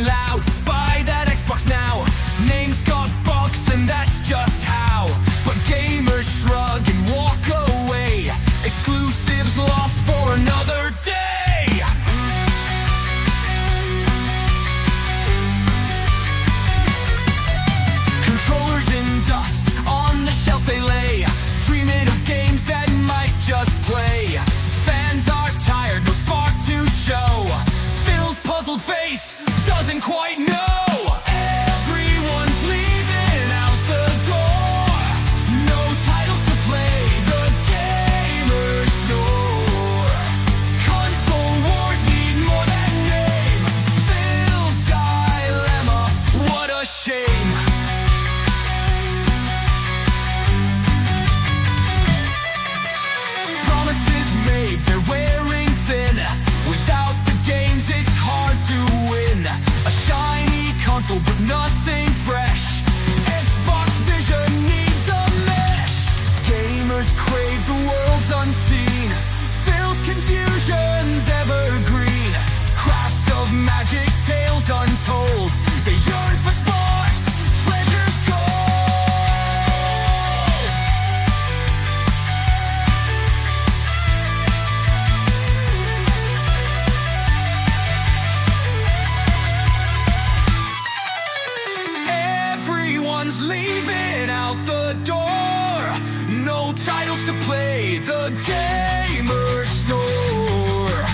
screaming loud, buy that Xbox now. Names got bugs and that's just how. But gamers shrug and walk away. Exclusives lost for another day. Controllers in dust, on the shelf they lay, dreaming of games that might just play. Fans are tired, no spark to show. Phil's puzzled face doesn't quite know. Everyone's leaving out the door. No titles to play, the gamers snore. Console wars need more than name. Phil's dilemma, what a shame. Promises made, they're wearing thin. Without the games it's hard to win. A shiny console but nothing fresh. Xbox vision needs a mesh. Gamers crave the world's unseen. Phil's confusion's evergreen. Crafts of magic, tales untold. They yearn for sparks, treasures gold. Everyone's leaving out the door. No titles to play, the gamers snore.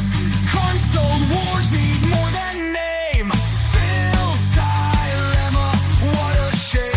Console wars need more than name. Phil's dilemma, what a shame.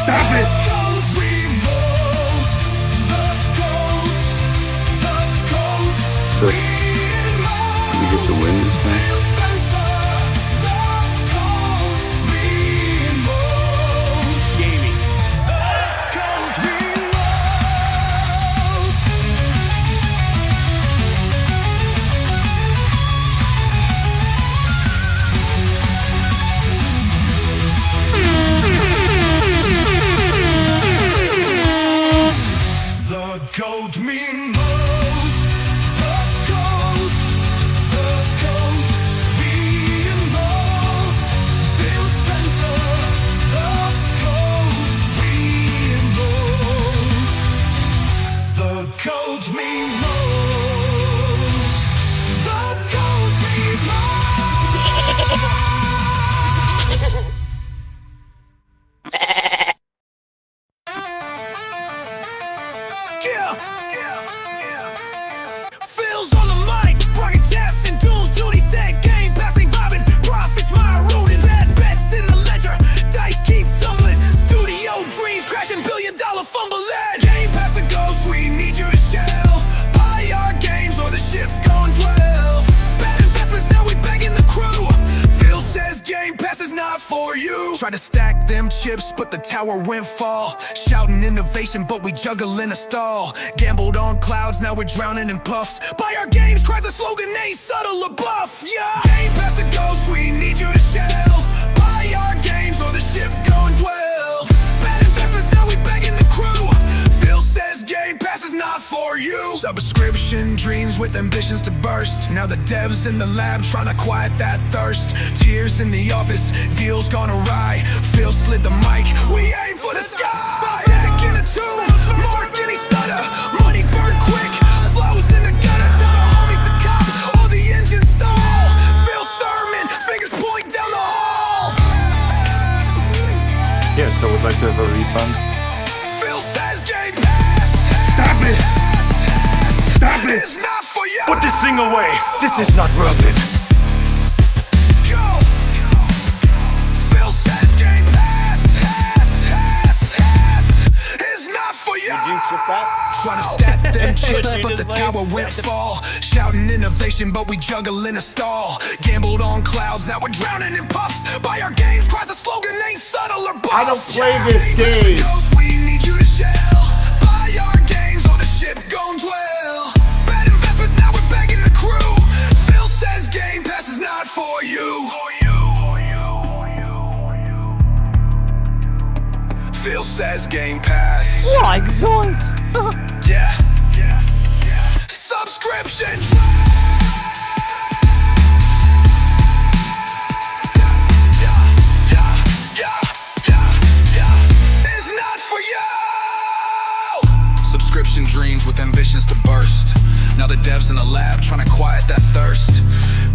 Stop it! Look, we get to win this thing. Gold mean most, the gold mean most. Phil Spencer, the gold mean most, the gold mean most, the gold mean most. Phil's on the mic, broadcasting duels, duty set, game passing, vibing, profits, my ruining, bad bets in the ledger, dice keep tumbling, studio dreams crashing, billion $1 fumbling. Game Pass a ghost, we need you to shell. Buy our games or the ship gon' dwell. Bad investments, now we begging the crew. Phil says Game Pass is not for you. Try to stack them chips, but the tower went fall. Shouting innovation, but we juggle in a stall. Gambled on clouds, now we're drowning in puffs. Buy our games, cries a slogan, ain't subtle or buff. Yeah, Game Pass a ghost, we need you to shell. Buy our games or the ship gon' dwell. Bad investments, now we begging the crew. Phil says Game Pass is not for you. Subscription dreams with ambitions to burst. Now the devs in the lab trying to quiet that thirst. Tears in the office, deals gone awry. Phil slid the mic, we aim for the sky. Tech in a tomb, Mark any stutter. Money burn quick, flows in the gutter. Tell the homies to cop, or the engine stall. Phil sermon, fingers point down the hall. Yes, I would like to have a refund. Phil says Game Pass. Stop it! Stop it! It's not for you. Put this thing away! This is not worth it! Go. Phil says Game Pass. It's not for you. Did you ship that? Trying to stack them chips, but the tower went fall. Shouting innovation, but we juggle in a stall. Gambled on clouds, now we're drowning in puffs. Buy our games, cries a slogan, ain't subtle or buff. I don't play this game. We need you to shell. Buy our games or the ship gon' dwell. Bad investments, now we're begging the crew. Phil says Game Pass is not for you. Phil says Game Pass. Like zoinks! Yeah. Subscription. It's not for you. Subscription dreams with ambitions to burst. Now the devs in the lab trying to quiet that thirst.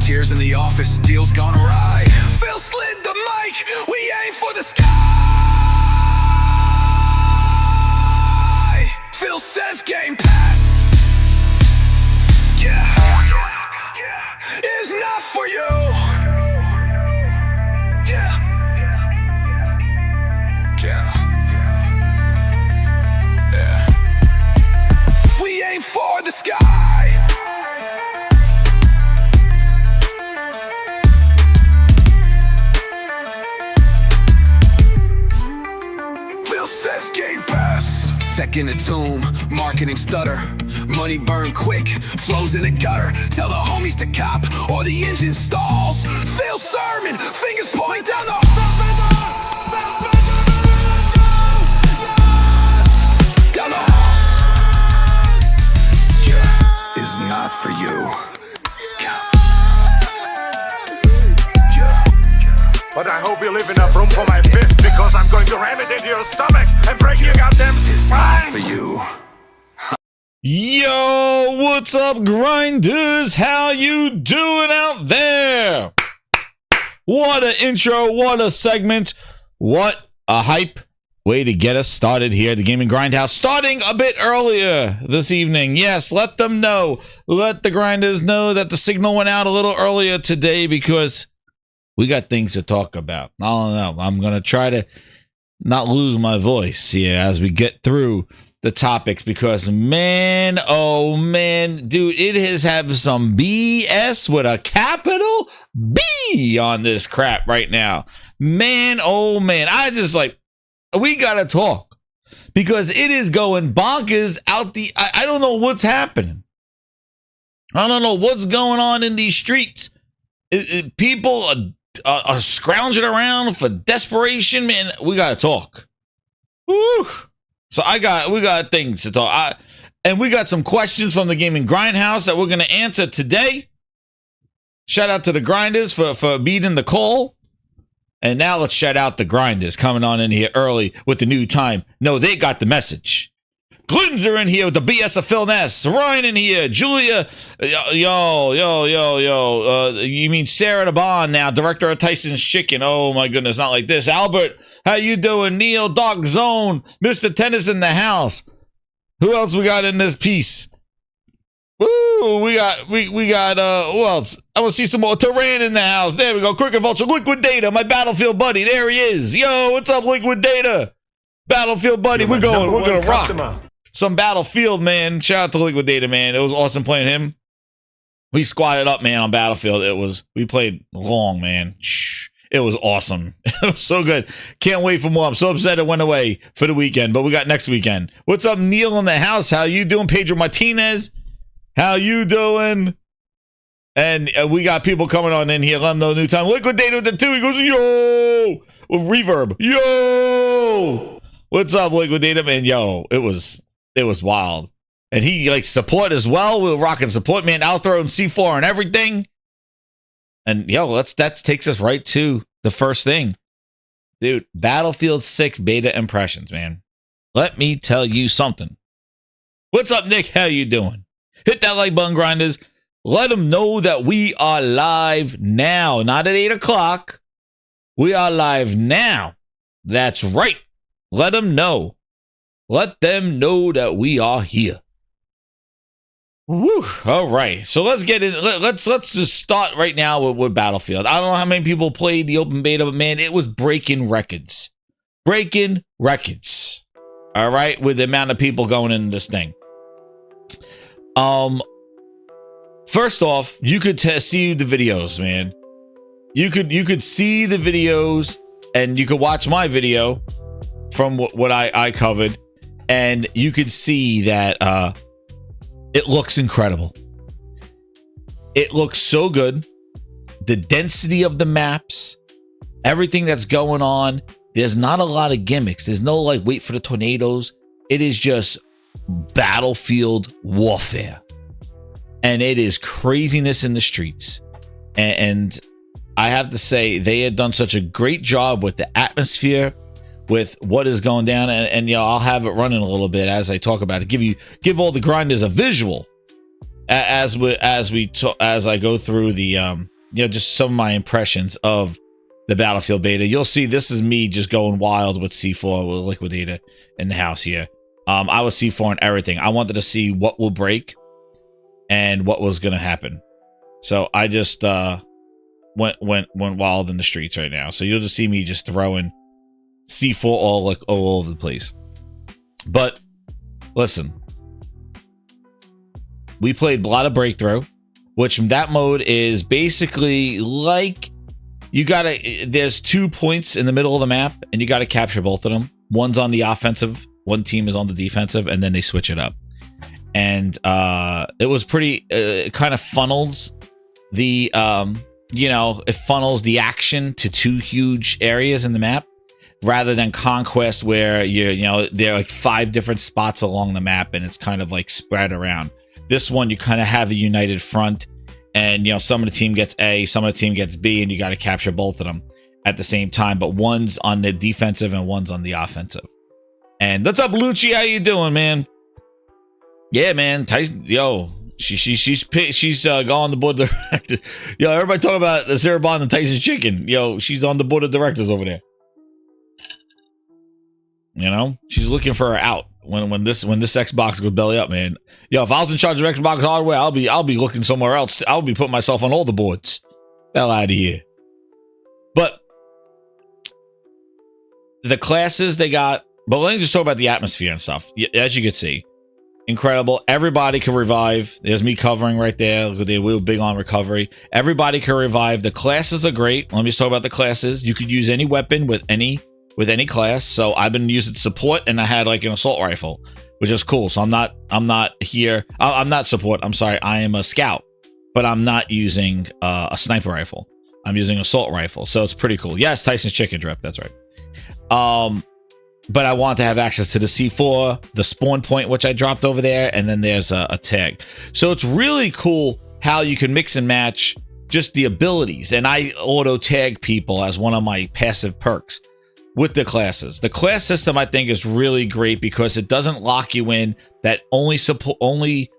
Tears in the office, deals gone awry. Phil slid the mic, we aim for the sky. Phil says Game Pass. Yeah. It's not for you. Yeah. We aim for the sky. Phil says Game Pass. Tech in the tomb, marketing stutter. Money burn quick, flows in the gutter. Tell the homies to cop, or the engine stalls. Phil sermon, fingers point down the down the halls. Yeah, is not for you. But I hope you leave enough room for my fist, because I'm going to ram it into your stomach and break your goddamn spine! For you. Yo, what's up, grinders? How you doing out there? What an intro, what a segment, what a hype way to get us started here at the Gaming Grindhouse, starting a bit earlier this evening. Yes, let them know, let the grinders know that the signal went out a little earlier today because we got things to talk about. I don't know, I'm going to try to not lose my voice here as we get through the topics, because man, oh man, dude, it has had some BS with a capital B on this crap right now. Man, oh man, I just like, we gotta talk, because it is going bonkers out the, I don't know what's happening. I don't know what's going on in these streets. People are scrounging around for desperation, man. We gotta talk. Woo. So we got things to talk. And we got some questions from the Gaming Grindhouse that we're going to answer today. Shout out to the grinders for beating the call. And now let's shout out the grinders coming on in here early with the new time. No, they got the message. Glinzer in here with the BS of Phil Ness. Ryan in here. Julia. Yo. You mean Sarah DeBon now, director of Tyson's Chicken. Oh, my goodness, not like this. Albert, how you doing? Neil, Dog Zone. Mr. Tennis in the house. Who else we got in this piece? Woo, we got, who else? I want to see some more. Terran in the house. There we go. Cricket Vulture. Liquid Data, my Battlefiel buddy. There he is. Yo, what's up, Liquid Data? Battlefield, buddy. You're We're my going. number We're one going to rock. customer. Some Battlefield, man. Shout out to Liquidator, man. It was awesome playing him. We squatted up, man, on Battlefield. We played long, man. Shh. It was awesome. It was so good. Can't wait for more. I'm so upset it went away for the weekend, but we got next weekend. What's up, Neil in the house? How you doing? Pedro Martinez, how you doing? And we got people coming on in here. Let them know new time. Liquidator with the 2. He goes, yo, with reverb. Yo, what's up, Liquidator, man? Yo, it was wild. And he like support as well. We were rocking support, man. I'll throw in C4 and everything. And yo, that takes us right to the first thing. Dude, Battlefield 6 beta impressions, man. Let me tell you something. What's up, Nick? How you doing? Hit that like button, grinders. Let them know that we are live now. Not at 8 o'clock. We are live now. That's right. Let them know. Let them know that we are here. Woo. All right. So let's get in. Let's just start right now with Battlefield. I don't know how many people played the open beta, but man, it was breaking records. Breaking records. All right, with the amount of people going into this thing. First off, you could see the videos, man. You could see the videos, and you could watch my video from what I covered, and you could see that it looks incredible. It looks so good. The density of the maps, everything that's going on. There's not a lot of gimmicks. There's no like wait for the tornadoes. It is just battlefield warfare. And it is craziness in the streets. And I have to say, they had done such a great job with the atmosphere, with what is going down, and you know, I'll have it running a little bit as I talk about it. Give all the grinders a visual as I go through the just some of my impressions of the Battlefield beta. You'll see this is me just going wild with C4 with Liquidator in the house here. I was C4 and everything. I wanted to see what will break and what was going to happen. So I just went wild in the streets right now. So you'll just see me just throwing C4 all over the place. But listen, we played a lot of breakthrough, which that mode is basically like there's 2 points in the middle of the map and you got to capture both of them. One's on the offensive, one team is on the defensive, and then they switch it up. And it was pretty kind of funnels the it funnels the action to 2 huge areas in the map, rather than Conquest where there are like 5 different spots along the map and it's kind of like spread around. This one, you kind of have a united front, and some of the team gets A, some of the team gets B, and you got to capture both of them at the same time. But one's on the defensive and one's on the offensive. And what's up, Lucci? How you doing, man? Yeah, man. Tyson, she's on the board of directors. Everybody talk about the Sarah Bond and Tyson Chicken. She's on the board of directors over there. She's looking for her out when this Xbox goes belly up, man. If I was in charge of Xbox hardware, I'll be looking somewhere else. I'll be putting myself on all the boards. Hell out of here. But the classes they got, but let me just talk about the atmosphere and stuff. As you can see, incredible. Everybody can revive. There's me covering right there. We were big on recovery. Everybody can revive. The classes are great. Let me just talk about the classes. You could use any weapon with any class. So I've been using support, and I had like an assault rifle, which is cool. So I'm not support. I'm sorry. I am a scout, but I'm not using a sniper rifle. I'm using assault rifle. So it's pretty cool. Yes, Tyson's Chicken Drip. That's right. But I want to have access to the C4, the spawn point, which I dropped over there. And then there's a tag. So it's really cool how you can mix and match just the abilities. And I auto tag people as one of my passive perks with the classes. The class system, I think, is really great because it doesn't lock you in that only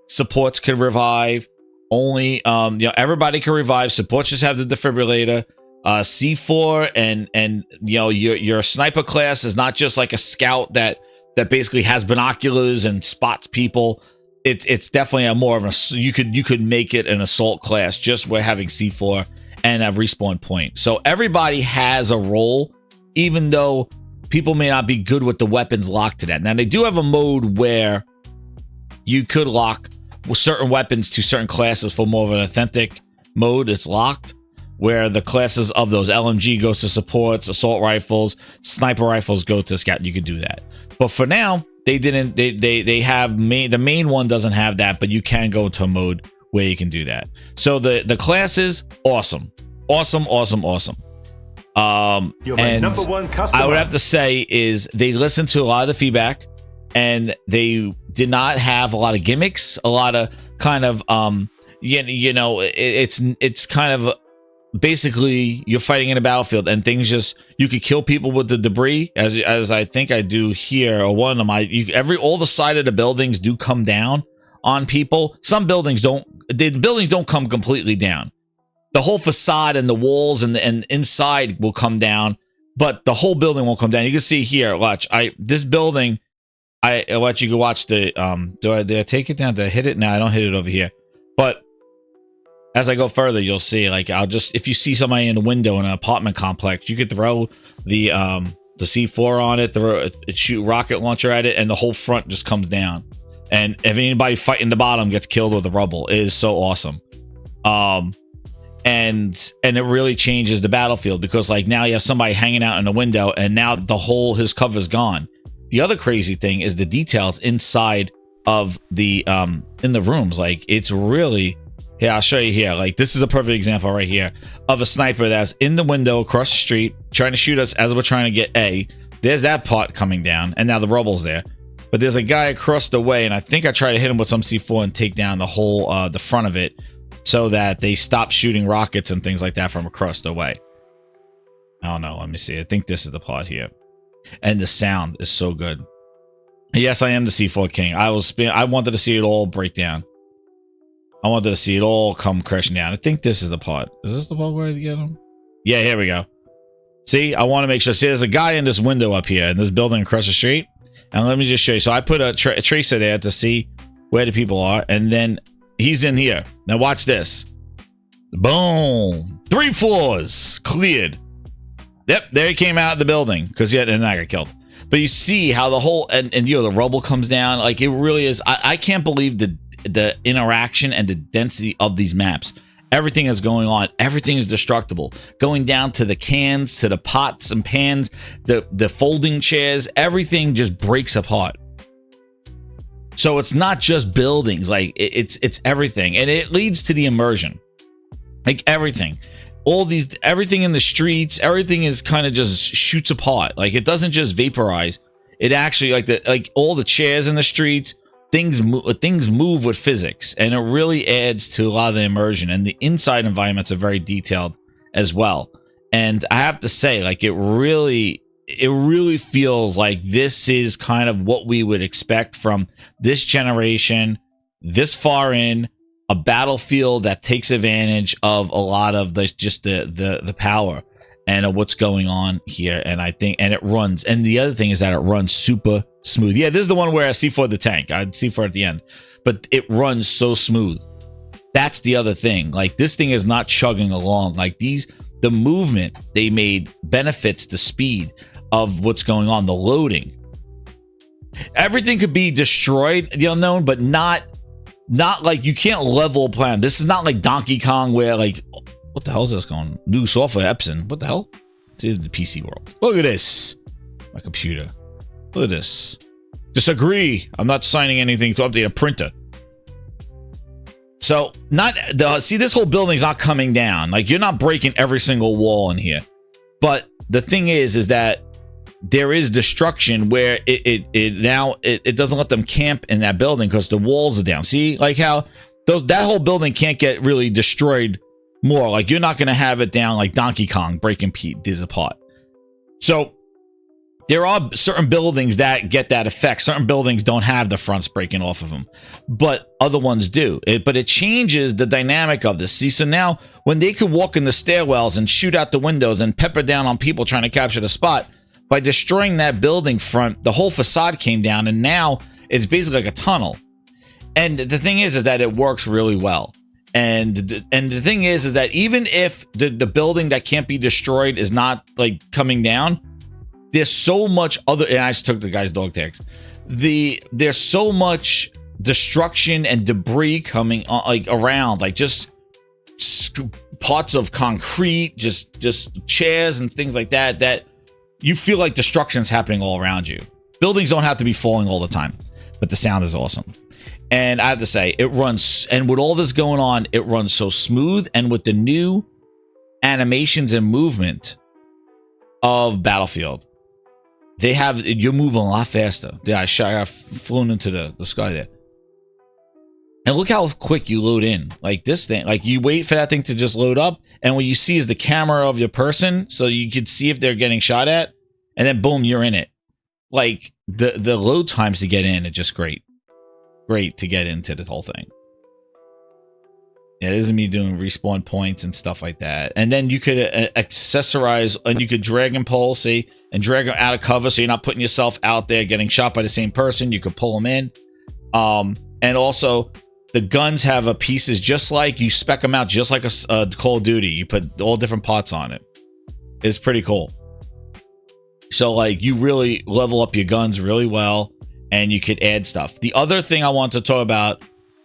supports can revive. Only everybody can revive. Supports just have the defibrillator. C4 and your sniper class is not just like a scout that basically has binoculars and spots people. It's definitely a more of you could make it an assault class just by having C4 and a respawn point. So everybody has a role, even though people may not be good with the weapons locked to that. Now, they do have a mode where you could lock certain weapons to certain classes for more of an authentic mode. It's locked, where the classes of those LMG goes to supports, assault rifles, sniper rifles go to scout. You could do that. But for now, they didn't. They have the main one doesn't have that, but you can go into a mode where you can do that. So the classes, awesome. You're my number one customer. I would have to say is they listened to a lot of the feedback, and they did not have a lot of gimmicks, a lot of kind of it's kind of basically you're fighting in a battlefield and things just, you could kill people with the debris as I think I do here, or one of them. All the side of the buildings do come down on people. Some buildings don't. The buildings don't come completely down. The whole facade and the walls and inside will come down, but the whole building won't come down. You can see here, watch. This building, I let you go watch the did I take it down? Did I hit it? No, I don't hit it over here. But as I go further, you'll see, like, if you see somebody in a window in an apartment complex, you could throw the C4 on it, shoot rocket launcher at it, and the whole front just comes down. And if anybody fighting the bottom gets killed with the rubble, it is so awesome. And it really changes the battlefield, because like now you have somebody hanging out in a window, and now his cover's gone. The other crazy thing is the details inside of the in the rooms. Like, it's really, here, I'll show you here. Like, this is a perfect example right here of a sniper that's in the window across the street trying to shoot us as we're trying to get A. There's that part coming down, and now the rubble's there. But there's a guy across the way, and I think I tried to hit him with some C4 and take down the whole the front of it, so that they stop shooting rockets and things like that from across the way. I don't know. Let me see. I think this is the part here. And the sound is so good. Yes, I am the C4 king. I wanted to see it all break down. I wanted to see it all come crashing down. I think this is the part. Is this the part where I get him? Yeah, here we go. See, I want to make sure. See, there's a guy in this window up here in this building across the street. And let me just show you. So I put a tracer there to see where the people are. And then he's in here. Now watch this. Boom. 3 floors cleared. Yep, there he came out of the building, because and I got killed. But you see how the whole and the rubble comes down. Like, it really is. I can't believe the interaction and the density of these maps. Everything is going on. Everything is destructible. Going down to the cans, to the pots and pans, the folding chairs. Everything just breaks apart. So it's not just buildings. Like, it's everything, and it leads to the immersion. Like, everything. Everything in the streets, everything is kind of just shoots apart. Like, it doesn't just vaporize. It actually, like all the chairs in the streets, things move with physics, and it really adds to a lot of the immersion. And the inside environments are very detailed as well. And I have to say, like, it really feels like this is kind of what we would expect from this generation, this far in. A Battlefield that takes advantage of a lot of the power and of what's going on here. And I think, and it runs. And the other thing is that it runs super smooth. Yeah, this is the one where I C4 the tank. I'd C4 at the end, but it runs so smooth. That's the other thing. Like, this thing is not chugging along. Like, the movement they made benefits the speed of what's going on, the loading. Everything could be destroyed, the unknown, but not like, you can't level plan. This is not like Donkey Kong, where, like, what the hell is this going? New software, Epson. What the hell? It's in the PC world. Look at this. My computer. Look at this. Disagree. I'm not signing anything to update a printer. So, see, this whole building's not coming down. Like, you're not breaking every single wall in here. But the thing is that there is destruction where it doesn't let them camp in that building because the walls are down. See, like how that whole building can't get really destroyed more. Like, you're not going to have it down like Donkey Kong breaking this apart. So there are certain buildings that get that effect. Certain buildings don't have the fronts breaking off of them, but other ones do. But it changes the dynamic of this. See, so now when they could walk in the stairwells and shoot out the windows and pepper down on people trying to capture the spot, by destroying that building front, the whole facade came down, and now it's basically like a tunnel. And the thing is that it works really well. And the thing is that even if the building that can't be destroyed is not like coming down, there's so much other, and I just took the guy's dog tags. There's so much destruction and debris coming like around, like just parts of concrete, just chairs and things like that, that you feel like destruction's happening all around you. Buildings don't have to be falling all the time, but the sound is awesome. And I have to say, it runs, and with all this going on, it runs so smooth. And with the new animations and movement of Battlefield, you're moving a lot faster. Yeah, I flown into the sky there. And look how quick you load in. Like this thing, like you wait for that thing to just load up, and what you see is the camera of your person, so you could see if they're getting shot at, and then boom, you're in it. Like the load times to get in are just great. Great to get into the whole thing. Yeah, it isn't me doing respawn points and stuff like that. And then you could accessorize, and you could drag and pull, see, and drag them out of cover, so you're not putting yourself out there getting shot by the same person. You could pull them in. And also, the guns have a pieces just like, you spec them out just like a Call of Duty. You put all different parts on it. It's pretty cool. So, like, you really level up your guns really well, and you could add stuff. The other thing I want to talk about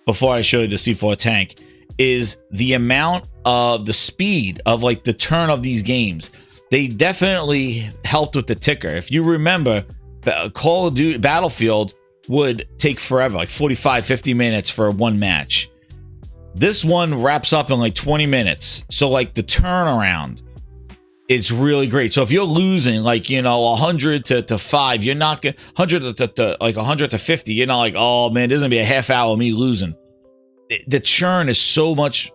before I show you the C4 tank is the amount of the speed of like the turn of these games. They definitely helped with the ticker. If you remember, Call of Duty Battlefield would take forever, like 45, 50 minutes for one match. This one wraps up in like 20 minutes. So like the turnaround, it's really great. So if you're losing like, 100 to 5, you're not gonna 100 to like 100 to 50. You're not like, oh man, there's gonna be a half hour of me losing. The churn is so much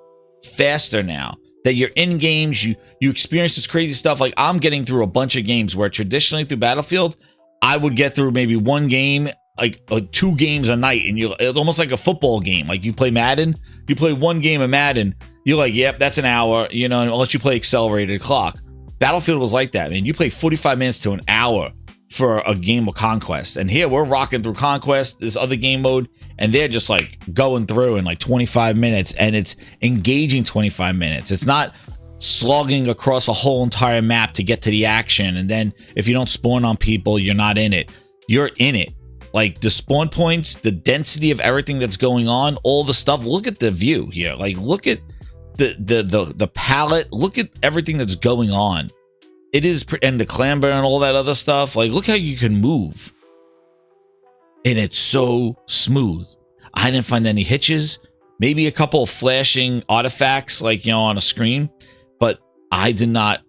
faster now that you're in games. You experience this crazy stuff. Like I'm getting through a bunch of games where traditionally through Battlefield, I would get through maybe one game, like 2 games a night, and it's almost like a football game. Like you play Madden, you play one game of Madden, you're like, yep, that's an hour, unless you play accelerated clock. Battlefield was like that, man. You play 45 minutes to an hour for a game of Conquest. And here we're rocking through Conquest, this other game mode, and they're just like going through in like 25 minutes, and it's engaging 25 minutes. It's not slogging across a whole entire map to get to the action, and then if you don't spawn on people, you're not in it. You're in it. Like the spawn points, the density of everything that's going on, all the stuff. Look at the view here. Like look at the palette. Look at everything that's going on. It is, and the clamber and all that other stuff. Like look how you can move, and it's so smooth. I didn't find any hitches. Maybe a couple of flashing artifacts, like on a screen, but I did not.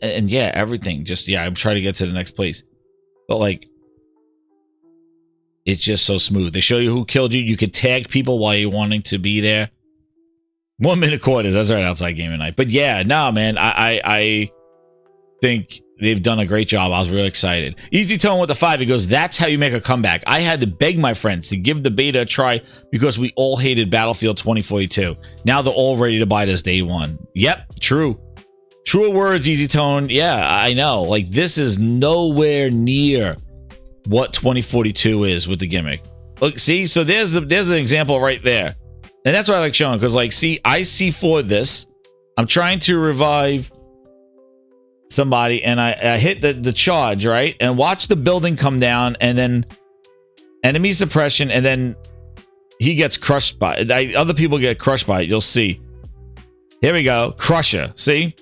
And yeah, everything just I'm trying to get to the next place, but like. It's just so smooth. They show you who killed you. You could tag people while you're wanting to be there. 1 minute quarters. That's right outside gaming night. But yeah, no, man. I think they've done a great job. I was really excited. Easy Tone with the 5. He goes, that's how you make a comeback. I had to beg my friends to give the beta a try because we all hated Battlefield 2042. Now they're all ready to buy this day one. Yep, true. Truer words, Easy Tone. Yeah, I know. Like this is nowhere near what 2042 is with the gimmick. Look, see, so there's an example right there, and that's what I like showing, because like, see, I see for this, I'm trying to revive somebody, and I hit the charge, right, and watch the building come down, and then enemy suppression, and then he gets crushed by it. Other people get crushed by it. You'll see. Here we go, crusher. See,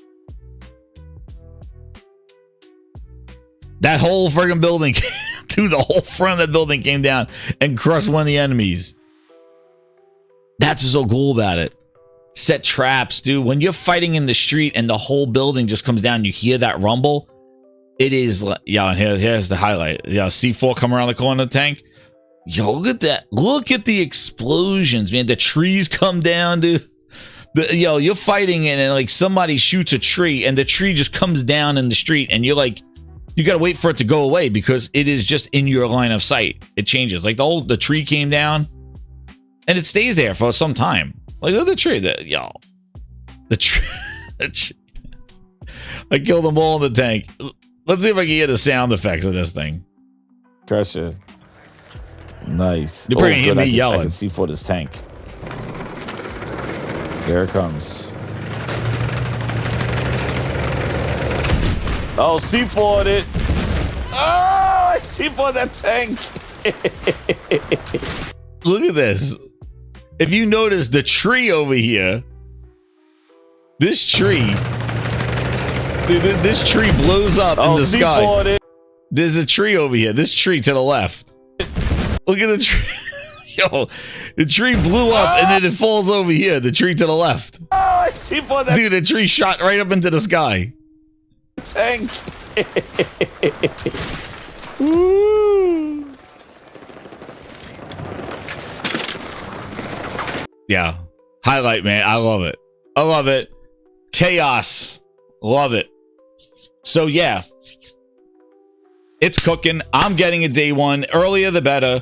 that whole friggin' building. Dude, the whole front of the building came down and crushed one of the enemies. That's what's so cool about it. Set traps, dude. When you're fighting in the street and the whole building just comes down, you hear that rumble. It is, yeah. And here's the highlight. Yeah, C4 come around the corner of the tank. Yo, look at that. Look at the explosions, man. The trees come down, dude. You're fighting and like somebody shoots a tree and the tree just comes down in the street, and you're like, you got to wait for it to go away because it is just in your line of sight. It changes. Like the tree came down and it stays there for some time. Like, look at the tree. The tree. I killed them all in the tank. Let's see if I can hear the sound effects of this thing. Crusher. Nice. You're probably hear me yelling. I can see for this tank. Here it comes. Oh, C4'd it. Oh, I see for that tank. Look at this. If you notice the tree over here, this tree blows up in the sky. There's a tree over here. This tree to the left. Look at the tree. Yo, the tree blew up and then it falls over here. The tree to the left. Oh, I see for that Dude, the tree shot right up into the sky. tank. Woo. Yeah. Highlight, man. I love it. I love it. Chaos. Love it. So, yeah. It's cooking. I'm getting it day one. Earlier, the better.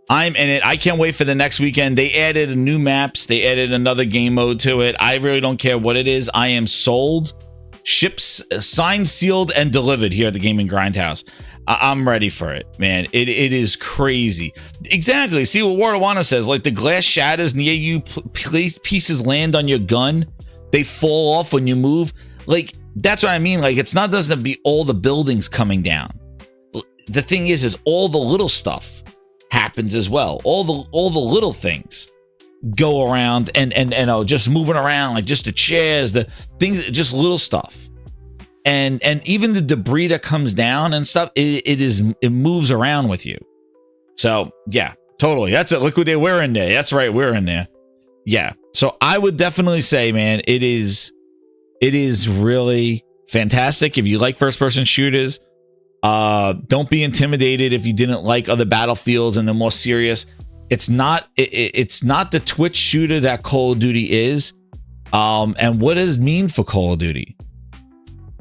I'm in it. I can't wait for the next weekend. They added new maps. They added another game mode to it. I really don't care what it is. I am sold. Ships signed, sealed, and delivered here at the Gaming Grindhouse. I'm ready for it, man. It is crazy. Exactly. See what Wardawana says. Like the glass shatters near you, pieces land on your gun. They fall off when you move. Like, that's what I mean. Like, it's not doesn't be all the buildings coming down. The thing is all the little stuff happens as well. All the little things go around and just moving around, like just the chairs, the things, just little stuff. And even the debris that comes down and stuff, it moves around with you. So yeah, totally. That's it. Look what we're in there. That's right, we're in there. Yeah. So I would definitely say, man, it is really fantastic. If you like first person shooters, don't be intimidated if you didn't like other Battlefields and the more serious. It's not the Twitch shooter that Call of Duty is. And what does it mean for Call of Duty?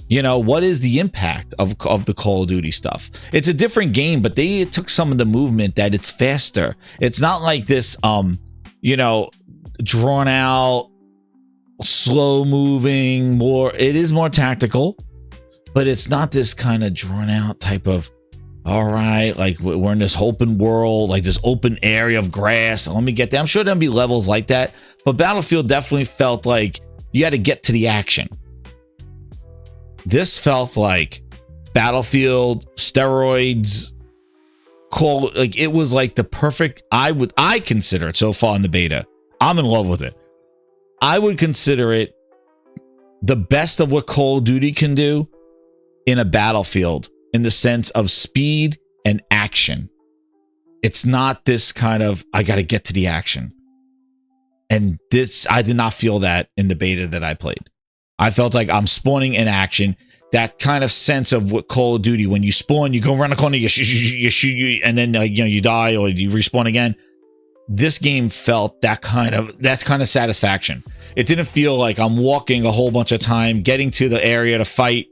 You know, what is the impact of the Call of Duty stuff? It's a different game, but they took some of the movement that it's faster. It's not like this, you know, drawn out, slow moving, it is more tactical, but it's not this kind of drawn out type of, all right, like we're in this open world, like this open area of grass. Let me get there. I'm sure there'll be levels like that, but Battlefield definitely felt like you had to get to the action. This felt like Battlefield, steroids, like it was like the perfect, I consider it so far in the beta. I'm in love with it. I would consider it the best of what Call of Duty can do in a Battlefield in the sense of speed and action. It's not this kind of, I got to get to the action. And this, I did not feel that in the beta that I played. I felt like I'm spawning in action. That kind of sense of what Call of Duty, when you spawn, you go around the corner, you shoot, and then you die or you respawn again. This game felt that kind of satisfaction. It didn't feel like I'm walking a whole bunch of time, getting to the area to fight,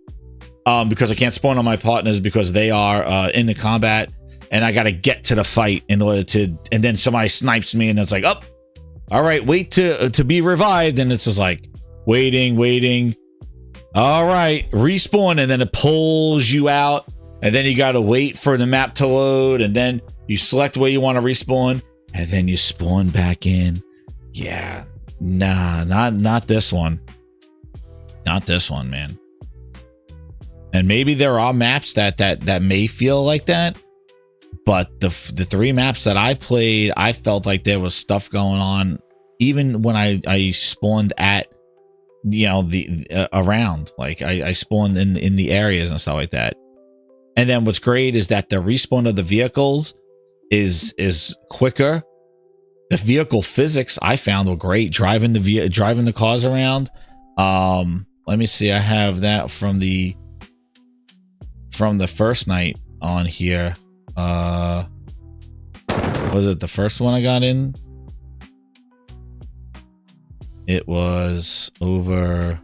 because I can't spawn on my partners because they are in the combat, and I got to get to the fight in order to, and then somebody snipes me, and it's like, oh, all right, wait to be revived, and it's just like waiting. All right, respawn, and then it pulls you out, and then you got to wait for the map to load, and then you select where you want to respawn, and then you spawn back in. Yeah, nah, not this one. Not this one, man. And maybe there are maps that may feel like that, but the three maps that I played, I felt like there was stuff going on, even when I spawned at, you know, the around, like I spawned in the areas and stuff like that. And then what's great is that the respawn of the vehicles is quicker. The vehicle physics I found were great. Driving the cars around. Let me see. I have that from the first night on here. Was it the first one I got in? It was over.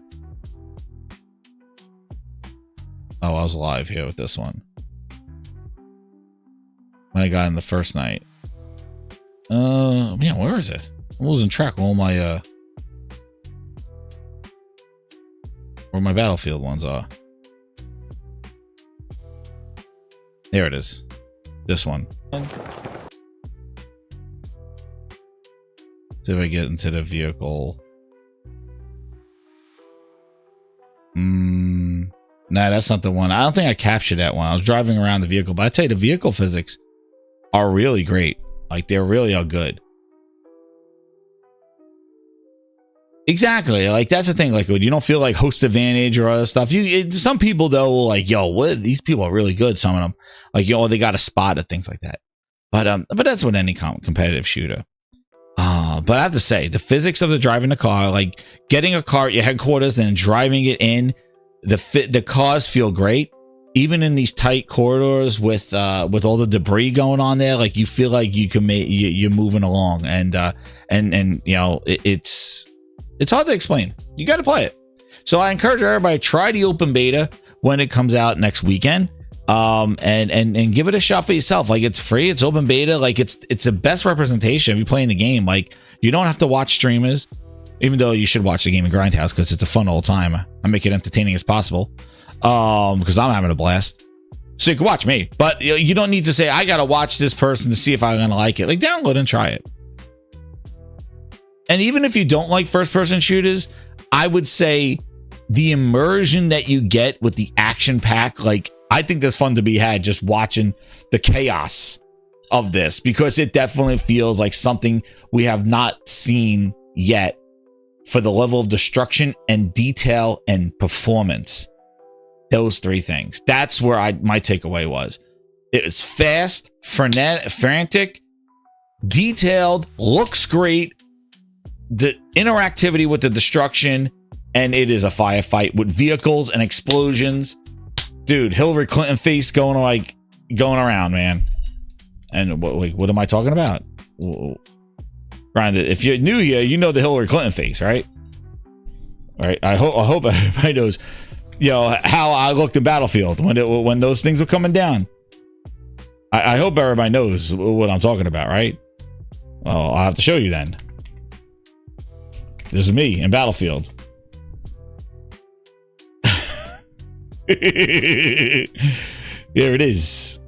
Oh, I was live here with this one when I got in the first night. Man, where is it? I'm losing track of all my where my Battlefield ones are. There it is. This one. See if I get into the vehicle. No, Nah, that's not the one. I don't think I captured that one. I was driving around the vehicle, but I tell you, the vehicle physics are really great. Like, they really are good. Exactly. Like, that's the thing. Like, you don't feel like host advantage or other stuff. Some people though will like, yo, what? These people are really good. Some of them, like, yo, they got a spot or things like that. But that's what any competitive shooter. But I have to say, the physics of the driving the car, like getting a car at your headquarters and driving it in, the cars feel great. Even in these tight corridors with all the debris going on there, like you feel like you can make you're moving along, and you know it's hard to explain. You got to play it. So I encourage everybody, try the open beta when it comes out next weekend. And give it a shot for yourself. Like, it's free, it's open beta, like it's the best representation of you playing the game. Like, you don't have to watch streamers, even though you should watch the game in Grindhouse because it's a fun old time. I make it entertaining as possible, because I'm having a blast. So you can watch me, but you don't need to say I gotta watch this person to see if I'm gonna like it. Like, download and try it. And even if you don't like first person shooters, I would say the immersion that you get with the action pack, like, I think there's fun to be had just watching the chaos of this, because it definitely feels like something we have not seen yet for the level of destruction and detail and performance. Those three things. That's where my takeaway was. It was fast, frantic, detailed, looks great. The interactivity with the destruction, and it is a firefight with vehicles and explosions. Dude, Hillary Clinton face going around, man. And what am I talking about? Brian, if you're new here, you know the Hillary Clinton face, right? All right. I hope everybody knows, you know, how I looked in Battlefield when those things were coming down. I hope everybody knows what I'm talking about, right? Well, I'll have to show you then. This is me in Battlefield. There it is.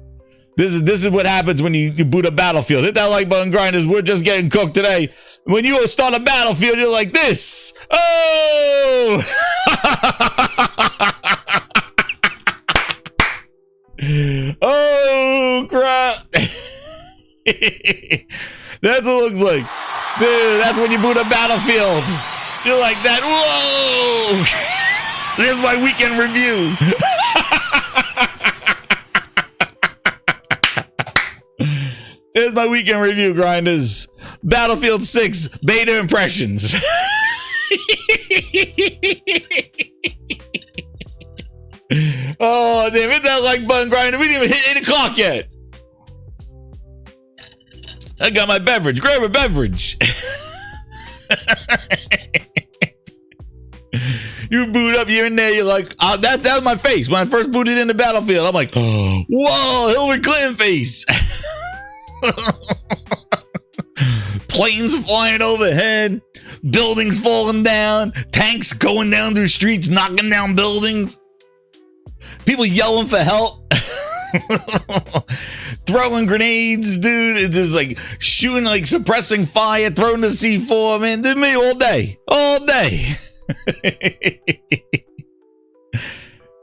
This is what happens when you boot a Battlefield. Hit that like button, grinders. We're just getting cooked today. When you start a Battlefield, you're like this. Oh! Oh, crap. That's what it looks like. Dude, that's when you boot a Battlefield. You're like that. Whoa! Here's my weekend review. Here's my weekend review, grinders. Battlefield 6 beta impressions. Oh, damn, hit that like button, grinder. We didn't even hit 8 o'clock yet. I got my beverage. Grab a beverage. You boot up, you're in there, you're like, oh, that was my face. When I first booted into Battlefield, I'm like, oh, whoa, Hillary Clinton face. Planes flying overhead, buildings falling down, tanks going down through streets, knocking down buildings, people yelling for help. Throwing grenades, dude. It's just like shooting, like suppressing fire, throwing the C4, man. Did me all day.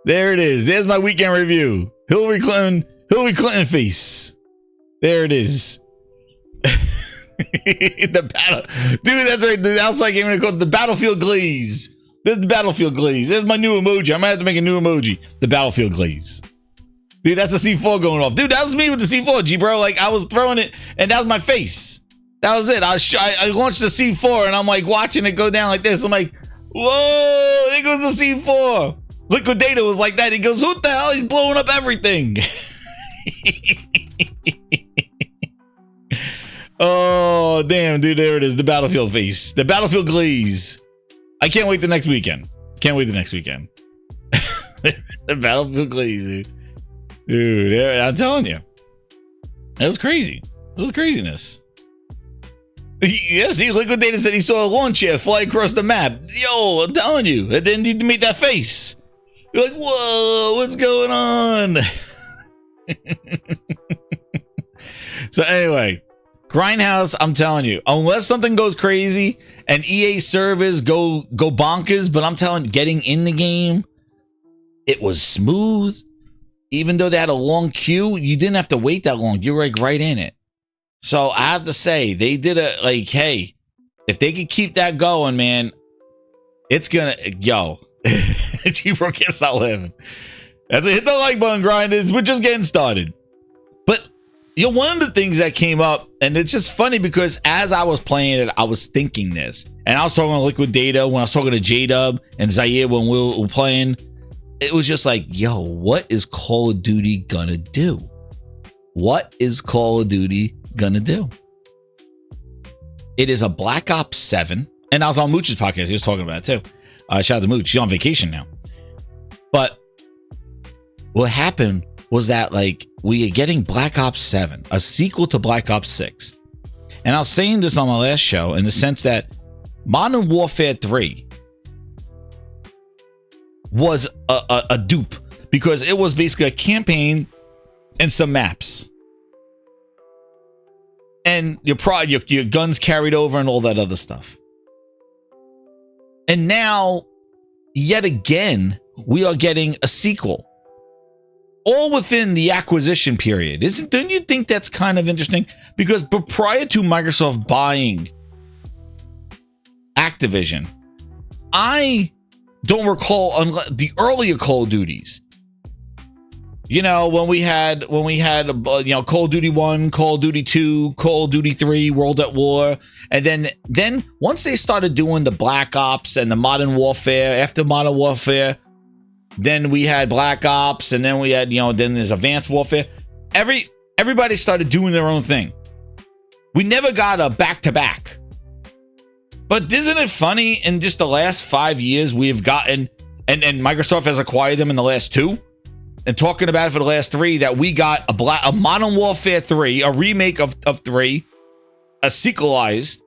There it is. There's my weekend review. Hillary Clinton face. There it is. The battle, dude. That's right. The outside game called the Battlefield GLAZE. This is the Battlefield GLAZE. There's my new emoji. I might have to make a new emoji. The Battlefield GLAZE. Dude, that's a C4 going off. Dude, that was me with the C4, G, bro. Like, I was throwing it, and that was my face. That was it. I launched the C4, and I'm like watching it go down like this. I'm like, whoa, there goes the C4. Liquidator was like that. He goes, what the hell? He's blowing up everything. Oh, damn, dude. There it is. The Battlefield face. The Battlefield GLAZE. I can't wait the next weekend. The Battlefield GLAZE, dude. Dude, I'm telling you. That was crazy. It was craziness. Yes, he Liquidated said he saw a lawn chair fly across the map. Yo, I'm telling you. And then you made that face. You're like, whoa, what's going on? So anyway, Grindhouse, I'm telling you, unless something goes crazy and EA servers go bonkers, but I'm telling you, getting in the game, It was smooth. Even though they had a long queue, you didn't have to wait that long. You were like right in it. So I have to say, they did it like, hey, if they could keep that going, man, it's gonna, yo, G-Bro can't stop laughing. As we hit the like button, grinders, we're just getting started. But one of the things that came up, and it's just funny because as I was playing it, I was thinking this, and I was talking to Liquid Data when I was talking to J-Dub and Zaire when we were playing. It was just like, yo, what is Call of Duty gonna do? What is Call of Duty gonna do? It is a Black Ops 7, and I was on Mooch's podcast. He was talking about it too. Shout out to Mooch. She's on vacation now. But what happened was that like we are getting Black Ops 7, a sequel to Black Ops 6. And I was saying this on my last show in the sense that Modern Warfare 3 was a dupe because it was basically a campaign and some maps. And your guns carried over and all that other stuff. And now, yet again, we are getting a sequel. All within the acquisition period. Don't you think that's kind of interesting? Because prior to Microsoft buying Activision, I don't recall the earlier Call of Duties. You know, when we had Call of Duty 1, Call of Duty 2, Call of Duty 3, World at War, and then once they started doing the Black Ops and the Modern Warfare, after Modern Warfare, then we had Black Ops, and then we had, then there's Advanced Warfare. Everybody started doing their own thing. We never got a back-to-back. But isn't it funny, in just the last 5 years, we have gotten, and Microsoft has acquired them in the last 2, and talking about it for the last 3, that we got a Modern Warfare 3, a remake of 3, a sequelized,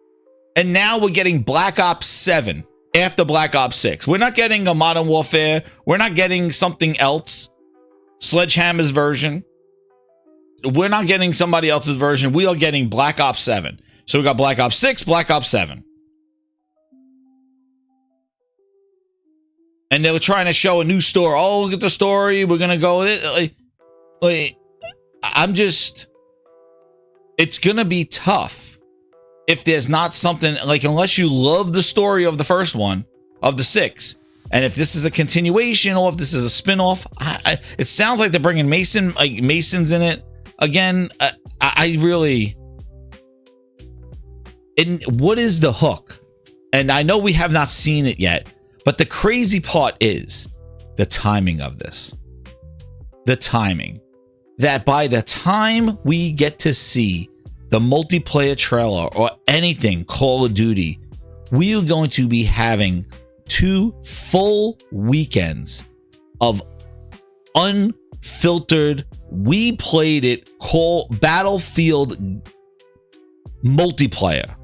and now we're getting Black Ops 7 after Black Ops 6. We're not getting a Modern Warfare. We're not getting something else. Sledgehammer's version. We're not getting somebody else's version. We are getting Black Ops 7. So we got Black Ops 6, Black Ops 7. And they were trying to show a new story. Oh, look at the story. We're going to go with it. It's going to be tough if there's not something, like, unless you love the story of the first one, of the 6. And if this is a continuation or if this is a spin-off, it sounds like they're bringing Masons in it. Again, I really... And what is the hook? And I know we have not seen it yet. But the crazy part is the timing of this. The timing. That by the time we get to see the multiplayer trailer or anything Call of Duty, we are going to be having 2 full weekends of unfiltered, we played it, Battlefield multiplayer.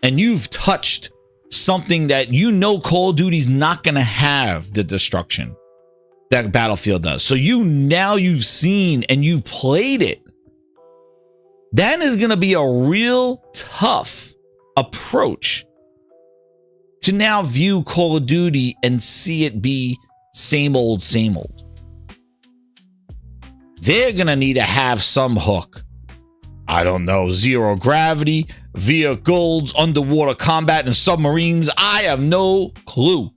And you've touched something that Call of Duty's not going to have the destruction that Battlefield does. So you've seen and you've played it. That is going to be a real tough approach to now view Call of Duty and see it be same old, same old. They're going to need to have some hook. I don't know, zero gravity, vehicles, underwater combat, and submarines. I have no clue.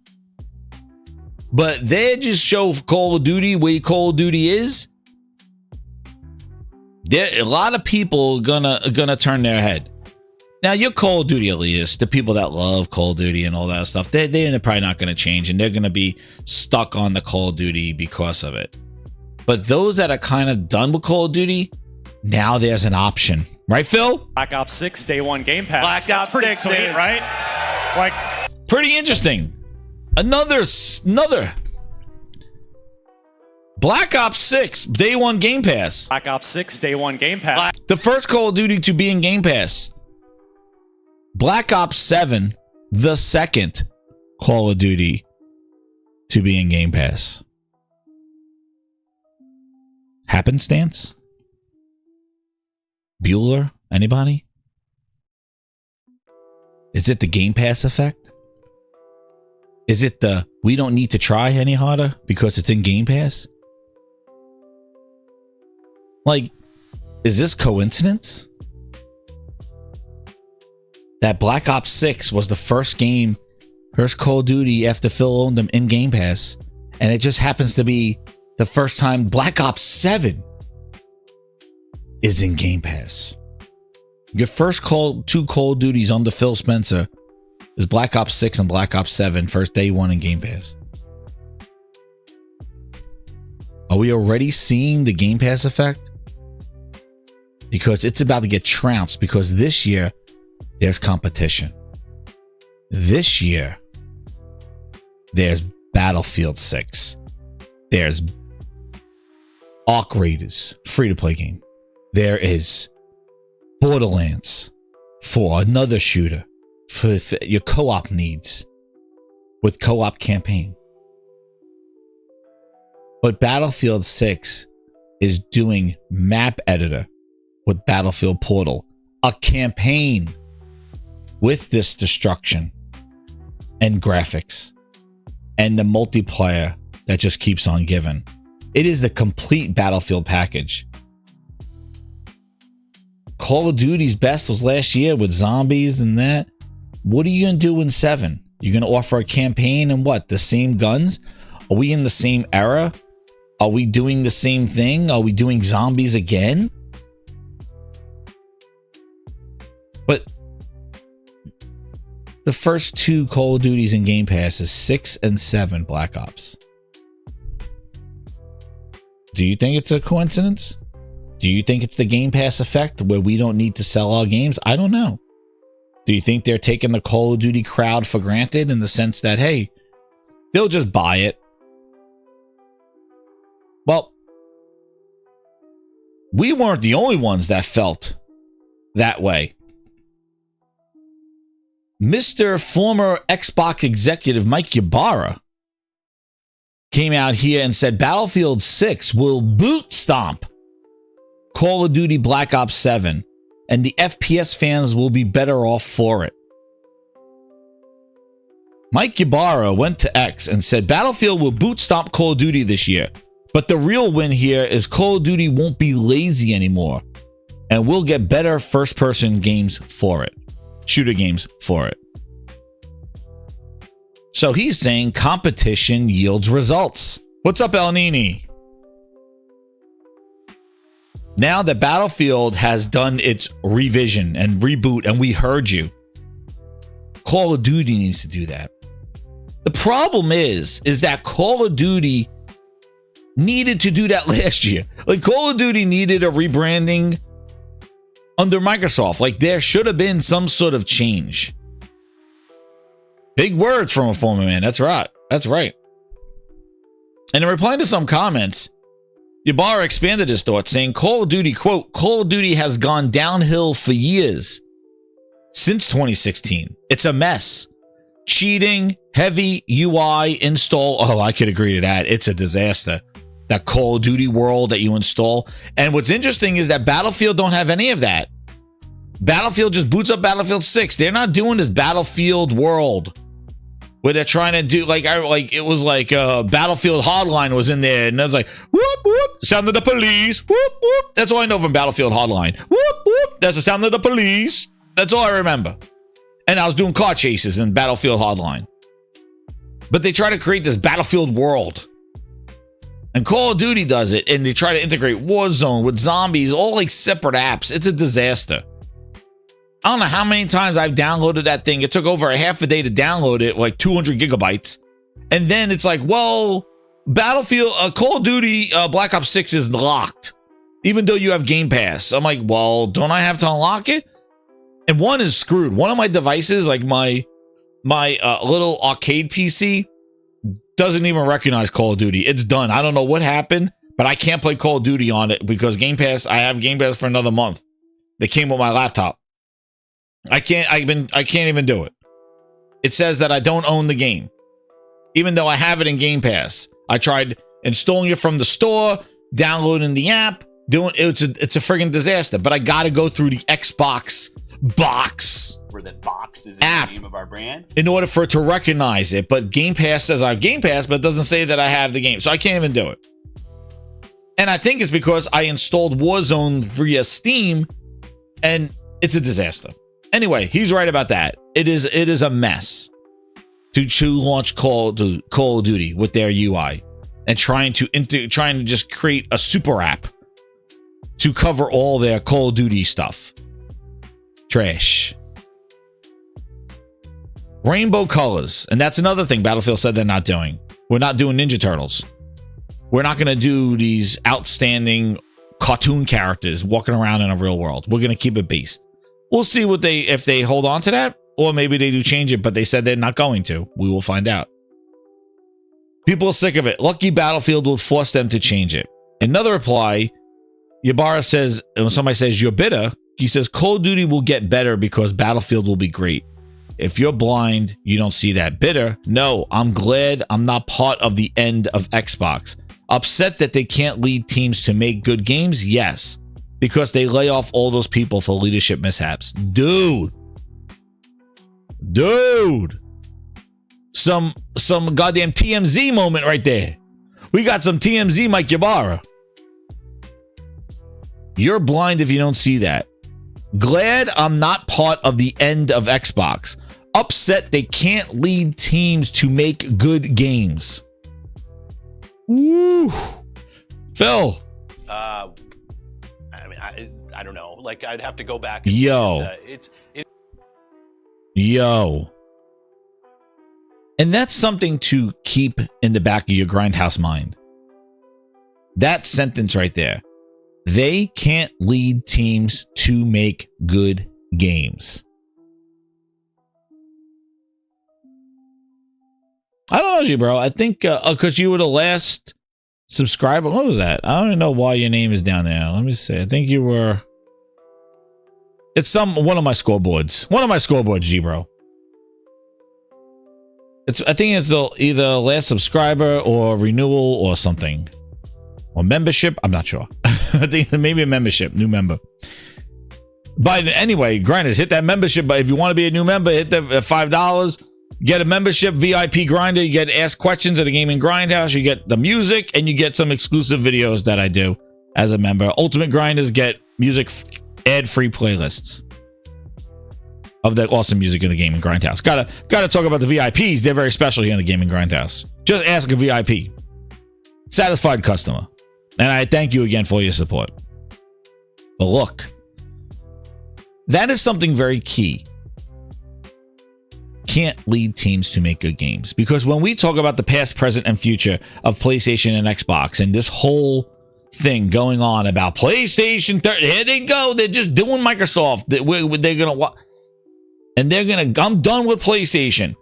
But they just show Call of Duty where Call of Duty is. A lot of people gonna turn their head. Now, your Call of Duty elitists, the people that love Call of Duty and all that stuff, they're probably not going to change, and they're going to be stuck on the Call of Duty because of it. But those that are kind of done with Call of Duty, now there's an option. Right, Phil? Black Ops 6, day one Game Pass. Black Ops 6, sweet, right? Like, pretty interesting. Another Black Ops 6, day one Game Pass. Black Ops 6, day one Game Pass. The first Call of Duty to be in Game Pass. Black Ops 7, the second Call of Duty to be in Game Pass. Happenstance? Bueller? Anybody? Is it the Game Pass effect? Is it the we don't need to try any harder because it's in Game Pass? Like, is this coincidence? That Black Ops 6 was the first Call of Duty after Phil owned them in Game Pass. And it just happens to be the first time Black Ops 7 is in Game Pass. Your first two Call of Duties under Phil Spencer is Black Ops 6 and Black Ops 7, first day one in Game Pass. Are we already seeing the Game Pass effect? Because it's about to get trounced, because this year there's competition. This year there's Battlefield 6. There's Arc Raiders, free-to-play game. There is Borderlands for another shooter for your co-op needs with co-op campaign. But Battlefield 6 is doing map editor with Battlefield Portal, a campaign with this destruction and graphics and the multiplayer that just keeps on giving. It is the complete Battlefield package. Call of Duty's best was last year with zombies and that. What are you going to do in 7? You're going to offer a campaign and what? The same guns? Are we in the same era? Are we doing the same thing? Are we doing zombies again? But the first 2 Call of Duties in Game Pass is 6 and 7 Black Ops. Do you think it's a coincidence? Do you think it's the Game Pass effect where we don't need to sell our games? I don't know. Do you think they're taking the Call of Duty crowd for granted in the sense that, hey, they'll just buy it? Well, we weren't the only ones that felt that way. Mr. former Xbox executive Mike Ybarra came out here and said Battlefield 6 will boot stomp Call of Duty Black Ops 7, and the FPS fans will be better off for it. Mike Ybarra went to X and said Battlefield will boot stomp Call of Duty this year, but the real win here is Call of Duty won't be lazy anymore, and we'll get better first-person games for it. Shooter games for it. So he's saying competition yields results. What's up, El Nini? Now that Battlefield has done its revision and reboot, and we heard you, Call of Duty needs to do that. The problem is that Call of Duty needed to do that last year. Like, Call of Duty needed a rebranding under Microsoft. Like, there should have been some sort of change. Big words from a former man. That's right. That's right. And in replying to some comments, Ybarra expanded his thoughts, saying Call of Duty, quote, Call of Duty has gone downhill for years. Since 2016. It's a mess. Cheating, heavy UI install. Oh, I could agree to that. It's a disaster. That Call of Duty world that you install. And what's interesting is that Battlefield don't have any of that. Battlefield just boots up Battlefield 6. They're not doing this Battlefield world where they're trying to do it was like Battlefield Hardline was in there, and I was like, whoop whoop, sound of the police, whoop whoop. That's all I know from Battlefield Hardline. Whoop whoop, that's the sound of the police. That's all I remember. And I was doing car chases in Battlefield Hardline. But they try to create this Battlefield world. And Call of Duty does it, and they try to integrate Warzone with zombies, all like separate apps. It's a disaster. I don't know how many times I've downloaded that thing. It took over a half a day to download it, like 200 gigabytes. And then it's like, well, Battlefield, Call of Duty Black Ops 6 is locked, even though you have Game Pass. I'm like, well, don't I have to unlock it? And one is screwed. One of my devices, like my little arcade PC, doesn't even recognize Call of Duty. It's done. I don't know what happened, but I can't play Call of Duty on it because Game Pass, I have Game Pass for another month. They came with my laptop. I can't even do it. It says that I don't own the game, even though I have it in Game Pass. I tried installing it from the store, downloading the app, doing it's a friggin' disaster. But I got to go through the Xbox box where that box is in app the name of our brand. in order for it to recognize it. But Game Pass says I have Game Pass, but it doesn't say that I have the game. So I can't even do it. And I think it's because I installed Warzone via Steam and it's a disaster. Anyway, he's right about that. It is a mess to launch Call of Duty with their UI and trying to just create a super app to cover all their Call of Duty stuff. Trash. Rainbow colors. And that's another thing Battlefield said they're not doing. We're not doing Ninja Turtles. We're not going to do these outstanding cartoon characters walking around in a real world. We're going to keep it based. We'll see if they hold on to that, or maybe they do change it, but they said they're not going to. We will find out. People are sick of it. Lucky Battlefield will force them to change it. Another reply, Yabara says, when somebody says you're bitter, he says Call of Duty will get better because Battlefield will be great. If you're blind, you don't see that. Bitter? No, I'm glad I'm not part of the end of Xbox. Upset that they can't lead teams to make good games? Yes, because they lay off all those people for leadership mishaps. Dude. Some goddamn TMZ moment right there. We got some TMZ Mike Ybarra. You're blind if you don't see that. Glad I'm not part of the end of Xbox. Upset they can't lead teams to make good games. Woo. Phil. I mean, I don't know. Like, I'd have to go back. Yo. And that's something to keep in the back of your grindhouse mind. That sentence right there. They can't lead teams to make good games. I don't know, G, bro. I think because you were the last subscriber. What was that? I don't even know why your name is down there. Let me see. I think you were. It's one of my scoreboards. One of my scoreboards, G, bro. I think it's either last subscriber or renewal or something. Or membership. I'm not sure. I think maybe a membership. New member. But anyway, grinders, hit that membership. But if you want to be a new member, hit the $5. Get a membership, VIP grinder. You get ask questions at the Gaming Grindhouse. You get the music, and you get some exclusive videos that I do as a member. Ultimate Grinders get music ad-free playlists of that awesome music in the Gaming Grindhouse. Gotta talk about the VIPs. They're very special here in the Gaming Grindhouse. Just ask a VIP. Satisfied customer. And I thank you again for your support. But look, that is something very key. Can't lead teams to make good games. Because when we talk about the past, present, and future of PlayStation and Xbox and this whole thing going on about PlayStation 30, here they go. They're just doing Microsoft. They're going to... And they're going to... I'm done with PlayStation.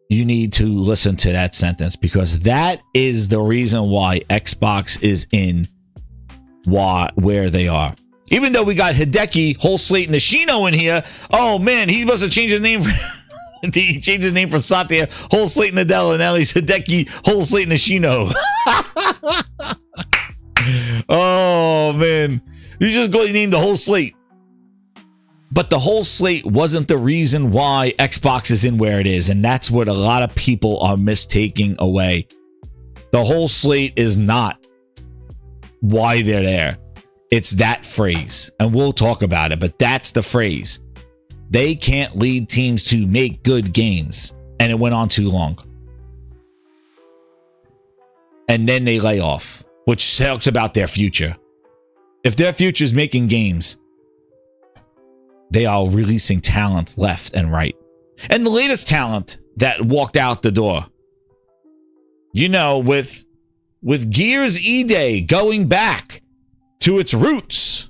You need to listen to that sentence because that is the reason why Xbox is in where they are. Even though we got Hideki, Whole Slate, Nishino in here. Oh, man, he must have changed his name. He changed his name from Satya, Whole Slate, Nadella, and now he's Hideki, Whole Slate, Nishino. Oh, man. You just go and name the Whole Slate. But the Whole Slate wasn't the reason why Xbox is in where it is. And that's what a lot of people are mistaking away. The Whole Slate is not why they're there. It's that phrase, and we'll talk about it, but that's the phrase. They can't lead teams to make good games, and it went on too long. And then they lay off, which talks about their future. If their future is making games, they are releasing talent left and right. And the latest talent that walked out the door, you know, with Gears E-Day going back to its roots.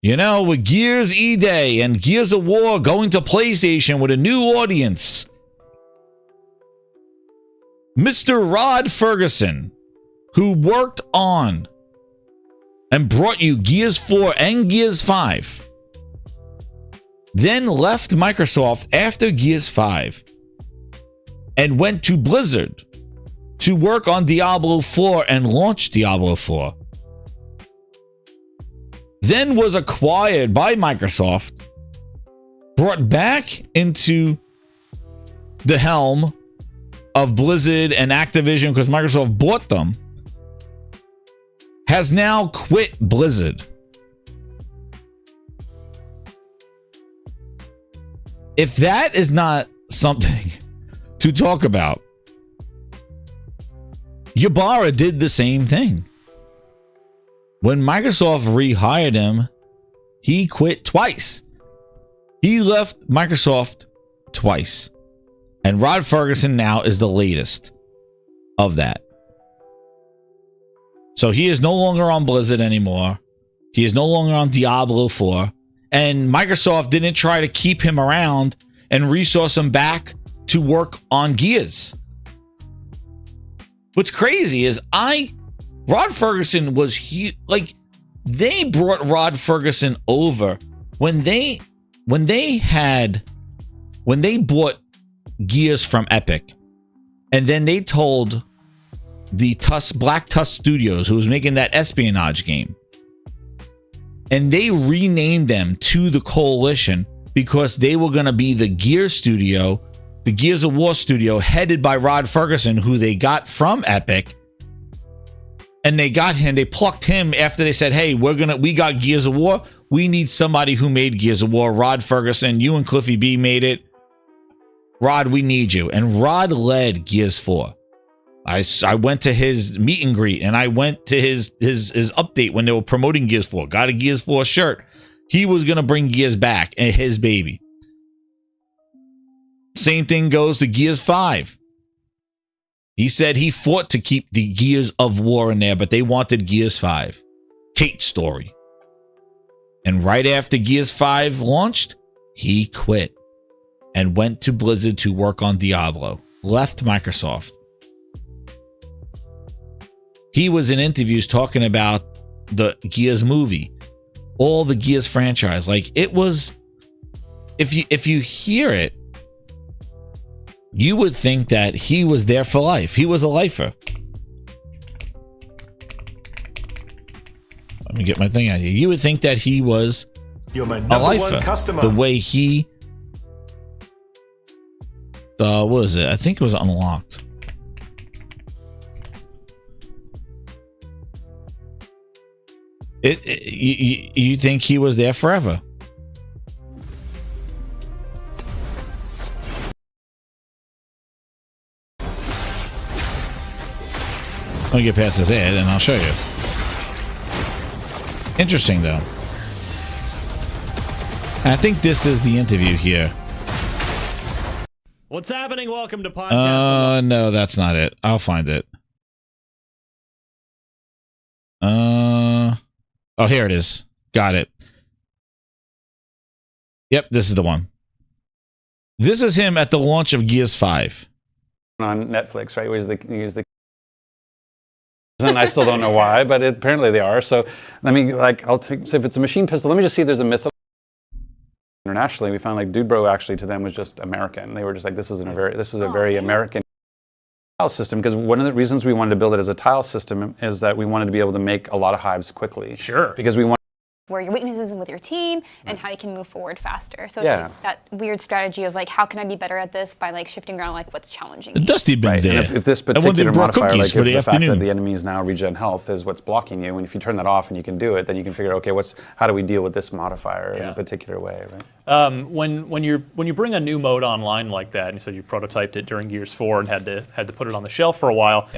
You know, with Gears E-Day and Gears of War going to PlayStation with a new audience. Mr. Rod Ferguson, who worked on and brought you Gears 4 and Gears 5, then left Microsoft after Gears 5 and went to Blizzard to work on Diablo 4 and launch Diablo 4. then was acquired by Microsoft, brought back into the helm of Blizzard and Activision because Microsoft bought them, has now quit Blizzard. If that is not something to talk about, Ybarra did the same thing. When Microsoft rehired him, he quit twice. He left Microsoft twice. And Rod Ferguson now is the latest of that. So he is no longer on Blizzard anymore. He is no longer on Diablo 4. And Microsoft didn't try to keep him around and resource him back to work on Gears. What's crazy is Rod Ferguson was huge. Like, they brought Rod Ferguson over when they bought Gears from Epic, and then they told the Black Tusk Studios, who was making that espionage game, and they renamed them to the Coalition because they were going to be the Gears studio, the Gears of War studio, headed by Rod Ferguson, who they got from Epic. And they plucked him after they said, hey, we got Gears of War. We need somebody who made Gears of War. Rod Ferguson, you and Cliffy B made it. Rod, we need you. And Rod led Gears 4. I went to his meet and greet, and I went to his update when they were promoting Gears 4. Got a Gears 4 shirt. He was going to bring Gears back, and his baby. Same thing goes to Gears 5. He said he fought to keep the Gears of War in there, but they wanted Gears 5. Kate's story. And right after Gears 5 launched, he quit and went to Blizzard to work on Diablo. Left Microsoft. He was in interviews talking about the Gears movie, all the Gears franchise. Like, it was, if you hear it, you would think that he was there for life. He was a lifer. Let me get my thing out here. You would think that he was You're my a number lifer. one customer. The way he, what was it? I think it was unlocked. You think he was there forever? Let me get past this ad and I'll show you. Interesting, though. I think this is the interview here. What's happening? Welcome to podcast. No, that's not it. I'll find it. Oh, here it is. Got it. Yep, this is the one. This is him at the launch of Gears 5. On Netflix, right? Use the and I still don't know why, but apparently they are. So let me, I'll take, so if it's a machine pistol, let me just see if there's a myth. Internationally, we found Dude Bro actually to them was just American. They were just like, this is a very American tile system, because one of the reasons we wanted to build it as a tile system is that we wanted to be able to make a lot of hives quickly. Sure. Because we want where your weaknesses with your team and how you can move forward faster. So it's like that weird strategy of how can I be better at this by shifting around what's challenging me. Dusty Bin's there. And if this particular modifier, if the fact that the enemy's now regen health is what's blocking you, and if you turn that off and you can do it, then you can figure, okay, how do we deal with this modifier in a particular way, right? When you bring a new mode online like that, and you said you prototyped it during Gears 4 and had to put it on the shelf for a while,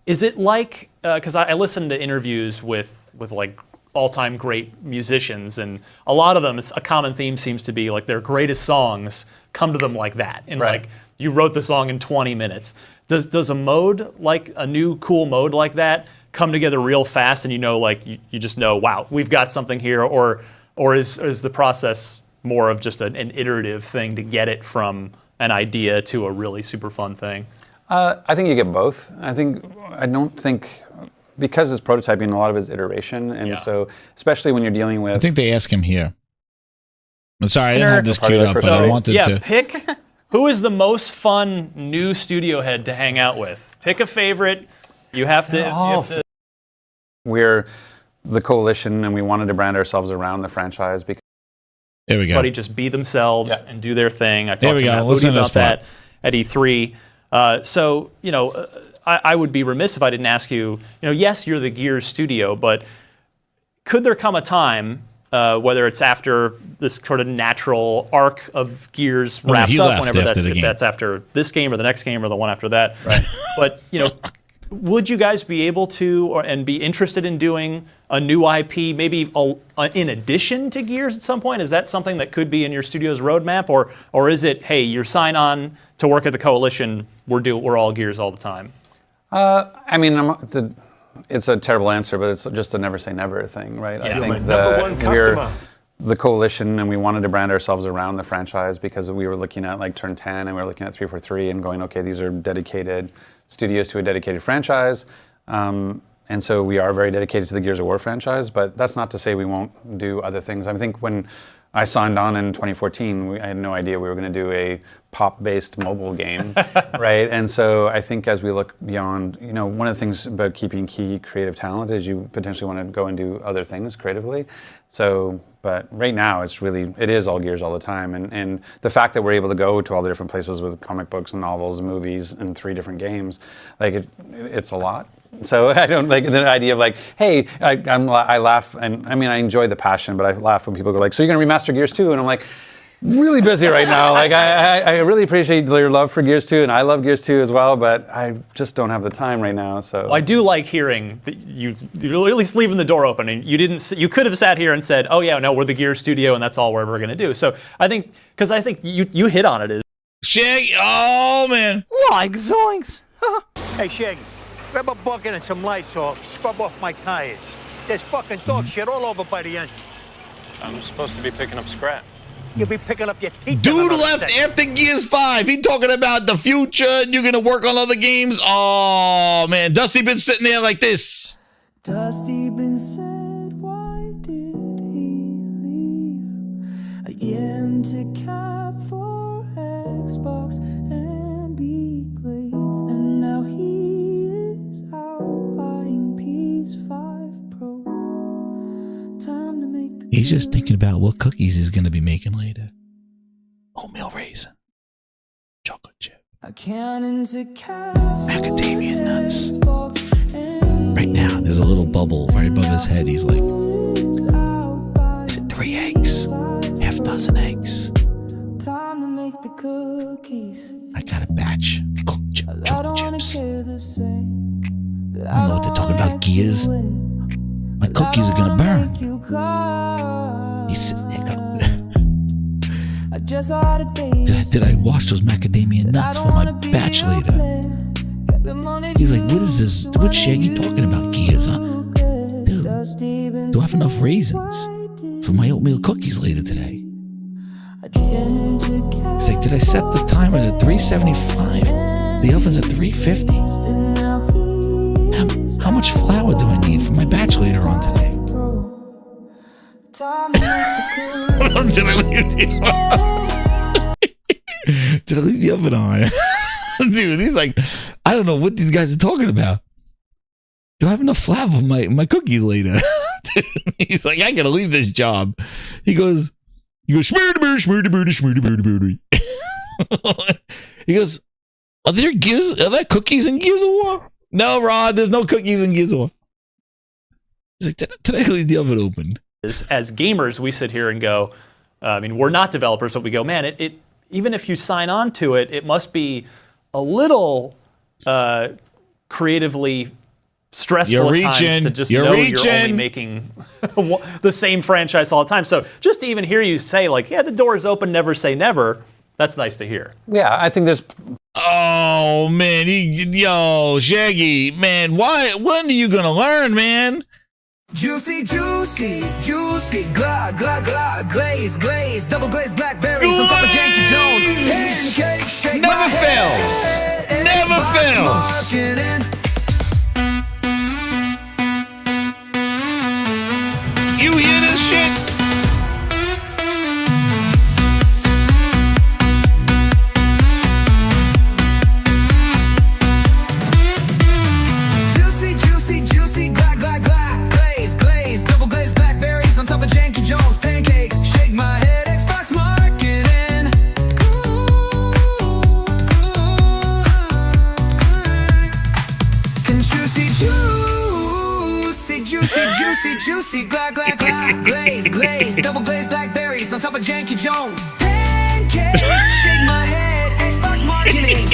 is it because I listened to interviews with all-time great musicians, and a lot of them, a common theme seems to be their greatest songs come to them like that, and you wrote the song in 20 minutes. Does a mode a new cool mode like that come together real fast, and you just know, wow, we've got something here, or is the process more of just an iterative thing to get it from an idea to a really super fun thing? I think you get both. I don't think. Because it's prototyping, a lot of it's iteration, and so especially when you're dealing with. I think they ask him here. I'm sorry, I didn't have this queued up, but I wanted to. Pick who is the most fun new studio head to hang out with. Pick a favorite. You have to. We're the coalition, and we wanted to brand ourselves around the franchise because. There we go. Everybody just be themselves and do their thing. I talked There we to go. Matt Listen Moody to about this that at E3. So, you know, I would be remiss if I didn't ask you, you know, yes, you're the Gears studio, but could there come a time, whether it's after this sort of natural arc of Gears wraps up, whenever that's after this game or the next game or the one after that, right? But, you know, would you guys be able to and be interested in doing a new IP, maybe in addition to Gears at some point? Is that something that could be in your studio's roadmap, or is it, hey, you sign on to work at the Coalition, we're all Gears all the time? I mean, it's a terrible answer, but it's just a never say never thing, right? Yeah. I think customer. the coalition, and we wanted to brand ourselves around the franchise because we were looking at like Turn 10 and we were looking at 343 and going, okay, these are dedicated studios to a dedicated franchise. And so we are very dedicated to the Gears of War franchise, but that's not to say we won't do other things. I think when I signed on in 2014, I had no idea we were going to do a pop-based mobile game, right? And so I think as we look beyond, you know, one of the things about keeping key creative talent is you potentially want to go and do other things creatively. So, but right now it is all Gears all the time. And the fact that we're able to go to all the different places with comic books and novels and movies and 3 different games, like it's a lot. So I don't like the idea of like, hey, I laugh, and I mean I enjoy the passion, but I laugh when people go like, so you're gonna remaster Gears 2, and I'm like, really busy right now. Like I really appreciate your love for Gears 2, and I love Gears 2 as well, but I just don't have the time right now. So well, I do like hearing that you're at least leaving the door open, and you could have sat here and said, oh yeah, no, we're the Gears studio, and that's all we're ever gonna do. So I think you hit on it. Shaggy, oh man. Like zoinks. Hey Shaggy, grab a bucket and some Lysol, scrub off my tires. There's fucking dog shit all over by the entrance. I'm supposed to be picking up scrap. You'll be picking up your teeth. Dude left after Gears 5. He talking about the future and you're gonna work on other games. Oh man, Dusty been sitting there like this. Dusty been said, why did he leave? A yen to cap for Xbox and GLAZE, and now he is out buying PS5 Pro. Time to make the He's just thinking about what cookies he's gonna be making later. Oatmeal raisin, chocolate chip, macadamia nuts. Right now, there's a little bubble right above his head. He's like, is it 3 eggs? Half dozen eggs. time to make the cookies. I got a batch of chocolate chips. I don't don't know what they're talking about, Gears. My cookies are gonna burn. He's sitting there going, did I wash those macadamia nuts for my batch later? He's like, what is this? What's Shaggy talking about, Gears, huh? Dude, do I have enough raisins for my oatmeal cookies later today? He's like, did I set the timer at 375? The oven's at 350. How much flour do I need for my batch later on today? Did I leave the oven on? Dude, he's like, I don't know what these guys are talking about. Do I have enough flour for my cookies later? He's like, I gotta leave this job. He goes, shmurda-boo. He goes, are there cookies in Gears of War? No, Rod, there's no cookies in Gears of War. He's like, did I leave the oven open? As gamers, we sit here and go, I mean, we're not developers, but we go, man, it even if you sign on to it, it must be a little creatively stressful at times to just know you're only making the same franchise all the time. So just to even hear you say, like, yeah, the door is open, never say never, that's nice to hear. Yeah, I think there's... Oh, man, yo, Shaggy, man, when are you going to learn, man? Juicy, juicy, juicy, glaze, double glazed blackberries on top of Yankee Jones. Pancake, shake Never fails. Never fails. You hear this shit? Glaze, glaze, double glazed blackberries on top of Janky Jones. Pancakes, shake my head, Xbox marketing.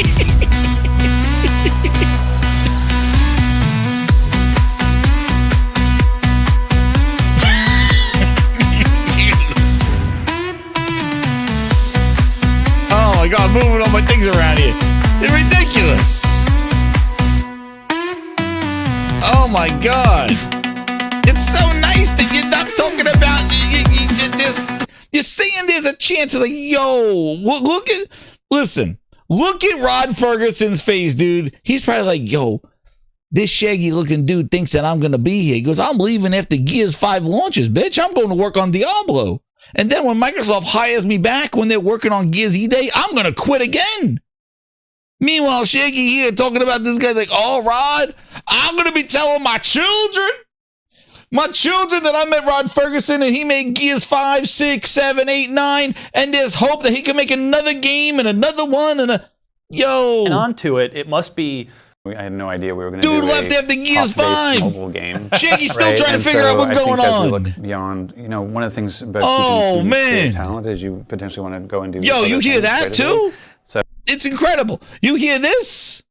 Oh my god, moving all my things around here. They're ridiculous. Oh my god. It's so nice that you're not talking about this. You're saying there's a chance of like, yo, look at Rod Ferguson's face, dude. He's probably like, yo, this shaggy looking dude thinks that I'm going to be here. He goes, I'm leaving after Gears 5 launches, bitch. I'm going to work on Diablo. And then when Microsoft hires me back when they're working on Gears E-Day, I'm going to quit again. Meanwhile, Shaggy here talking about this guy like, oh, Rod, I'm going to be telling my children that I met Rod Ferguson and he made Gears 5, 6, 7, 8, 9, and there's hope that he can make another game and another one and And onto it, it must be... I had no idea we were going to do Dude left after Gears 5. Mobile game. Shaggy's still right? trying to figure out what's going on. As we look beyond, one of the things about keeping creative talent is you potentially want to go and do. Yo, you hear that too? So it's incredible. You hear this?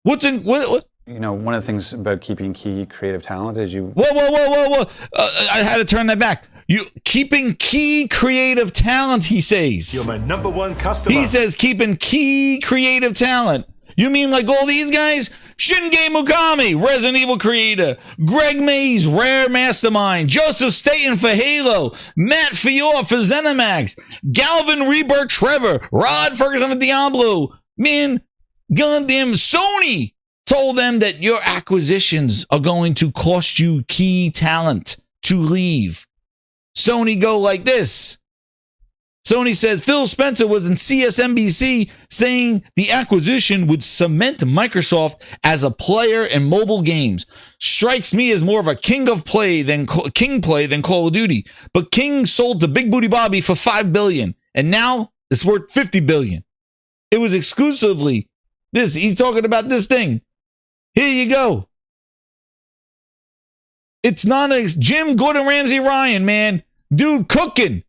What? One of the things about keeping key creative talent is you. Whoa! I had to turn that back. You keeping key creative talent. He says. You're my #1 customer. He says keeping key creative talent. You mean like all these guys? Shinge Mikami, Resident Evil creator. Greg Mays, Rare Mastermind. Joseph Staten for Halo. Matt Fior for ZeniMax. Galvin Rebirth Trevor. Rod Ferguson for Diablo. Man, goddamn Sony told them that your acquisitions are going to cost you key talent to leave. Sony go like this. Sony says Phil Spencer was in CSNBC saying the acquisition would cement Microsoft as a player in mobile games. Strikes me as more of a King play than Call of Duty. But King sold to Big Booty Bobby for $5 billion, and now it's worth $50 billion. It was exclusively this. He's talking about this thing. Here you go. It's not a Jim Gordon Ramsay Ryan, man. Dude cooking.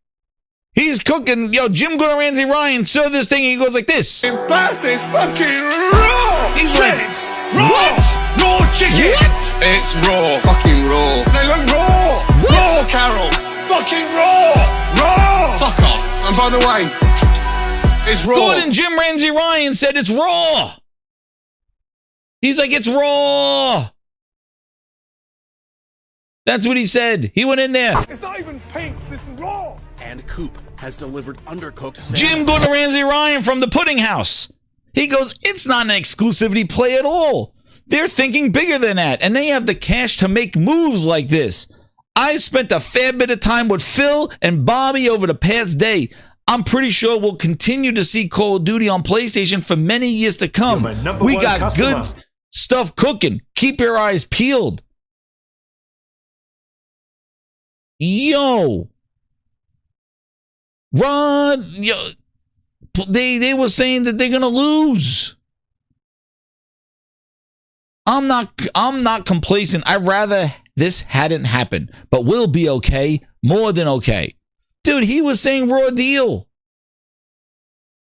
He's cooking. Yo, Jim Gordon Ramsay Ryan saw this thing and he goes like this. Bass is fucking raw! He's like, raw! What? Raw chicken! What? It's raw. Fucking raw. They look raw! What? Raw, Carol! Fucking raw! Raw! Fuck off. And by the way, it's raw. Gordon Jim Ramsay Ryan said it's raw. He's like, it's raw. That's what he said. He went in there. It's not even pink. This is raw. And Coop has delivered undercooked salmon. Jim Gordon Ramsay Ryan from the Pudding House. He goes, it's not an exclusivity play at all. They're thinking bigger than that, and they have the cash to make moves like this. I spent a fair bit of time with Phil and Bobby over the past day. I'm pretty sure we'll continue to see Call of Duty on PlayStation for many years to come. We got good stuff cooking. Keep your eyes peeled. Yo. Rod, they were saying that they're gonna lose. I'm not complacent. I'd rather this hadn't happened, but we'll be okay, more than okay. Dude, he was saying raw deal.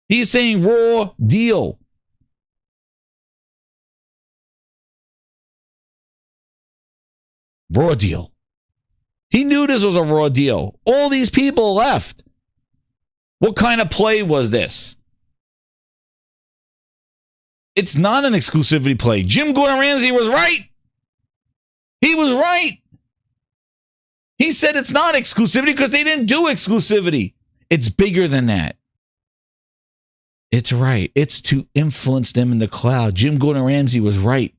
He's saying raw deal. Raw deal. He knew this was a raw deal. All these people left. What kind of play was this? It's not an exclusivity play. Jim Gordon Ramsay was right. He was right. He said it's not exclusivity because they didn't do exclusivity. It's bigger than that. It's right. It's to influence them in the cloud. Jim Gordon Ramsay was right.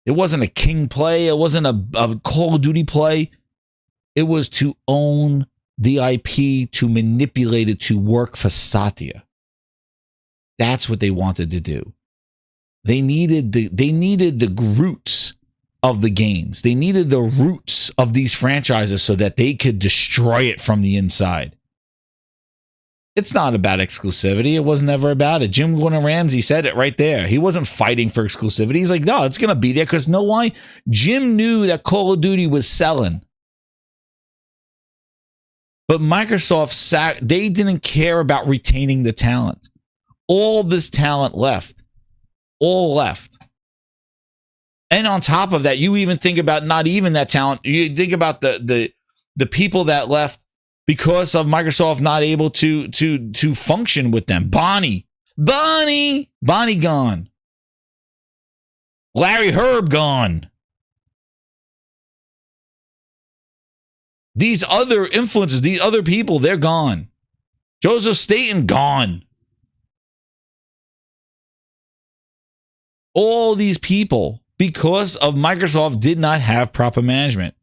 It wasn't a King play. It wasn't a Call of Duty play. It was to own the IP, to manipulate it to work for Satya. That's what they wanted to do. They needed the roots of the games. They needed the roots of these franchises so that they could destroy it from the inside. It's not about exclusivity. It was never about it. Jim Gordon Ramsay said it right there. He wasn't fighting for exclusivity. He's like, no, it's going to be there because know why? Jim knew that Call of Duty was selling. But Microsoft, they didn't care about retaining the talent. All this talent left. All left. And on top of that, you even think about not even that talent. You think about the people that left because of Microsoft not able to function with them. Bonnie gone. Larry Herb gone. These other influences, these other people, they're gone. Joseph Staten, gone. All these people, because of Microsoft, did not have proper management.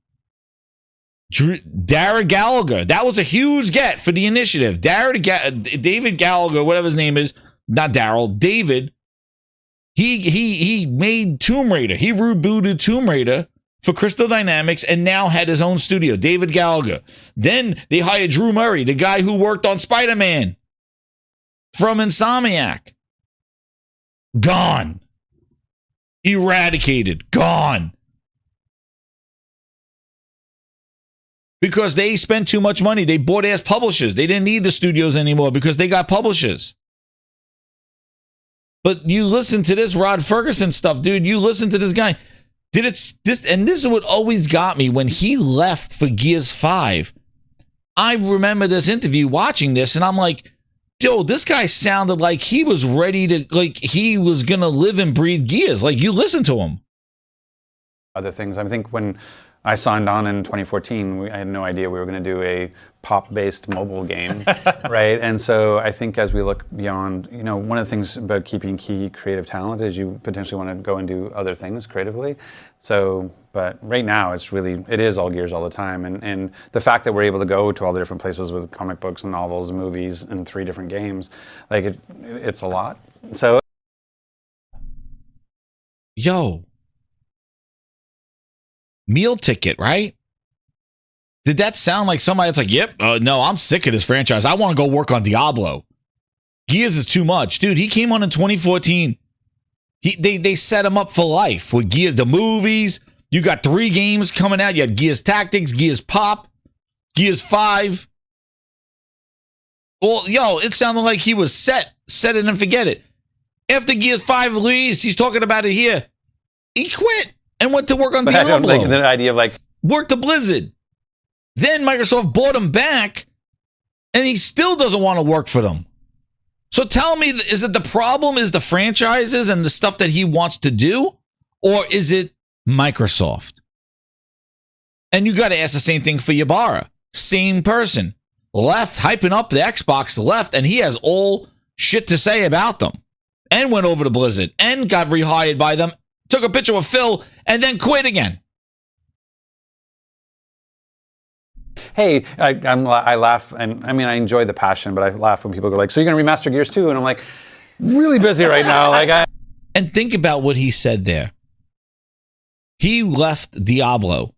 David Gallagher, that was a huge get for the initiative. David Gallagher, whatever his name is, not Daryl, David, he made Tomb Raider. He rebooted Tomb Raider for Crystal Dynamics and now had his own studio, David Gallagher. Then they hired Drew Murray, the guy who worked on Spider-Man from Insomniac. Gone. Eradicated. Gone. Because they spent too much money. They bought ass publishers. They didn't need the studios anymore because they got publishers. But you listen to this Rod Ferguson stuff, dude. You listen to this guy. This is what always got me when he left for Gears 5. I remember this interview watching this, and I'm like, yo, this guy sounded like he was ready to, like he was going to live and breathe Gears. Like, you listen to him. Other things. I think when I signed on in 2014, I had no idea we were going to do a pop-based mobile game, right? And so I think as we look beyond, you know, one of the things about keeping key creative talent is you potentially want to go and do other things creatively. So, but right now it is all Gears all the time. And the fact that we're able to go to all the different places with comic books and novels and movies and 3 different games, like it's a lot. So. Yo. Meal ticket, right? Did that sound like somebody that's like, yep, no, I'm sick of this franchise. I want to go work on Diablo. Gears is too much. Dude, he came on in 2014. They set him up for life with Gears, the movies. You got 3 games coming out. You had Gears Tactics, Gears Pop, Gears 5. Well, yo, it sounded like he was set it and forget it. After Gears 5 release, he's talking about it here. He quit and went to work on Diablo. I don't like the idea of like worked to Blizzard. Then Microsoft bought him back, and he still doesn't want to work for them. So tell me, is it the problem is the franchises and the stuff that he wants to do, or is it Microsoft? And you got to ask the same thing for Ybarra. Same person. Left, hyping up the Xbox, left, and he has all shit to say about them. And went over to Blizzard, and got rehired by them, took a picture with Phil, and then quit again. Hey, I laugh, and I mean, I enjoy the passion, but I laugh when people go like, so you're going to remaster Gears 2? And I'm like, really busy right now. And think about what he said there. He left Diablo.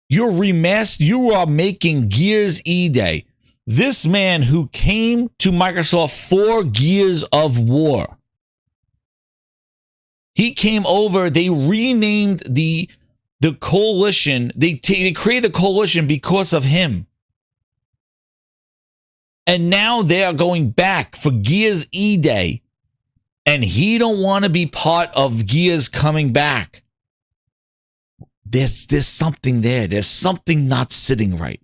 You are making Gears E-Day. This man who came to Microsoft for Gears of War. He came over, they renamed the coalition. They created the coalition because of him. And now they are going back for Gears E-Day. And he don't want to be part of Gears coming back. There's something there. There's something not sitting right.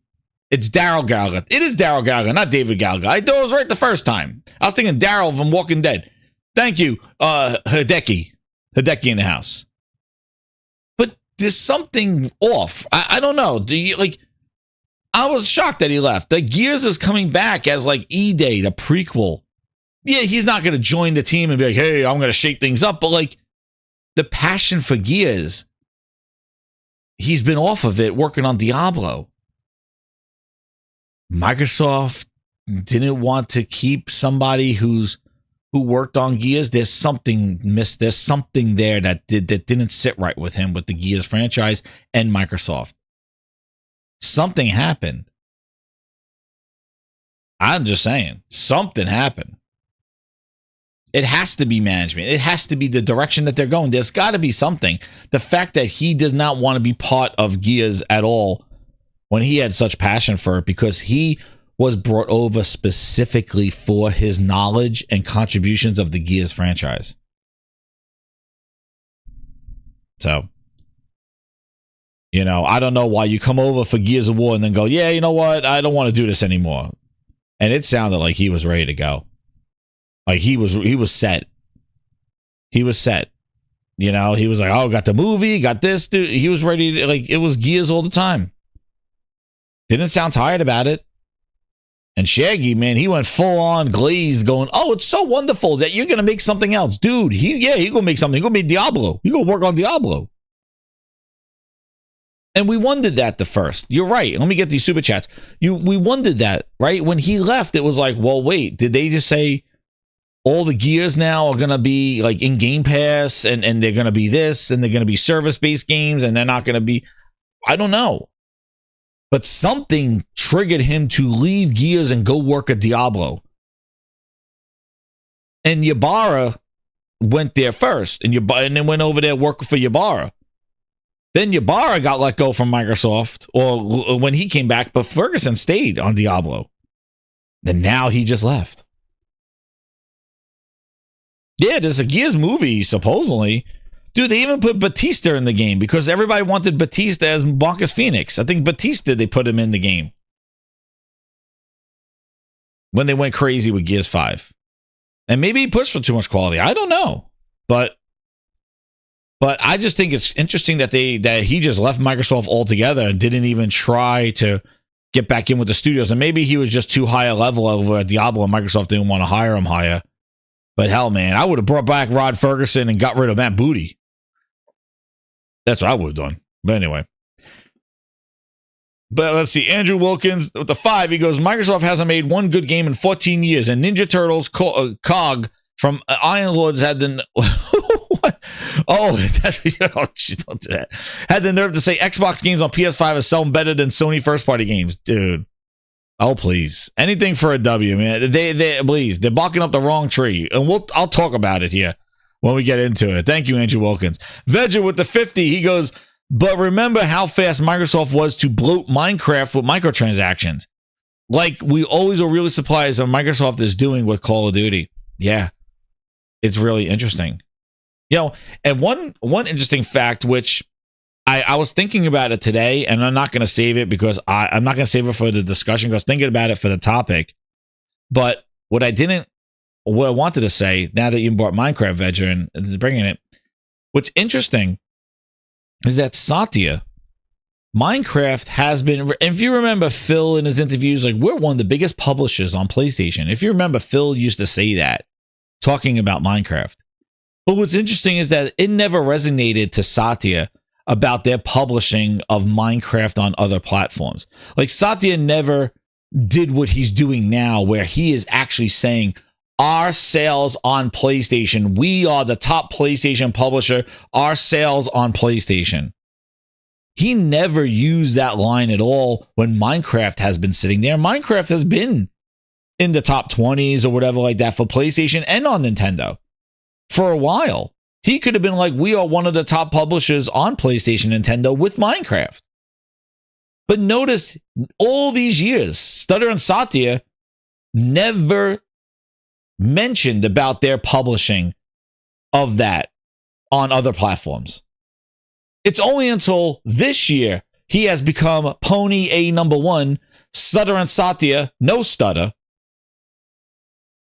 It's Daryl Gallagher. It is Daryl Gallagher, not David Gallagher. I thought it was right the first time. I was thinking Daryl from Walking Dead. Thank you, Hideki. Hideki in the house. But there's something off. I don't know. Do you like? I was shocked that he left. The Gears is coming back as like E-Day, the prequel. Yeah, he's not going to join the team and be like, hey, I'm going to shake things up. But like the passion for Gears, he's been off of it working on Diablo. Microsoft didn't want to keep somebody who worked on Gears. There's something missed. There's something there that didn't sit right with him with the Gears franchise and Microsoft. Something happened. I'm just saying, something happened. It has to be management. It has to be the direction that they're going. There's got to be something. The fact that he does not want to be part of Gears at all when he had such passion for it, because he was brought over specifically for his knowledge and contributions of the Gears franchise. So, you know, I don't know why you come over for Gears of War and then go, yeah, you know what? I don't want to do this anymore. And it sounded like he was ready to go. Like he was set. He was set. You know, he was like, oh, got the movie, got this, dude. He was ready to, like, it was Gears all the time. Didn't sound tired about it. And Shaggy, man, he went full on glazed, going, oh, it's so wonderful that you're going to make something else. Dude, he going to make something. He going to make Diablo. He going to work on Diablo. And we wondered that the first. You're right. Let me get these super chats. We wondered that, right? When he left, it was like, well, wait, did they just say all the Gears now are going to be like in Game Pass and they're going to be this and they're going to be service-based games and they're not going to be, I don't know. But something triggered him to leave Gears and go work at Diablo. And Ybarra went there first, and then went over there working for Ybarra. Then Ybarra got let go from Microsoft, or when he came back, but Ferguson stayed on Diablo. Then now he just left. Yeah, there's a Gears movie, supposedly. Dude, they even put Batista in the game because everybody wanted Batista as Marcus Phoenix. I think Batista, they put him in the game when they went crazy with Gears 5. And maybe he pushed for too much quality. I don't know. But I just think it's interesting that he just left Microsoft altogether and didn't even try to get back in with the studios. And maybe he was just too high a level over at Diablo and Microsoft didn't want to hire him higher. But hell, man, I would have brought back Rod Ferguson and got rid of Matt Booty. That's what I would have done. But anyway. But let's see. Andrew Wilkins with the 5. He goes, Microsoft hasn't made one good game in 14 years. And Ninja Turtles COG from Iron Lords had the... what? Oh, that's... Oh, don't do that. Had the nerve to say Xbox games on PS5 are selling better than Sony first-party games. Dude. Oh, please. Anything for a W, man. Please. They're barking up the wrong tree. And I'll talk about it here when we get into it. Thank you, Andrew Wilkins. Veggie with the 50. He goes, but remember how fast Microsoft was to bloat Minecraft with microtransactions. Like, we always are really surprised what Microsoft is doing with Call of Duty. Yeah. It's really interesting. You know, and one interesting fact, which I was thinking about it today, and I'm not going to save it because I'm not going to save it for the discussion because I was thinking about it for the topic. But what I wanted to say, now that you brought Minecraft Veteran and bringing it, what's interesting is that Satya, Minecraft has been, and if you remember Phil in his interviews, like, we're one of the biggest publishers on PlayStation. If you remember, Phil used to say that, talking about Minecraft. But what's interesting is that it never resonated to Satya about their publishing of Minecraft on other platforms. Like, Satya never did what he's doing now, where he is actually saying, our sales on PlayStation, we are the top PlayStation publisher, our sales on PlayStation. He never used that line at all when Minecraft has been sitting there. Minecraft has been in the top 20s or whatever like that for PlayStation and on Nintendo for a while. He could have been like, we are one of the top publishers on PlayStation, Nintendo with Minecraft. But notice, all these years, Stutter and Satya never mentioned about their publishing of that on other platforms. It's only until this year he has become Pony A number 1, Stutter and Satya, no stutter,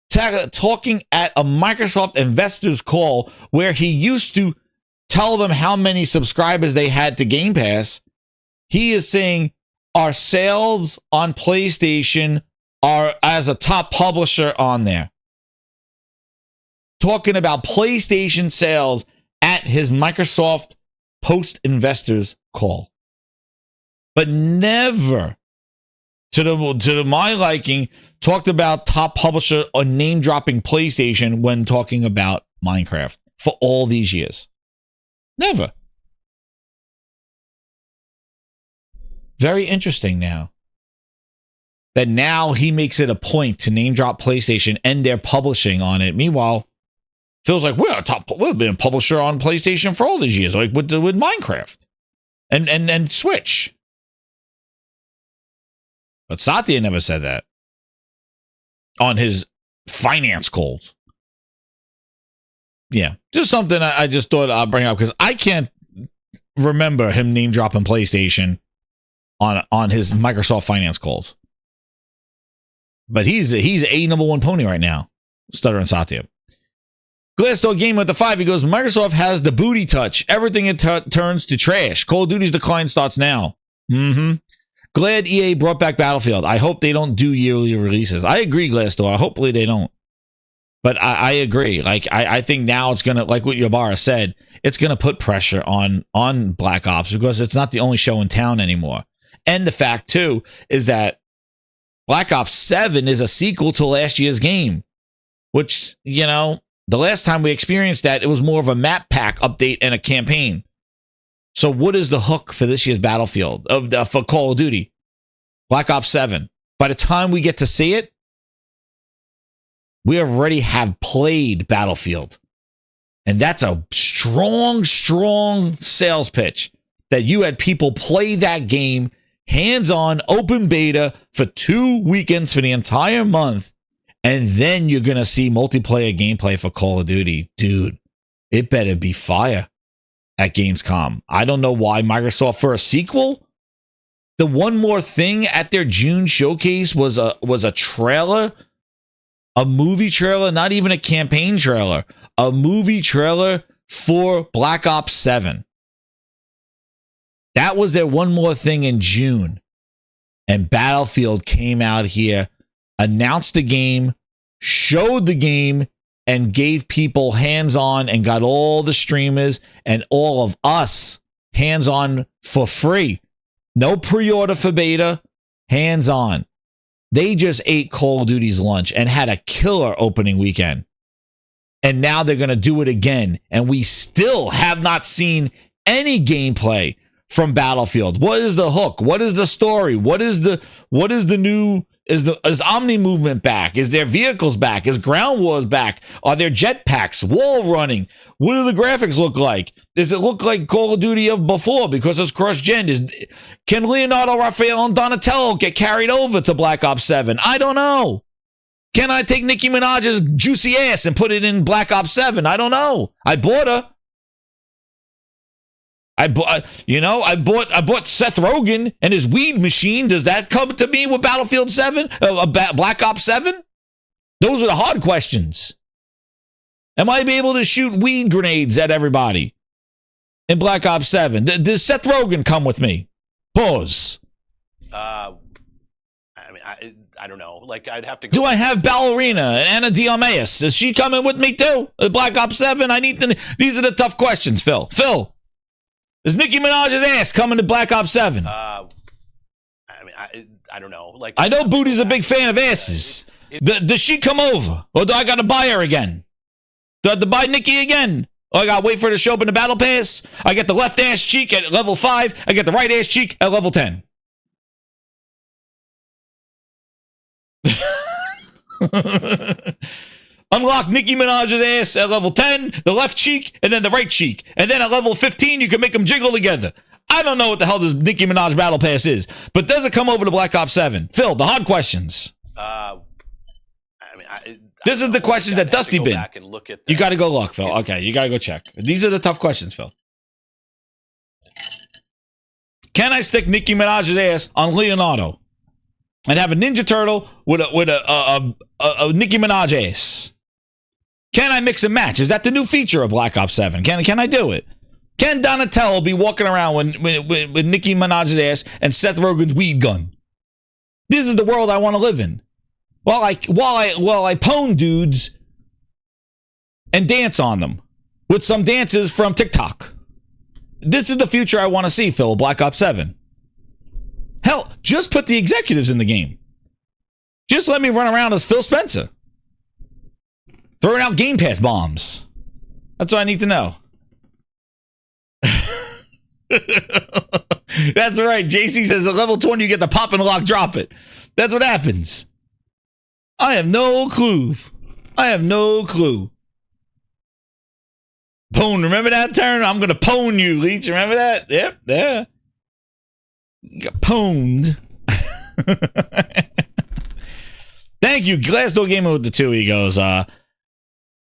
talking at a Microsoft investors call where he used to tell them how many subscribers they had to Game Pass. He is saying our sales on PlayStation are as a top publisher on there. Talking about PlayStation sales at his Microsoft post-investors call. But never, to my liking, talked about top publisher or name-dropping PlayStation when talking about Minecraft for all these years. Never. Very interesting now. That now he makes it a point to name-drop PlayStation and their publishing on it. Meanwhile, feels like we've been a publisher on PlayStation for all these years, like with Minecraft and Switch. But Satya never said that on his finance calls. Yeah, just something I just thought I'd bring up because I can't remember him name dropping PlayStation on his Microsoft finance calls. But he's a number one pony right now, stuttering Satya. Glassdoor Game with the 5. He goes, Microsoft has the booty touch. Everything it turns to trash. Call of Duty's decline starts now. Glad EA brought back Battlefield. I hope they don't do yearly releases. I agree, Glassdoor. Hopefully they don't. But I agree. Like I think now it's gonna, like what Yabara said, it's gonna put pressure on Black Ops because it's not the only show in town anymore. And the fact too is that Black Ops 7 is a sequel to last year's game, which, you know, the last time we experienced that, it was more of a map pack update and a campaign. So what is the hook for this year's Battlefield, for Call of Duty? Black Ops 7. By the time we get to see it, we already have played Battlefield. And that's a strong, strong sales pitch that you had people play that game hands-on, open beta for 2 weekends for the entire month. And then you're going to see multiplayer gameplay for Call of Duty. Dude, it better be fire at Gamescom. I don't know why Microsoft, for a sequel, the one more thing at their June showcase was a trailer, a movie trailer, not even a campaign trailer, a movie trailer for Black Ops 7. That was their one more thing in June. And Battlefield came out here, announced the game, showed the game, and gave people hands-on and got all the streamers and all of us hands-on for free. No pre-order for beta, hands-on. They just ate Call of Duty's lunch and had a killer opening weekend. And now they're going to do it again. And we still have not seen any gameplay from Battlefield. What is the hook? What is the story? What is the new? Is Omni movement back? Is their vehicles back? Is ground wars back? Are there jetpacks? Wall running? What do the graphics look like? Does it look like Call of Duty of before because it's cross-gen? Can Leonardo, Raphael, and Donatello get carried over to Black Ops 7? I don't know. Can I take Nicki Minaj's juicy ass and put it in Black Ops 7? I don't know. I bought her. I bought Seth Rogen and his weed machine. Does that come to me with Battlefield 7? Black Ops 7? Those are the hard questions. Am I able to shoot weed grenades at everybody in Black Ops 7? Does Seth Rogen come with me? Pause. I don't know. Like, I'd have to go. Do I have Ballerina and Anna Diarmaeus? Is she coming with me too? Black Ops 7? These are the tough questions, Phil. Is Nicki Minaj's ass coming to Black Ops 7? I don't know. Like, I know Booty's a big fan of asses. Does she come over? Or do I got to buy her again? Do I have to buy Nicki again? Or I got to wait for her to show up in the battle pass? I get the left ass cheek at level 5. I get the right ass cheek at level 10. Unlock Nicki Minaj's ass at level 10, the left cheek, and then the right cheek. And then at level 15, you can make them jiggle together. I don't know what the hell this Nicki Minaj Battle Pass is, but does it come over to Black Ops 7? Phil, the hard questions. This is the questions that Dusty bin. You got to go look, Phil. Okay, you got to go check. These are the tough questions, Phil. Can I stick Nicki Minaj's ass on Leonardo and have a Ninja Turtle with a Nicki Minaj ass? Can I mix and match? Is that the new feature of Black Ops 7? Can I do it? Can Donatello be walking around with Nicki Minaj's ass and Seth Rogen's weed gun? This is the world I want to live in. While I pwn dudes and dance on them with some dances from TikTok. This is the future I want to see, Phil. Black Ops 7. Hell, just put the executives in the game. Just let me run around as Phil Spencer, throwing out Game Pass bombs. That's what I need to know. That's right. JC says at level 20 you get the pop and lock drop it. That's what happens. I have no clue. Pwn, remember that term? I'm going to pwn you, Leech. Remember that? Yep, there. You got pwned. Thank you, Glassdoor Gamer with the 2. He goes,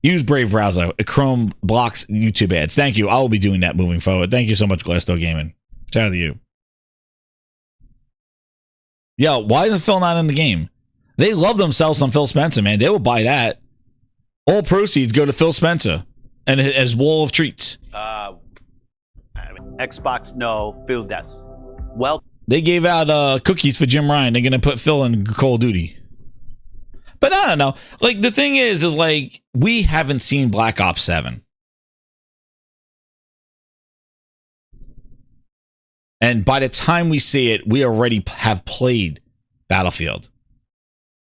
use Brave browser. Chrome blocks YouTube ads. Thank you. I will be doing that moving forward. Thank you so much, Glassdoor Gaming. Shout out to you. Yo, why is Phil not in the game? They love themselves on Phil Spencer, man. They will buy that. All proceeds go to Phil Spencer and his wall of treats. Xbox, no. Phil does. Well, they gave out cookies for Jim Ryan. They're gonna put Phil in Call of Duty. But I don't know. Like, the thing is like, we haven't seen Black Ops 7. And by the time we see it, we already have played Battlefield.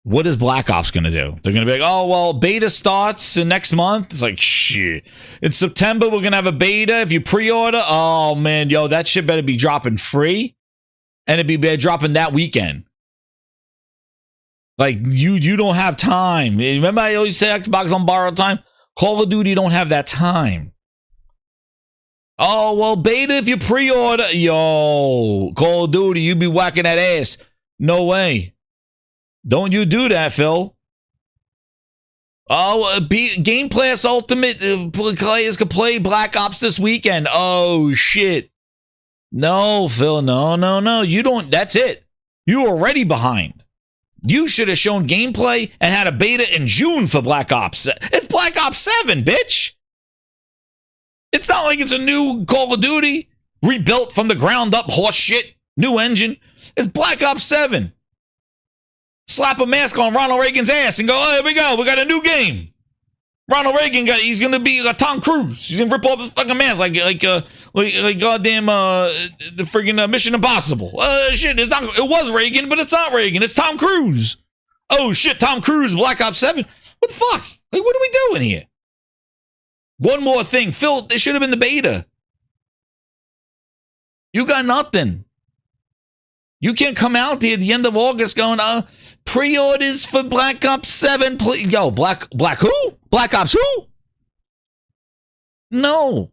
What is Black Ops going to do? They're going to be like, oh, well, beta starts next month. It's like, shit. In September, we're going to have a beta. If you pre-order, oh, man, yo, that shit better be dropping free. And it'd be dropping that weekend. Like, you don't have time. Remember I always say Xbox on borrowed time? Call of Duty don't have that time. Oh, well, beta if you pre-order. Yo, Call of Duty, you be whacking that ass. No way. Don't you do that, Phil. Oh, Game Pass Ultimate players could play Black Ops this weekend. Oh, shit. No, Phil, no. You don't. That's it. You're already behind. You should have shown gameplay and had a beta in June for Black Ops. It's Black Ops 7, bitch. It's not like it's a new Call of Duty, rebuilt from the ground up, horse shit, new engine. It's Black Ops 7. Slap a mask on Ronald Reagan's ass and go, oh, here we go. We got a new game. Ronald Reagan he's gonna be Tom Cruise. He's gonna rip off his fucking mask like goddamn the friggin' Mission Impossible. Shit, it was Reagan, but it's not Reagan. It's Tom Cruise. Oh shit, Tom Cruise, Black Ops 7. What the fuck? Like, what are we doing here? One more thing, Phil, it should have been the beta. You got nothing. You can't come out there at the end of August going, pre-orders for Black Ops 7, please. Yo, Black who? Black Ops who? No.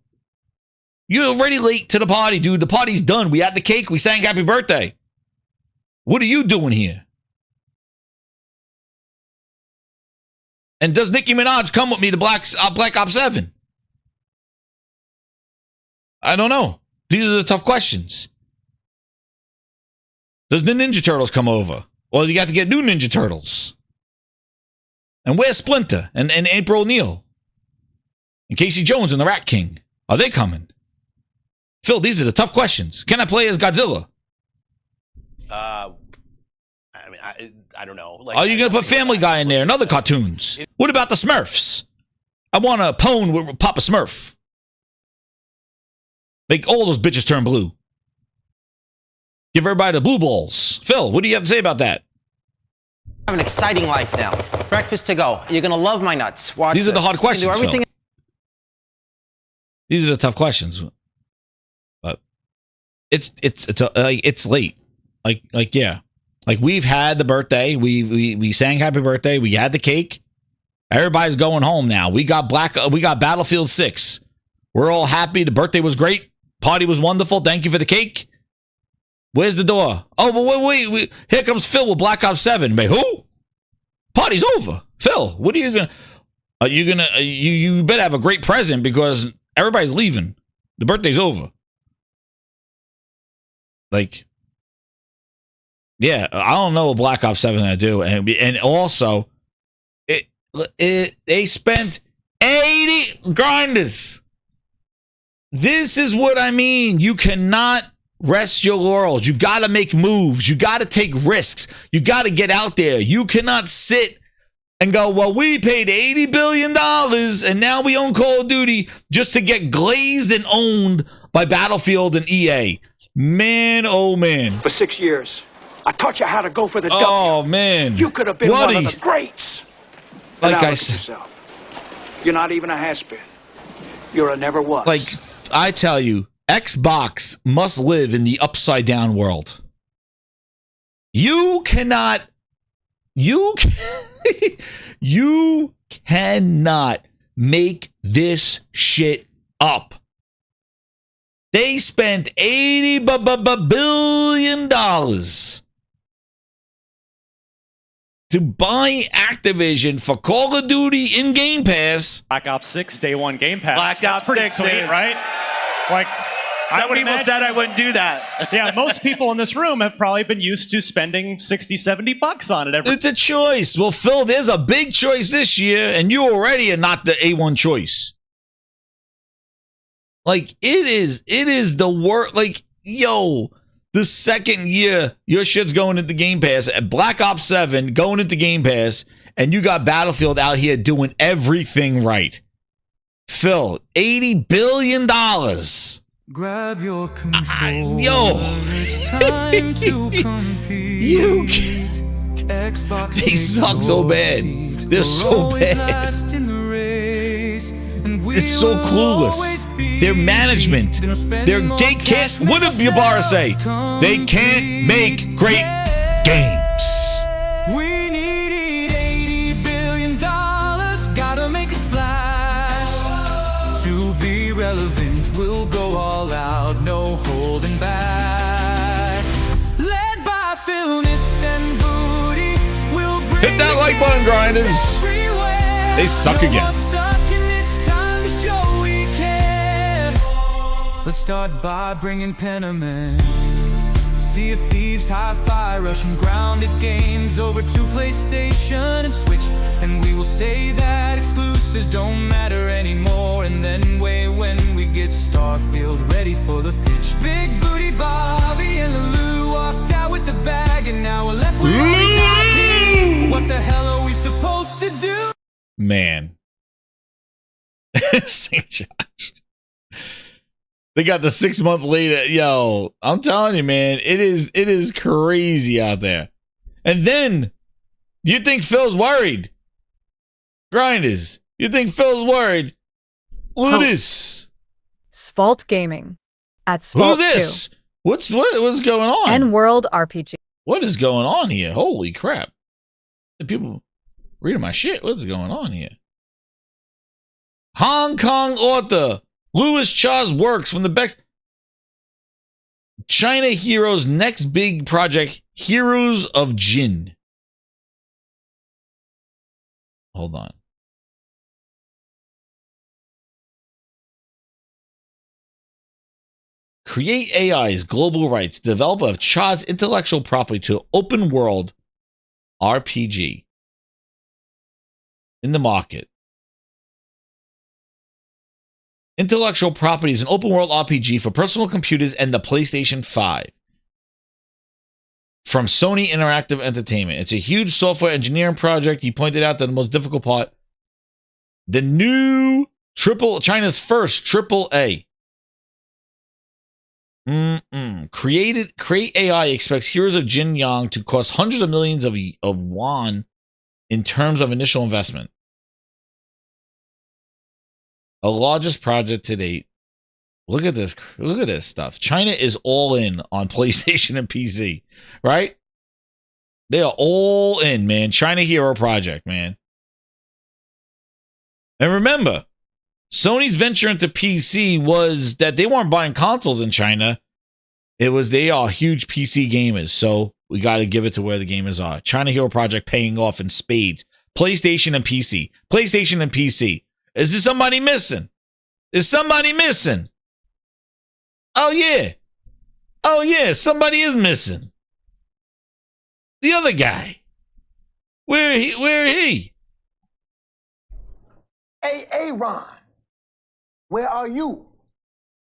You're already late to the party, dude. The party's done. We had the cake. We sang happy birthday. What are you doing here? And does Nicki Minaj come with me to Black Ops 7? I don't know. These are the tough questions. Does the Ninja Turtles come over? Well, you got to get new Ninja Turtles. And where's Splinter and April O'Neil? And Casey Jones and the Rat King? Are they coming? Phil, these are the tough questions. Can I play as Godzilla? I don't know. Like, are you going to put Family Guy in there and other cartoons? What about the Smurfs? I want a pwn with Papa Smurf. Make all those bitches turn blue. Give everybody the blue balls. Phil, what do you have to say about that? I have an exciting life now. Breakfast to go. You're going to love my nuts. Watch These are the hard questions, Phil. These are the tough questions. But it's late. Like yeah. Like, we've had the birthday. We sang happy birthday. We had the cake. Everybody's going home now. We got Battlefield 6. We're all happy. The birthday was great. Party was wonderful. Thank you for the cake. Where's the door? Oh, but wait. Here comes Phil with Black Ops 7. Wait, who? Party's over. Phil, what are you gonna? Are you gonna? You better have a great present because everybody's leaving. The birthday's over. Like, yeah, I don't know what Black Ops 7 is gonna do, and also, they spent 80 grinders. This is what I mean. You cannot rest your laurels. You got to make moves. You got to take risks. You got to get out there. You cannot sit and go, well, we paid $80 billion and now we own Call of Duty just to get glazed and owned by Battlefield and EA. Man, oh man. For 6 years, I taught you how to go for the W. Oh man. You could have been one of the greats. Like I said, you're not even a has-been. You're a never was. Like I tell you, Xbox must live in the upside down world. You cannot make this shit up. They spent $80 billion to buy Activision for Call of Duty in Game Pass. Black Ops 6 day one Game Pass. Black Ops pretty 6 sweet, day. right? Like, Some people said I wouldn't do that. Yeah, most people in this room have probably been used to spending $60-$70 on it every. It's a choice. Well, Phil, there's a big choice this year, and you already are not the A1 choice. Like, it is the worst. Like, yo, the second year your shit's going into Game Pass, Black Ops 7 going into Game Pass, and you got Battlefield out here doing everything right. Phil, $80 billion. Grab your control. Yo. It's time to compete. You Xbox They suck so bad. They're so bad. It's so clueless. Their management, they can't, what did Ybarra say? They can't make great games. We need $80 billion. Gotta make a splash. To be relevant, we'll go all out, no holding back. Led by Philness and Booty, we'll bring Hit that like button, grinders. They suck again. Let's start by bringing Penament. Sea of Thieves, Hi-Fi, Russian grounded games over to PlayStation and Switch. And we will say that exclusives don't matter anymore. And then wait when we get Starfield ready for the pitch. Big Booty Bobby and Lulu walked out with the bag, and now we're left with all these IPs. What the hell are we supposed to do? Man. St. Josh. They got the 6 month later. Yo, I'm telling you, man, it is crazy out there. And then you think Phil's worried. Grinders, you think Phil's worried. Look at this. Svalt Gaming at Who's Svalt this? 2. What's going on? And World RPG. What is going on here? Holy crap. The people reading my shit. What is going on here? Hong Kong author Louis Cha's works from the best China Heroes' next big project, Heroes of Jin. Hold on. Create AI's global rights, developer of Cha's intellectual property to open world RPG in the market. Intellectual property is an open world RPG for personal computers and the PlayStation 5 from Sony Interactive Entertainment. It's a huge software engineering project. He pointed out that the most difficult part, the new China's first AAA. Create AI expects Heroes of Jin Yang to cost hundreds of millions of won in terms of initial investment. A largest project to date. Look at this. Look at this stuff. China is all in on PlayStation and PC, right? They are all in, man. China Hero Project, man. And remember, Sony's venture into PC was that they weren't buying consoles in China. It was they are huge PC gamers, so we got to give it to where the gamers are. China Hero Project paying off in spades. PlayStation and PC. PlayStation and PC. Is there somebody missing? Is somebody missing? Oh, yeah. Oh, yeah. Somebody is missing. The other guy. Where he? Hey, Ron. Where are you?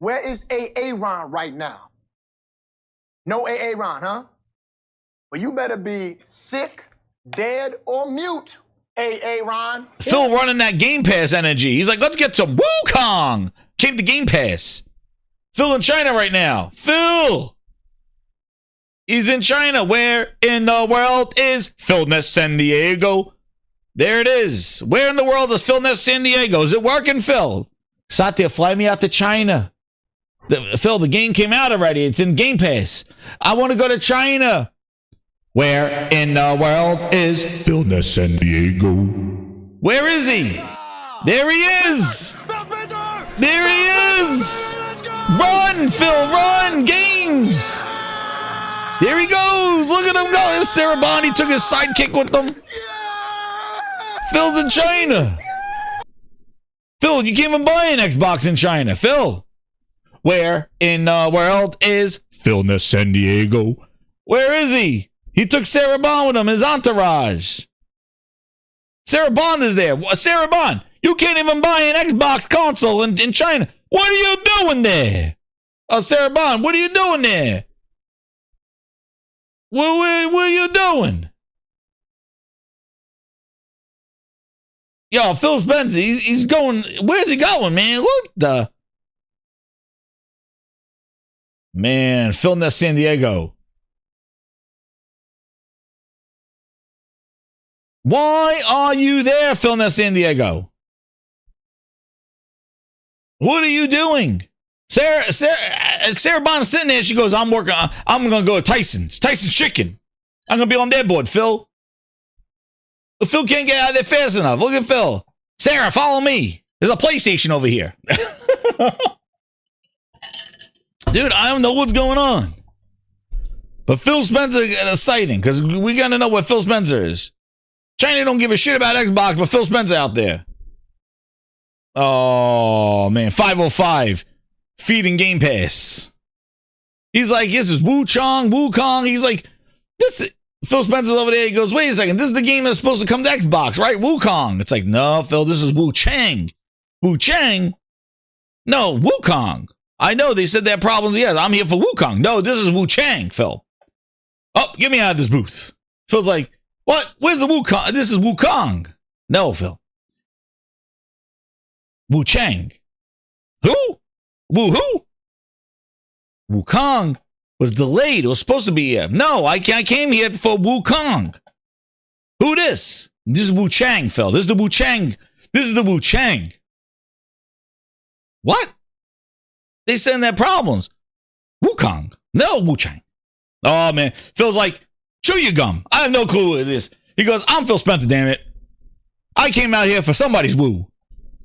Where is Ron right now? No Ron, huh? Well, you better be sick, dead, or mute. Ron. Phil running that Game Pass energy. He's like, let's get some Wukong. Came to Game Pass. Phil in China right now. Phil. He's in China. Where in the world is Philness San Diego? There it is. Where in the world is Philness San Diego? Is it working, Phil? Satya, fly me out to China. Phil, the game came out already. It's in Game Pass. I want to go to China. Where in the world is Philness San Diego? Where is he? There he is! There he is! Run, Phil, run! Games! There he goes. Look at him go. It's Sarah Bond. He took his sidekick with him. Phil's in China. Phil, you can't even buy an Xbox in China. Phil. Where in world is Phil Ness San Diego? Where is he? He took Sarah Bond with him, his entourage. Sarah Bond is there. Sarah Bond, you can't even buy an Xbox console in China. What are you doing there? Oh, Sarah Bond, what are you doing there? What are you doing? Yo, Phil Spencer, he's going. Where's he going, man? What the? Man, Phil Ness San Diego. Why are you there, Phil Ness San Diego? What are you doing? Sarah Bond's sitting there. She goes, I'm going to go to Tyson's Chicken. I'm going to be on their board, Phil. Phil can't get out of there fast enough. Look at Phil. Sarah, follow me. There's a PlayStation over here. Dude, I don't know what's going on. But Phil Spencer got a sighting because we got to know what Phil Spencer is. China don't give a shit about Xbox, but Phil Spencer out there. Oh, man. 505. Feeding Game Pass. He's like, this is Wukong. He's like, Phil Spencer's over there. He goes, wait a second. This is the game that's supposed to come to Xbox, right? Wukong. It's like, no, Phil, this is Wu Chang. Wu Chang? No, Wukong. I know they said they had problems. Yeah, I'm here for Wukong. No, this is Wu Chang, Phil. Oh, get me out of this booth. Phil's like, what? Where's the Wukong? This is Wukong. No, Phil. Wu Chang. Who? Who? Wukong was delayed. It was supposed to be here. No, I came here for Wukong. Who this? This is Wu Chang, Phil. This is the Wu Chang. This is the Wu Chang. What? They said they had problems. Wukong. No, Wu Chang. Oh, man. Phil's like, chew your gum. I have no clue what it is. He goes, I'm Phil Spencer, damn it. I came out here for somebody's woo.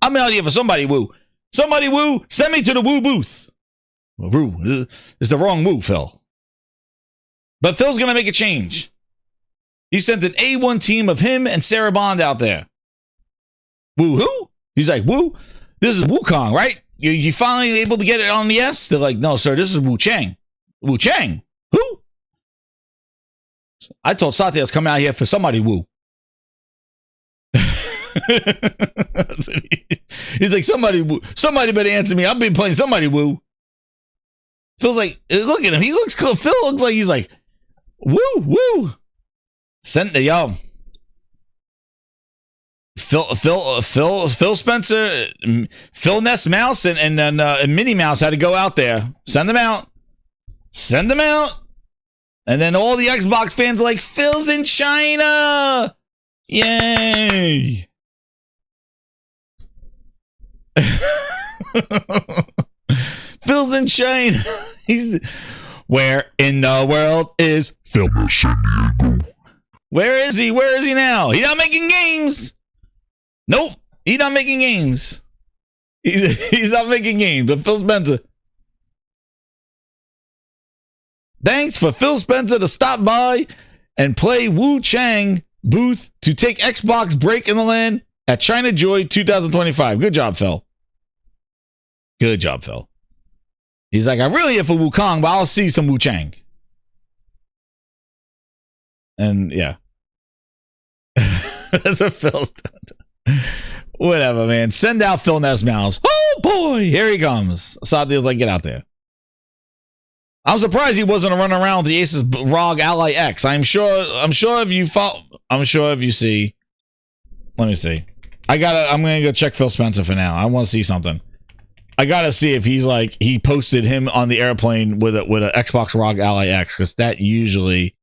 I'm out here for somebody woo. Somebody woo, send me to the woo booth. Woo. It's the wrong woo, Phil. But Phil's going to make a change. He sent an A1 team of him and Sarah Bond out there. Woo who? He's like, woo? This is Wukong, right? You finally able to get it on the S? They're like, no, sir, this is Wu Chang. Wu Chang? Who? I told Satya I was coming out here for somebody woo. He's like, somebody woo. Somebody better answer me. I've been playing somebody woo. Phil's like, look at him. He looks cool. Phil looks like he's like, woo. Send the yo. Phil Spencer, Phil Ness Mouse, and Minnie Mouse had to go out there. Send them out. And then all the Xbox fans are like, Phil's in China. Yay. Phil's in China. Where in the world is Phil Ness San Diego? Where is he? Where is he now? He's not making games. Nope. He's not making games. He's not making games. But Phil Spencer. Thanks for Phil Spencer to stop by and play Wu Chang booth to take Xbox break in the land at China Joy 2025. Good job, Phil. Good job, Phil. He's like, I'm really here for Wukong, but I'll see some Wu Chang. And yeah. That's what Phil's done. Whatever, man. Send out Phil Ness Mouse. Oh boy, here he comes. Satya's like, get out there. I'm surprised he wasn't running around with the Asus ROG Ally X. I'm sure if you follow, I'm sure if you see. Let me see. I'm gonna go check Phil Spencer for now. I want to see something. I gotta see if he's like, he posted him on the airplane with a Xbox ROG Ally X, because that usually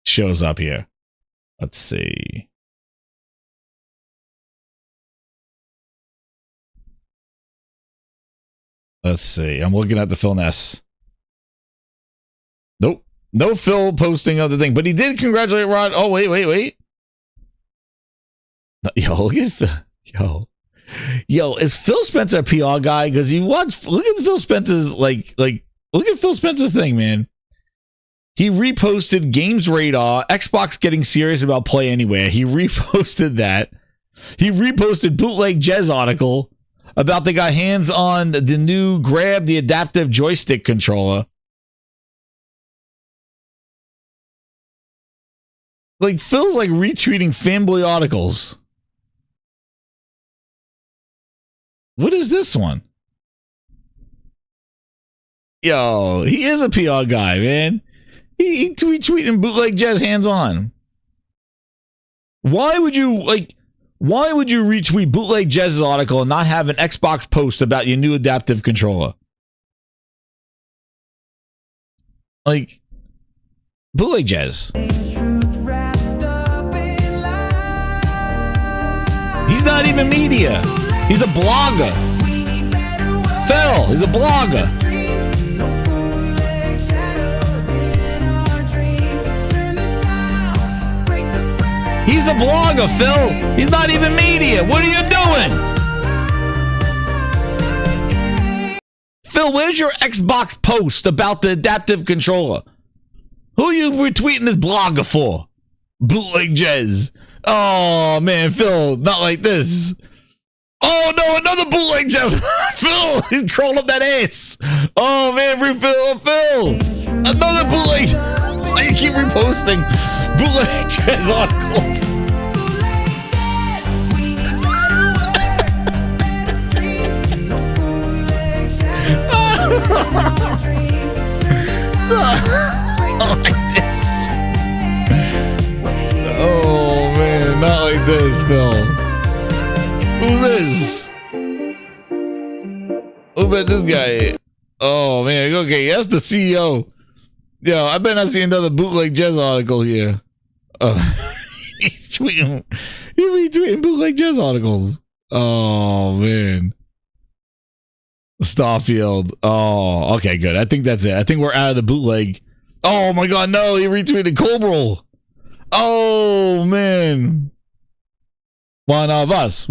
shows up here. Let's see. Let's see. I'm looking at the Phil Ness. Nope. No Phil posting of the thing, but he did congratulate Rod. Oh, wait. Yo, look at Phil. Yo, is Phil Spencer a PR guy? Because you watch, look at Phil Spencer's, look at Phil Spencer's thing, man. He reposted Games Radar, Xbox getting serious about Play Anywhere. He reposted that. He reposted Bootleg Jez article about they got hands on the new Grab the Adaptive Joystick controller. Like, Phil's like retweeting fanboy articles. What is this one? Yo, he is a PR guy, man. He tweeting Bootleg Jez hands on. Why would you retweet Bootleg Jez's article and not have an Xbox post about your new adaptive controller? Like, Bootleg Jez. He's not even media. He's a blogger. Phil, he's a blogger. He's a blogger, Phil. He's not even media. What are you doing? Phil, where's your Xbox post about the adaptive controller? Who are you retweeting this blogger for? Bootleg Jez. Oh, man, Phil, not like this. Oh, no, another Bootleg Jez. Phil, he's crawling up that ass. Oh, man, Phil. Another Bootleg. Why you keep reposting Bootleg Jez articles? Not like this. Oh, man, not like this, Phil. Who's this? Who bet this guy? Oh, man, okay, that's the CEO. Yo, I better not see another Bootleg Jez article here. He's retweeting Bootleg Jez articles. Oh, man. Starfield. Oh, okay, good. I think that's it. I think we're out of the bootleg. Oh, my God, no. He retweeted Cobral. Oh, man. One of us.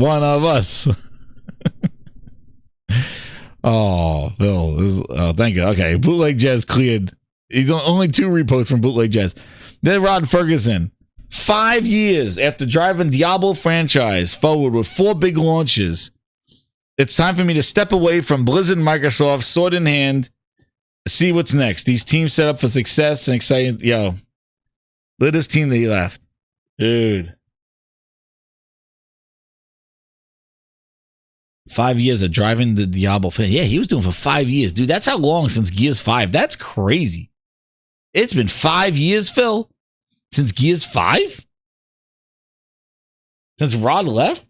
Oh, Phil. Thank you. Okay, Bootleg Jez cleared. He's only 2 reposts from Bootleg Jez. Then Rod Ferguson. 5 years after driving Diablo franchise forward with 4 big launches, it's time for me to step away from Blizzard and Microsoft, sword in hand, see what's next. These teams set up for success and exciting. Yo, look at this team that he left. Dude. 5 years of driving the Diablo. Yeah, he was doing for 5 years. Dude, that's how long since Gears 5. That's crazy. It's been 5 years, Phil, since Gears 5? Since Rod left?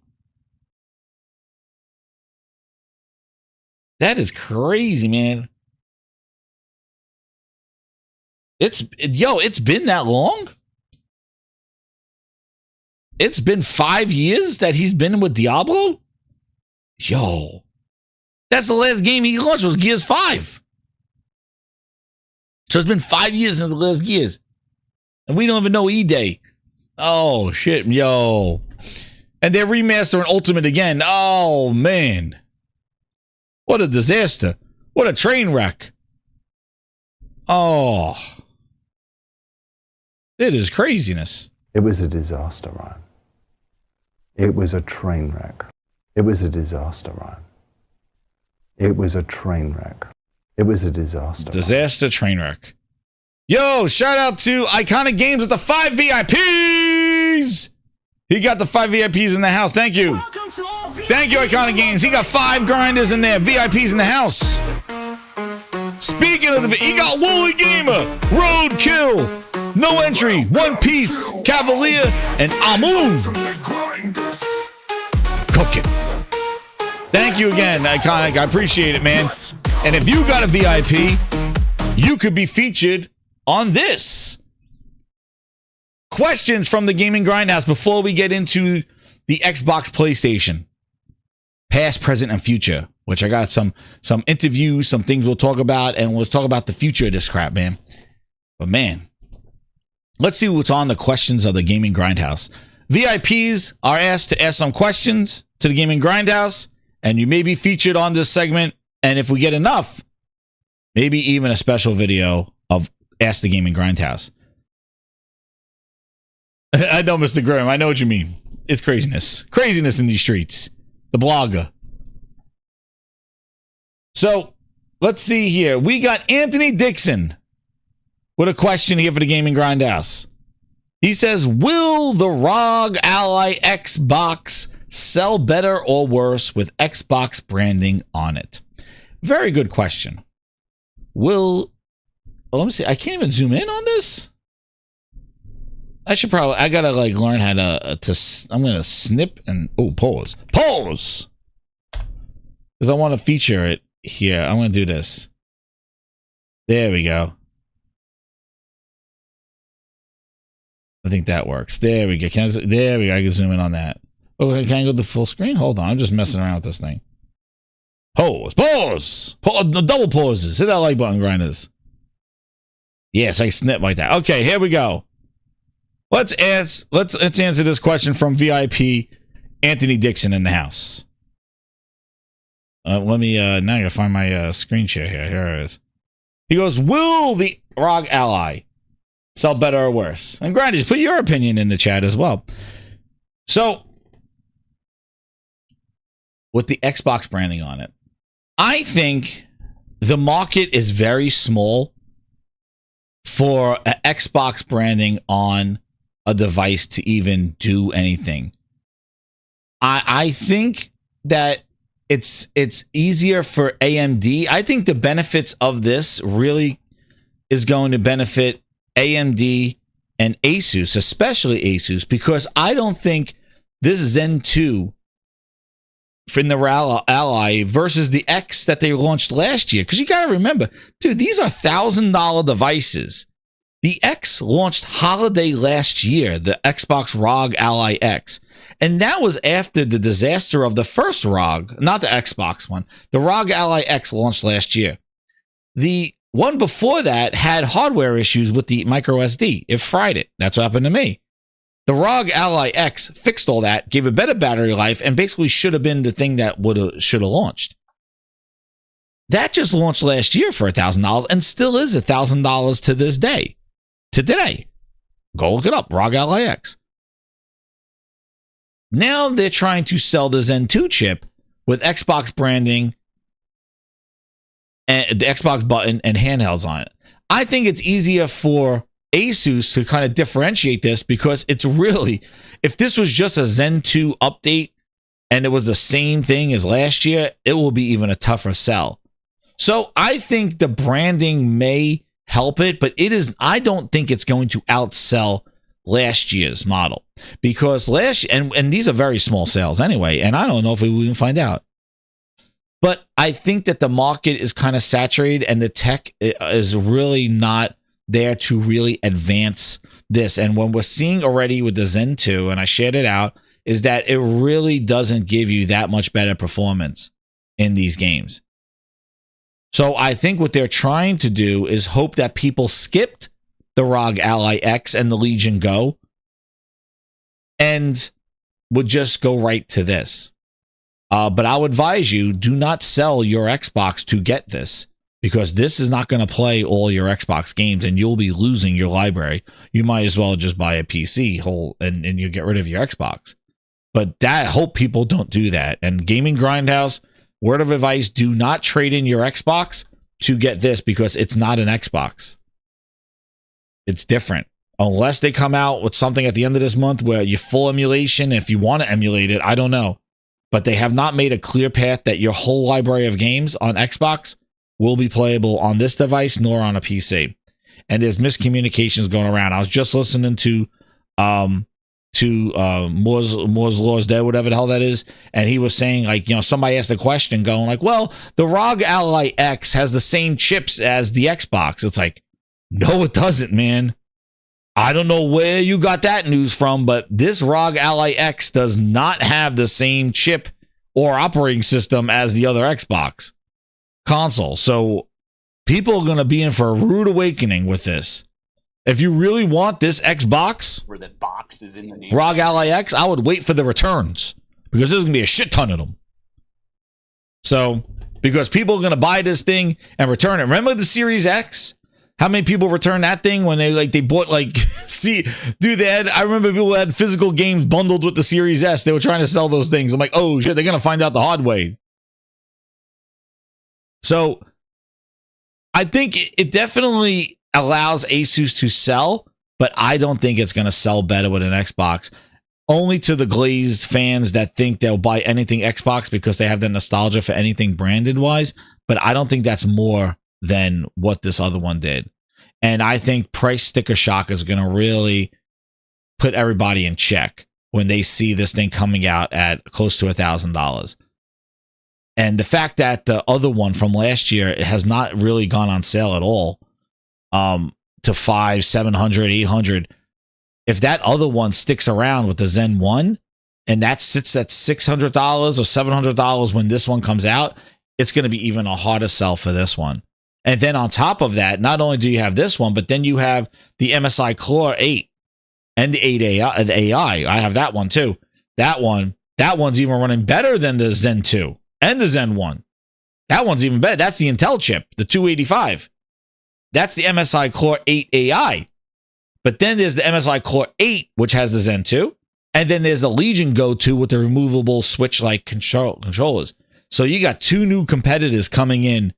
That is crazy, man. It's been that long? It's been 5 years that he's been with Diablo? Yo. That's the last game he launched was Gears 5. So it's been 5 years since the last Gears. And we don't even know E-Day. Oh, shit, yo. And they're remastering Ultimate again. Oh, man. What a disaster. What a train wreck. Oh. It is craziness. It was a disaster, Ryan. It was a train wreck. It was a disaster, Ryan. It was a train wreck. It was a disaster. Disaster train wreck. Yo, shout out to Iconic Games with the 5 VIPs. He got the 5 VIPs in the house. Thank you. Thank you, Iconic Games. He got 5 grinders in there. VIPs in the house. Speaking of he got Wooly Gamer, Roadkill, No Entry, One Piece, Cavalier, and Amun. Cooking. Thank you again, Iconic. I appreciate it, man. And if you got a VIP, you could be featured on this. Questions from the Gaming Grindhouse before we get into the Xbox, PlayStation. Past, present, and future. Which I got some interviews, some things we'll talk about, and we'll talk about the future of this crap, man. But man, let's see what's on the questions of the Gaming Grindhouse. VIPs are asked to ask some questions to the Gaming Grindhouse, and you may be featured on this segment. And if we get enough, maybe even a special video of Ask the Gaming Grindhouse. I know, Mr. Grimm. I know what you mean. It's craziness. Craziness in these streets. The blogger. So, let's see here. We got Anthony Dixon with a question here for the Gaming Grindhouse. He says, will the ROG Ally Xbox sell better or worse with Xbox branding on it? Very good question. Let me see. I can't even zoom in on this. I gotta like learn how to I'm gonna snip and, pause. Because I want to feature it here. I'm gonna do this. There we go. I think that works. There we go. There we go. I can zoom in on that. Oh, can I go to full screen? Hold on. I'm just messing around with this thing. Pause. Double pauses. Hit that like button, grinders. Yes, I snip like that. Okay, here we go. Let's answer this question from VIP Anthony Dixon in the house. Let me now I gotta find my screen share here. Here it is. He goes, will the ROG Ally sell better or worse? And Grinders, put your opinion in the chat as well. So, with the Xbox branding on it, I think the market is very small for an Xbox branding on a device to even do anything. I think that it's easier for AMD. I think the benefits of this really is going to benefit AMD and Asus, especially Asus, because I don't think this Zen 2 from the Ally versus the X that they launched last year, because you got to remember, dude, these are $1,000 devices. The X launched holiday last year, the Xbox ROG Ally X. And that was after the disaster of the first ROG, not the Xbox one. The ROG Ally X launched last year. The one before that had hardware issues with the micro SD. It fried it. That's what happened to me. The ROG Ally X fixed all that, gave a better battery life, and basically should have been the thing that should have launched. That just launched last year for $1,000 and still is $1,000 to this day. To today. Go look it up. ROG Ally X. Now they're trying to sell the Zen 2 chip with Xbox branding and the Xbox button and handhelds on it. I think it's easier for Asus to kind of differentiate this, because it's really, if this was just a Zen 2 update and it was the same thing as last year, it will be even a tougher sell. So I think the branding may help it, but I don't think it's going to outsell last year's model, because and these are very small sales anyway, and I don't know if we will even find out. But I think that the market is kind of saturated and the tech is really not there to really advance this. And when we're seeing already with the Zen 2, and I shared it out, is that it really doesn't give you that much better performance in these games. So I think what they're trying to do is hope that people skipped the ROG Ally X and the Legion Go and would just go right to this. But I would advise you, do not sell your Xbox to get this, because this is not going to play all your Xbox games and you'll be losing your library. You might as well just buy a PC and you get rid of your Xbox. But I hope people don't do that. And Gaming Grindhouse, word of advice, do not trade in your Xbox to get this, because it's not an Xbox. It's different. Unless they come out with something at the end of this month where you full emulation, if you want to emulate it, I don't know. But they have not made a clear path that your whole library of games on Xbox will be playable on this device nor on a PC. And there's miscommunications going around. I was just listening to Moore's Law's Dead, whatever the hell that is, and he was saying, like, somebody asked a question going like, well, the ROG Ally X has the same chips as the Xbox. It's like, no, it doesn't, man. I don't know where you got that news from, but this ROG Ally X does not have the same chip or operating system as the other Xbox console. So people are going to be in for a rude awakening with this. If you really want this Xbox, where that box is in the name, ROG Ally X, I would wait for the returns, because there's going to be a shit ton of them. So, because people are going to buy this thing and return it. Remember the Series X? How many people returned that thing when they bought see, dude, I remember people had physical games bundled with the Series S. They were trying to sell those things. I'm like, oh shit, they're gonna find out the hard way. So I think it definitely allows Asus to sell, but I don't think it's gonna sell better with an Xbox. Only to the glazed fans that think they'll buy anything Xbox because they have the nostalgia for anything branded wise. But I don't think that's more than what this other one did. And I think price sticker shock is going to really put everybody in check when they see this thing coming out at close to $1,000. And the fact that the other one from last year has not really gone on sale at all, to $500, $700, $800. If that other one sticks around with the Zen 1 and that sits at $600 or $700 when this one comes out, it's going to be even a harder sell for this one. And then on top of that, not only do you have this one, but then you have the MSI Core 8 and the 8 AI, the AI. I have that one too. That one's even running better than the Zen 2 and the Zen 1. That one's even better. That's the Intel chip, the 285. That's the MSI Core 8 AI. But then there's the MSI Core 8, which has the Zen 2. And then there's the Legion Go 2 with the removable switch-like controllers. So you got two new competitors coming in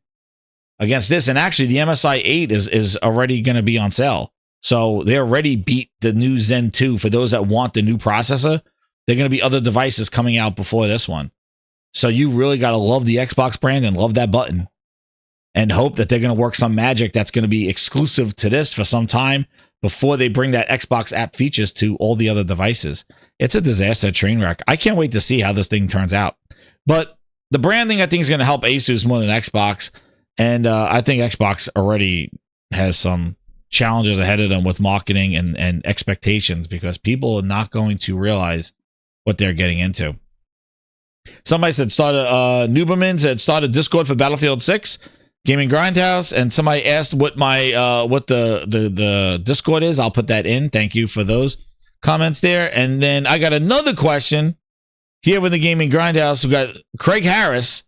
against this. And actually, the MSI 8 is already going to be on sale. So they already beat the new Zen 2. For those that want the new processor, there are going to be other devices coming out before this one. So you really got to love the Xbox brand and love that button. And hope that they're going to work some magic that's going to be exclusive to this for some time before they bring that Xbox app features to all the other devices. It's a disaster train wreck. I can't wait to see how this thing turns out. But the branding, I think, is going to help Asus more than Xbox. And I think Xbox already has some challenges ahead of them with marketing and expectations because people are not going to realize what they're getting into. Somebody said Nuberman said start a Discord for Battlefield 6. Gaming Grindhouse, and somebody asked what my what the Discord is. I'll put that in. Thank you for those comments there. And then I got another question here with the Gaming Grindhouse. We got Craig Harris.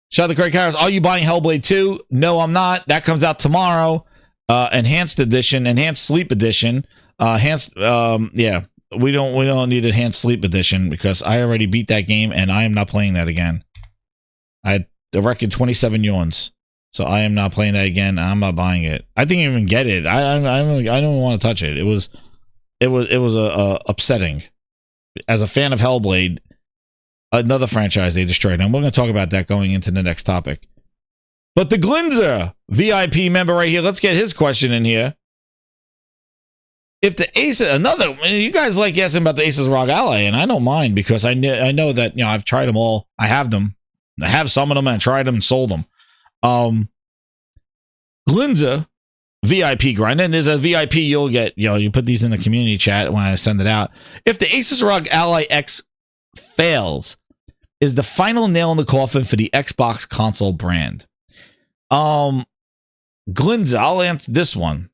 Shout out to Craig Harris. Are you buying Hellblade 2? No, I'm not. That comes out tomorrow. Enhanced edition, enhanced sleep edition. Yeah, we don't need enhanced sleep edition because I already beat that game and I am not playing that again. I had a record 27 yawns. So I am not playing that again. I'm not buying it. I didn't even get it. I don't want to touch it. It was upsetting. As a fan of Hellblade, another franchise they destroyed. And we're going to talk about that going into the next topic. But the Glinzer VIP member right here, let's get his question in here. If the Asus, you guys like asking about the Asus ROG Ally, and I don't mind because I know that I've tried them all. I have them. I have some of them and I tried them and sold them. Glinza VIP grind, and there's a VIP you'll get, you put these in the community chat when I send it out. If the Asus ROG Ally X fails, is the final nail in the coffin for the Xbox console brand? Glinza, I'll answer this one.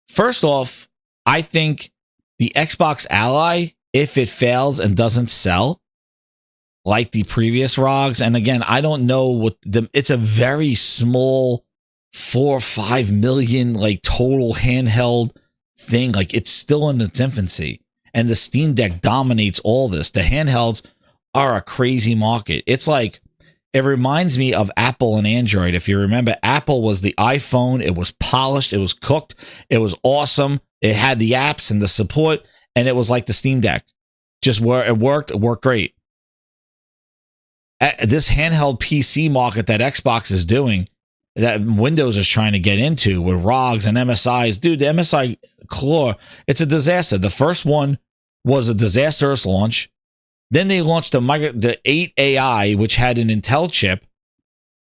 First off, I think the Xbox Ally, if it fails and doesn't sell like the previous ROGs, and again, I don't know what it's a very small 4 or 5 million total handheld thing. It's still in its infancy, and the Steam Deck dominates all this. The handhelds are a crazy market. It's it reminds me of Apple and Android. If you remember, Apple was the iPhone. It was polished. It was cooked. It was awesome. It had the apps and the support, and it was like the Steam Deck. Just where it worked great. This handheld PC market that Xbox is doing, that Windows is trying to get into with ROGs and MSIs. Dude, the MSI Core, it's a disaster. The first one was a disastrous launch. Then they launched the 8 AI, which had an Intel chip,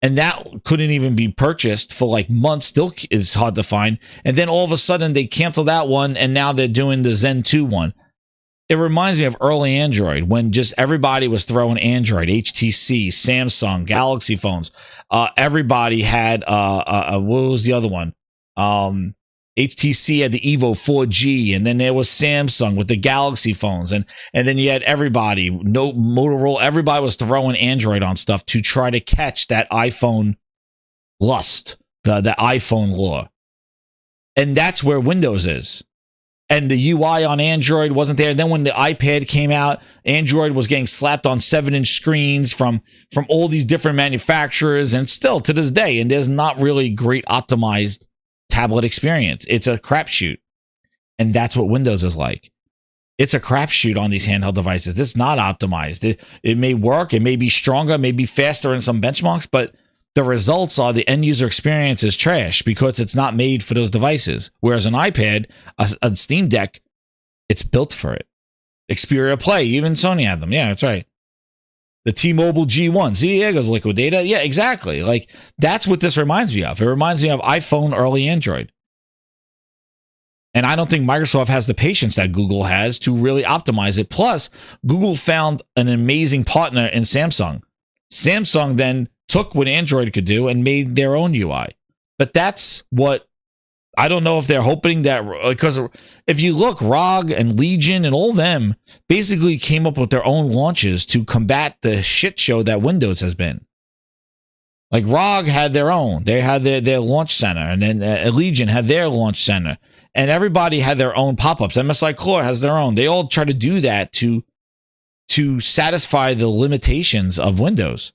and that couldn't even be purchased for months. Still is hard to find. And then all of a sudden they canceled that one, and now they're doing the Zen 2 one. It reminds me of early Android when just everybody was throwing Android, HTC, Samsung, Galaxy phones. Everybody had what was the other one? HTC had the Evo 4G, and then there was Samsung with the Galaxy phones, and then you had everybody, Motorola. Everybody was throwing Android on stuff to try to catch that iPhone lust the iPhone law. And that's where Windows is. And the UI on Android wasn't there. And then when the iPad came out, Android was getting slapped on 7-inch screens from all these different manufacturers, and still to this day. And there's not really great optimized tablet experience. It's a crapshoot. And that's what Windows is like. It's a crapshoot on these handheld devices. It's not optimized. It may work. It may be stronger, may be faster in some benchmarks, but the results are the end user experience is trash because it's not made for those devices. Whereas an iPad, a Steam Deck, it's built for it. Xperia Play, even Sony had them. Yeah, that's right. The T-Mobile G1. See, there goes Liquid Data. Yeah, exactly. Like, that's what this reminds me of. It reminds me of iPhone, early Android. And I don't think Microsoft has the patience that Google has to really optimize it. Plus, Google found an amazing partner in Samsung. Samsung then took what Android could do and made their own UI. But that's what, I don't know if they're hoping that, because if you look, ROG and Legion and all them basically came up with their own launches to combat the shit show that Windows has been. Like ROG had their own. They had their launch center, and then Legion had their launch center. And everybody had their own pop-ups. MSI Core has their own. They all try to do that to satisfy the limitations of Windows.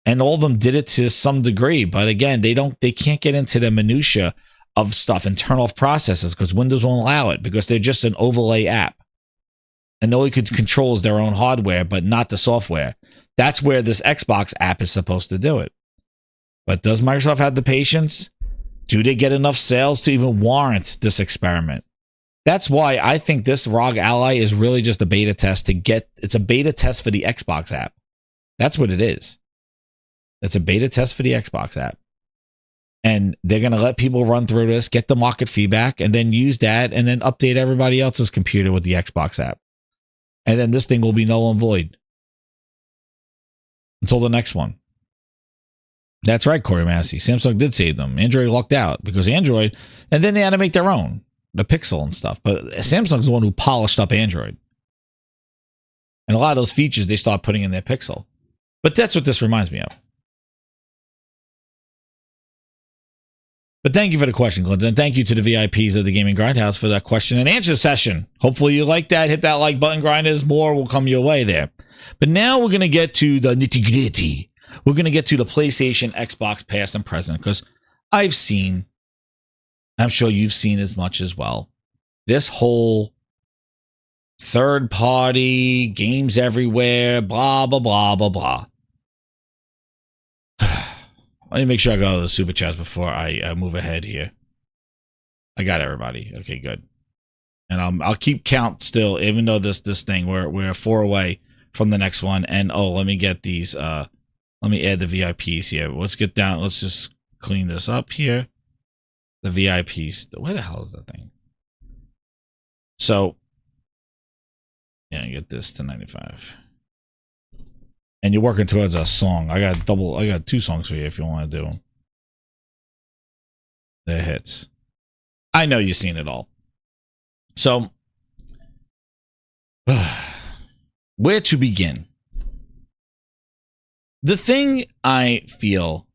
And all of them did it to some degree. But again, they can't get into the minutia of stuff and turn off processes because Windows won't allow it because they're just an overlay app. And all you could control is their own hardware, but not the software. That's where this Xbox app is supposed to do it. But does Microsoft have the patience? Do they get enough sales to even warrant this experiment? That's why I think this ROG Ally is really just a beta test it's a beta test for the Xbox app. That's what it is. It's a beta test for the Xbox app. And they're going to let people run through this, get the market feedback, and then use that, and then update everybody else's computer with the Xbox app. And then this thing will be null and void until the next one. That's right, Corey Massey. Samsung did save them. Android lucked out because Android, and then they had to make their own, the Pixel and stuff. But Samsung's the one who polished up Android. And a lot of those features they start putting in their Pixel. But that's what this reminds me of. But thank you for the question, Clinton. And thank you to the VIPs of the Gaming Grindhouse for that question and answer session. Hopefully you like that. Hit that like button, grinders. More will come your way there. But now we're going to get to the nitty-gritty. We're going to get to the PlayStation, Xbox, past and present, because I'm sure you've seen as much as well. This whole third-party, games everywhere, blah, blah, blah, blah, blah. Let me make sure I go to the super chats before I move ahead here. I got everybody. Okay, good. And I'll keep count still, even though this thing, we're 4 away from the next one. And, let me get these... let me add the VIPs here. Let's get down. Let's just clean this up here. The VIPs. Where the hell is that thing? So, yeah, get this to 95. And you're working towards a song. I got 2 songs for you if you want to do them. They're hits. I know you've seen it all. So, where to begin? The thing I feel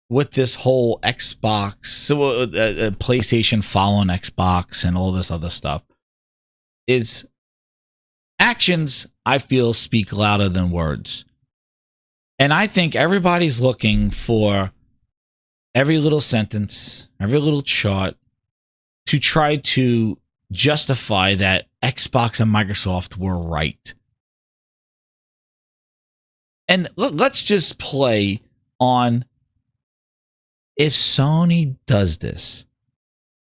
with this whole Xbox, PlayStation following Xbox and all this other stuff is actions, I feel, speak louder than words. And I think everybody's looking for every little sentence, every little chart to try to justify that Xbox and Microsoft were right. And let's just play on if Sony does this,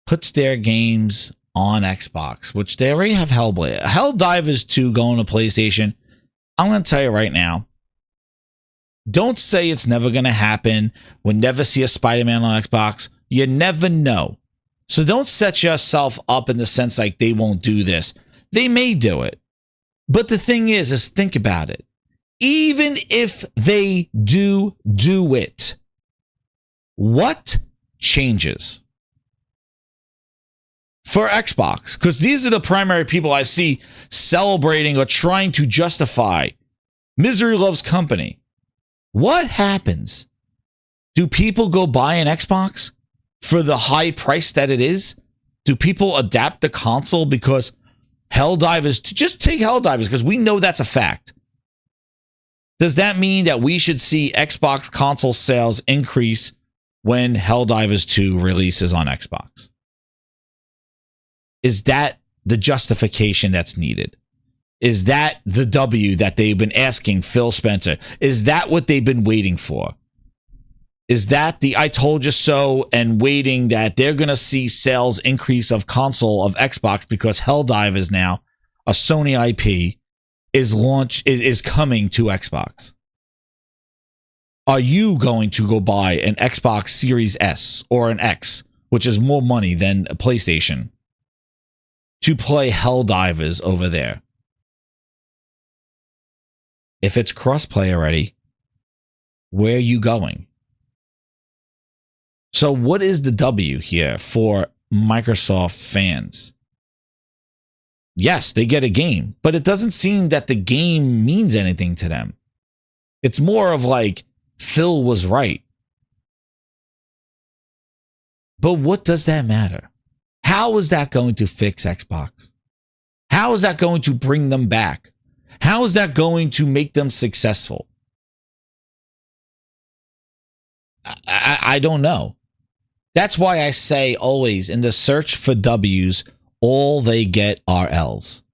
puts their games on Xbox, which they already have Helldivers 2 going to PlayStation. I'm going to tell you right now, don't say it's never going to happen. We'll never see a Spider-Man on Xbox. You never know. So don't set yourself up in the sense like they won't do this. They may do it. But the thing is think about it. Even if they do it, what changes for Xbox? Because these are the primary people I see celebrating or trying to justify Misery Loves Company. What happens Do people go buy an Xbox for the high price that it is? Do people adapt the console because Helldivers, just take Helldivers because we know that's a fact. Does that mean that we should see Xbox console sales increase when Helldivers 2 releases on Xbox? Is that the justification that's needed? Is that the W that they've been asking Phil Spencer? Is that what they've been waiting for? Is that the I told you so and waiting that they're going to see sales increase of console of Xbox because Helldivers now, a Sony IP, is coming to Xbox? Are you going to go buy an Xbox Series S or an X, which is more money than a PlayStation, to play Helldivers over there? If it's crossplay already, where are you going? So what is the W here for Microsoft fans? Yes, they get a game, but it doesn't seem that the game means anything to them. It's more of like, Phil was right. But what does that matter? How is that going to fix Xbox? How is that going to bring them back? How is that going to make them successful? I don't know. That's why I say always in the search for W's, all they get are L's.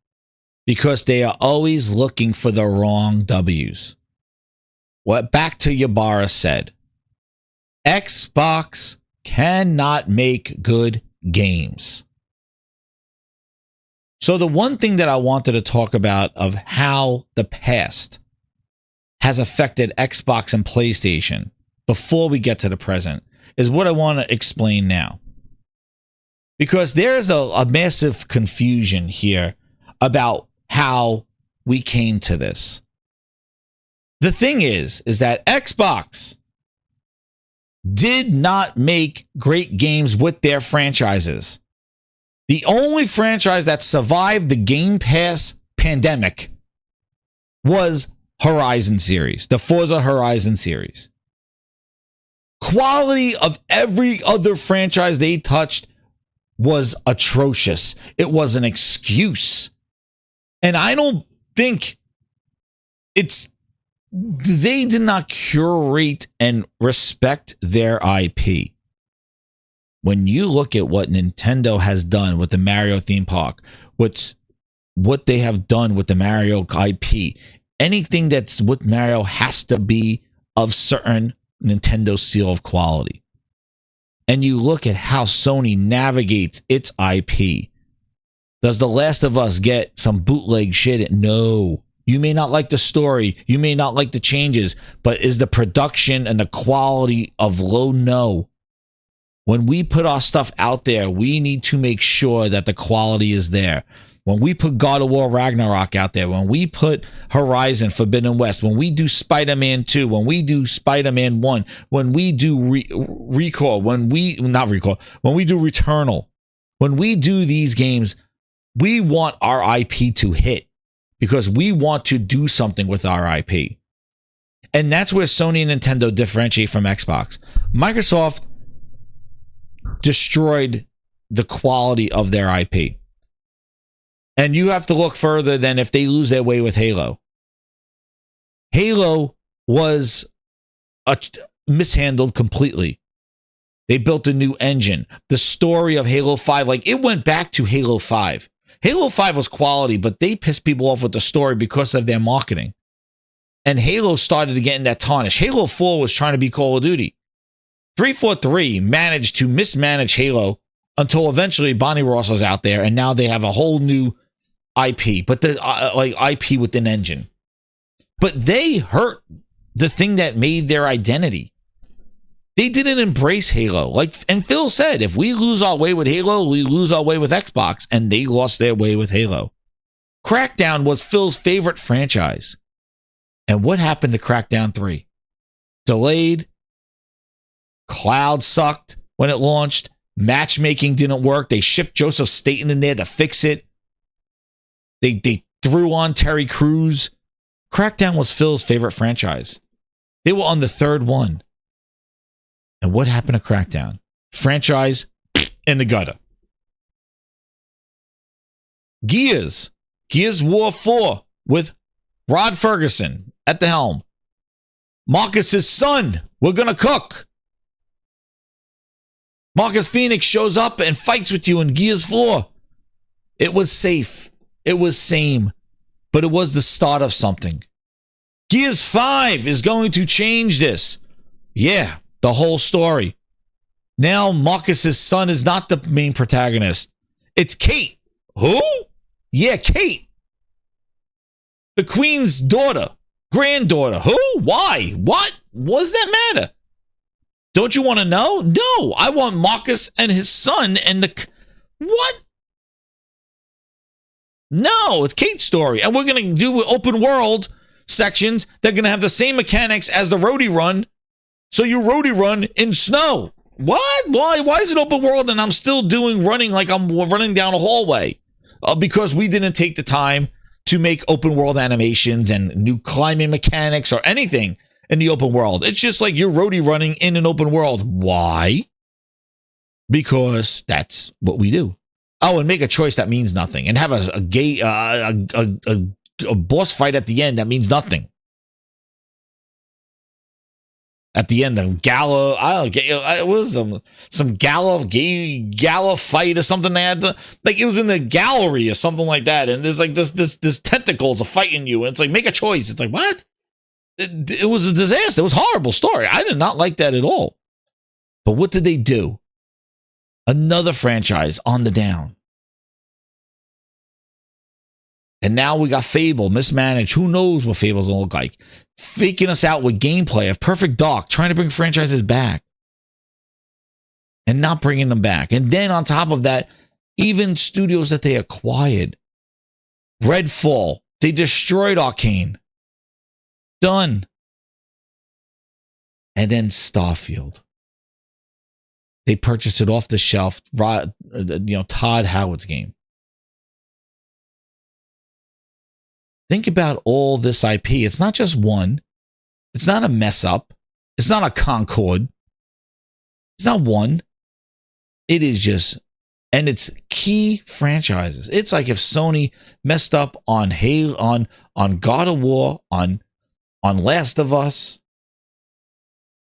Because they are always looking for the wrong W's. What back to Ybarra said, Xbox cannot make good games. So the one thing that I wanted to talk about of how the past has affected Xbox and PlayStation before we get to the present is what I want to explain now. Because there's a massive confusion here about how we came to this. The thing is that Xbox did not make great games with their franchises. The only franchise that survived the Game Pass pandemic was Horizon series, the Forza Horizon series. Quality of every other franchise they touched was atrocious. It was an excuse. And I don't think they did not curate and respect their IP. When you look at what Nintendo has done with the Mario theme park, what they have done with the Mario IP, anything that's with Mario has to be of certain Nintendo seal of quality. And you look at how Sony navigates its IP. Does The Last of Us get some bootleg shit? No. You may not like the story. You may not like the changes. But is the production and the quality of low? No. When we put our stuff out there, we need to make sure that the quality is there. When we put God of War Ragnarok out there, when we put Horizon Forbidden West, when we do Spider-Man 2, when we do Spider-Man 1, when we do Recall, when we do Returnal, when we do these games, we want our IP to hit because we want to do something with our IP. And that's where Sony and Nintendo differentiate from Xbox. Microsoft destroyed the quality of their IP. And you have to look further than if they lose their way with Halo. Halo was mishandled completely. They built a new engine. The story of Halo 5, like it went back to Halo 5. Halo 5 was quality, but they pissed people off with the story because of their marketing. And Halo started to get in that tarnish. Halo 4 was trying to be Call of Duty. 343 managed to mismanage Halo until eventually Bonnie Ross was out there, and now they have a whole new IP, but the IP with an engine. But they hurt the thing that made their identity. They didn't embrace Halo. And Phil said, if we lose our way with Halo, we lose our way with Xbox, and they lost their way with Halo. Crackdown was Phil's favorite franchise. And what happened to Crackdown 3? Delayed. Cloud sucked when it launched. Matchmaking didn't work. They shipped Joseph Staten in there to fix it. They threw on Terry Crews. Crackdown was Phil's favorite franchise. They were on the third one. And what happened to Crackdown? Franchise in the gutter. Gears War 4 with Rod Ferguson at the helm. Marcus's son, we're going to cook. Marcus Phoenix shows up and fights with you in Gears 4. It was safe. It was same. But it was the start of something. Gears 5 is going to change this. Yeah, the whole story. Now Marcus's son is not the main protagonist. It's Kate. Who? Yeah, Kate. The Queen's daughter. Granddaughter. Who? Why? What? What does that matter? Don't you want to know? No, I want Marcus and his son and the... What? No, it's Kate's story. And we're going to do open world sections. They're going to have the same mechanics as the roadie run. So you roadie run in snow. What? Why? Why is it open world and I'm still running like I'm running down a hallway? Because we didn't take the time to make open world animations and new climbing mechanics or anything in the open world. It's just like you're roadie running in an open world. Why? Because that's what we do. Oh, and make a choice that means nothing, and have a boss fight at the end that means nothing. At the end, the gala, I don't get it was some gala fight or something. They had to, like, it was in the gallery or something like that, and there's like this tentacles are fighting you, and it's like, make a choice. It's like, what? It was a disaster. It was a horrible story. I did not like that at all. But what did they do? Another franchise on the down. And now we got Fable, mismanaged. Who knows what Fable's gonna look like? Faking us out with gameplay of Perfect Dark, trying to bring franchises back. And not bringing them back. And then on top of that, even studios that they acquired. Redfall, they destroyed Arcane. Done. And then Starfield. They purchased it off the shelf, Todd Howard's game. Think about all this IP. It's not just one. It's not a mess up. It's not a Concord. It's not one. It is just, and it's key franchises. It's like if Sony messed up on on God of War, on Last of Us,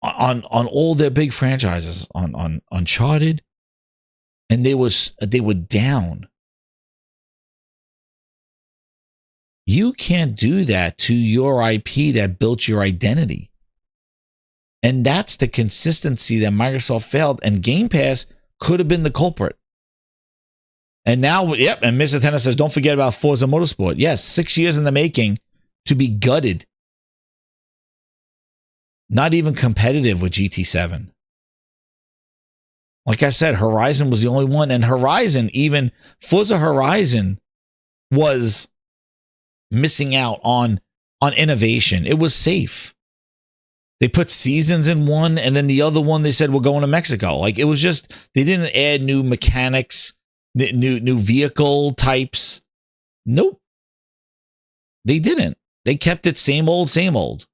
on all their big franchises, on Uncharted, and they were down. You can't do that to your IP that built your identity. And that's the consistency that Microsoft failed, and Game Pass could have been the culprit. And now, yep, and Mr. Tennis says, don't forget about Forza Motorsport. Yes, 6 years in the making to be gutted. Not even competitive with GT7. Like I said, Horizon was the only one, and even Forza Horizon was missing out on innovation. It was safe. They put seasons in one, and then the other one they said we're going to Mexico. Like, it was just, they didn't add new mechanics, new vehicle types. Nope. They didn't. They kept it same old, same old.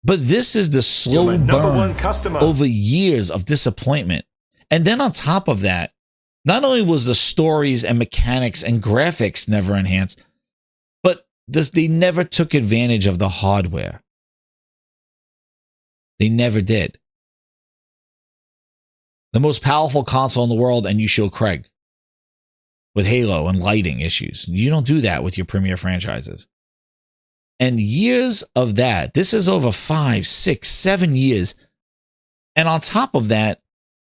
But this is the slow burn over years of disappointment. And then on top of that, not only was the stories and mechanics and graphics never enhanced, but they never took advantage of the hardware. They never did. The most powerful console in the world, and you show Craig with Halo and lighting issues. You don't do that with your premier franchises. And years of that, this is over 5, 6, 7 years. And on top of that,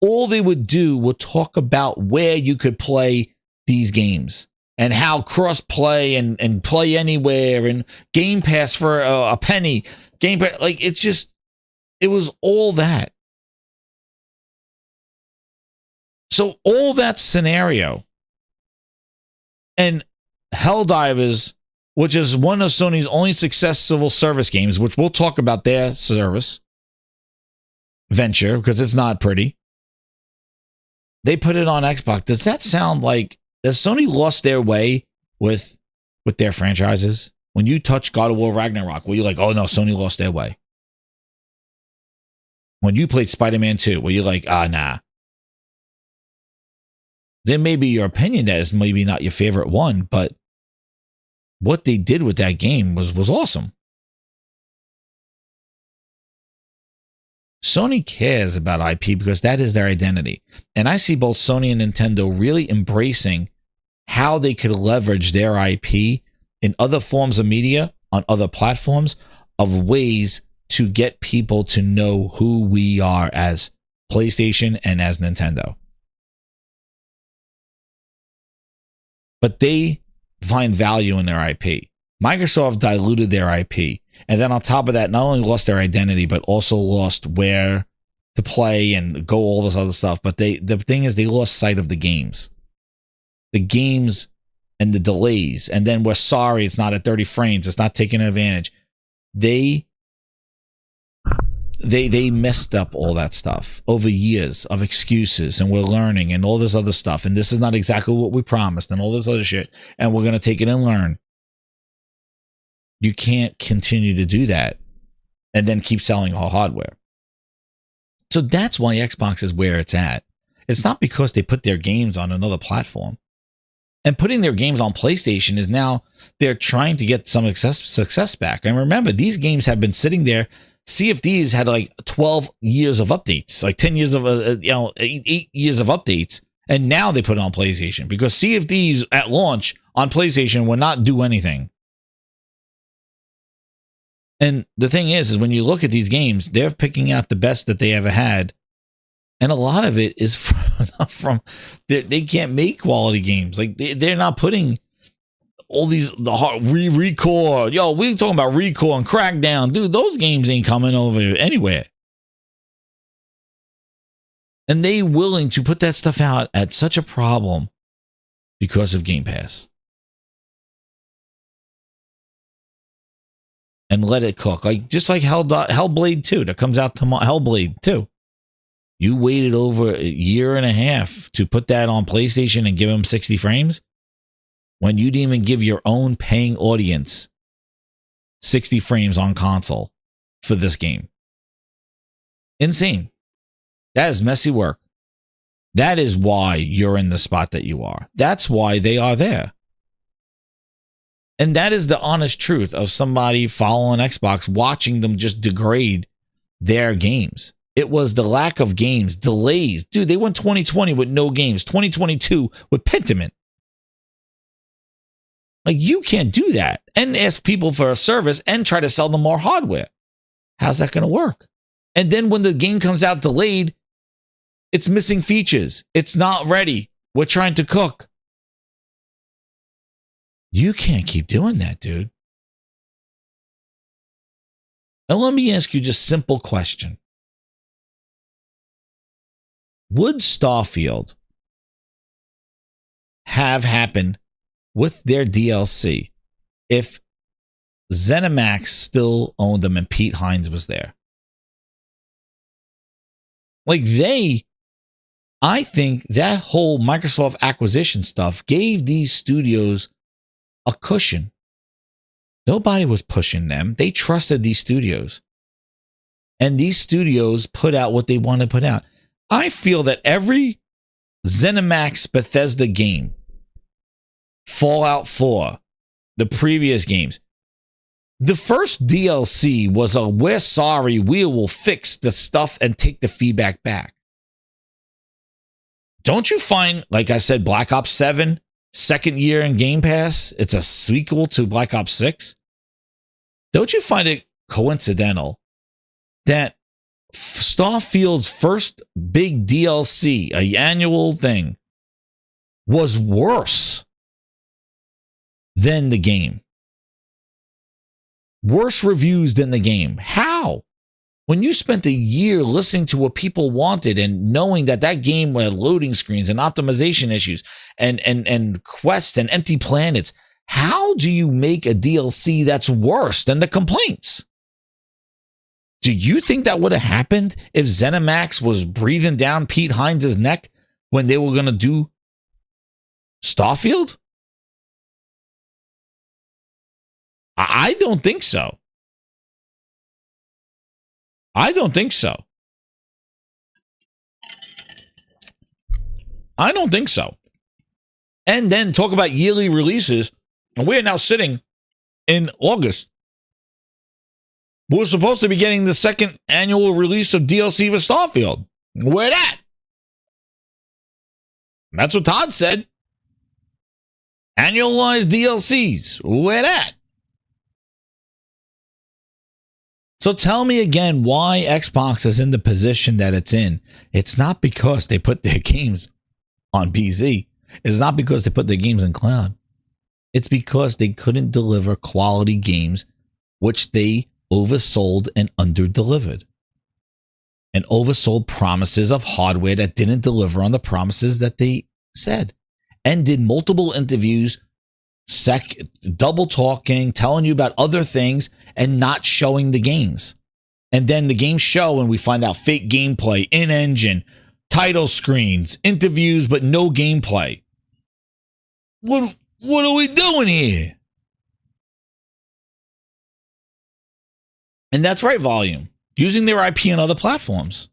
all they would do would talk about where you could play these games and how cross-play and play anywhere and Game Pass for a penny. Game Pass, like, it's just, it was all that. So all that scenario, and Helldivers, which is one of Sony's only successful service games, which we'll talk about their service venture because it's not pretty. They put it on Xbox. Does that sound like, has Sony lost their way with their franchises? When you touch God of War Ragnarok, were you like, oh no, Sony lost their way? when you played Spider-Man 2, where you're like, nah. There may be your opinion that is maybe not your favorite one, but what they did with that game was awesome. Sony cares about IP because that is their identity. And I see both Sony and Nintendo really embracing how they could leverage their IP in other forms of media on other platforms of ways to get people to know who we are as PlayStation and as Nintendo. But they find value in their IP. Microsoft diluted their IP. And then on top of that, not only lost their identity, but also lost where to play and go all this other stuff. But the thing is, they lost sight of the games. The games and the delays. And then we're sorry it's not at 30 frames. It's not taking advantage. They messed up all that stuff over years of excuses, and we're learning and all this other stuff. And this is not exactly what we promised and all this other shit. And we're going to take it and learn. You can't continue to do that and then keep selling all hardware. So that's why Xbox is where it's at. It's not because they put their games on another platform. And putting their games on PlayStation is now they're trying to get some success back. And remember, these games have been sitting there. CFDs had like 12 years of updates, like 10 years of, 8 years of updates. And now they put it on PlayStation because CFDs at launch on PlayStation will not do anything. And the thing is when you look at these games, they're picking out the best that they ever had. And a lot of it is from they can't make quality games. Like they're not putting all these, the hard Recore. Yo, we talking about Recore and Crackdown. Dude, those games ain't coming over anywhere. And they willing to put that stuff out at such a problem because of Game Pass. And let it cook. Like just like Hellblade 2 that comes out tomorrow. Hellblade 2. You waited over a year and a half to put that on PlayStation and give them 60 frames when you didn't even give your own paying audience 60 frames on console for this game. Insane. That is messy work. That is why you're in the spot that you are. That's why they are there. And that is the honest truth of somebody following Xbox, watching them just degrade their games. It was the lack of games, delays. Dude, they went 2020 with no games, 2022 with Pentiment. Like, you can't do that and ask people for a service and try to sell them more hardware. How's that going to work? And then when the game comes out delayed, it's missing features. It's not ready. We're trying to cook. You can't keep doing that, dude. And let me ask you just a simple question. Would Starfield have happened with their DLC if ZeniMax still owned them and Pete Hines was there? Like I think that whole Microsoft acquisition stuff gave these studios a cushion. Nobody was pushing them. They trusted these studios. And these studios put out what they want to put out. I feel that every ZeniMax Bethesda game, Fallout 4, the previous games, the first DLC was a we're sorry, we will fix the stuff and take the feedback back. Don't you find, like I said, Black Ops 7, second year in Game Pass, it's a sequel to Black Ops 6? Don't you find it coincidental that Starfield's first big DLC, an annual thing, was worse than the game? Worse reviews than the game. How? When you spent a year listening to what people wanted and knowing that that game had loading screens and optimization issues and quests and empty planets, how do you make a DLC that's worse than the complaints? Do you think that would have happened if ZeniMax was breathing down Pete Hines' neck when they were going to do Starfield? I don't think so. I don't think so. I don't think so. And then talk about yearly releases. And we're now sitting in August. We're supposed to be getting the second annual release of DLC for Starfield. Where that? That's what Todd said. Annualized DLCs. Where that? So tell me again why Xbox is in the position that it's in. It's not because they put their games on PC. It's not because they put their games in cloud. It's because they couldn't deliver quality games, which they oversold and underdelivered. And oversold promises of hardware that didn't deliver on the promises that they said. And did multiple interviews, double talking, telling you about other things, and not showing the games. And then the games show and we find out fake gameplay, in-engine, title screens, interviews, but no gameplay. What are we doing here? And that's right, Volume. Using their IP on other platforms.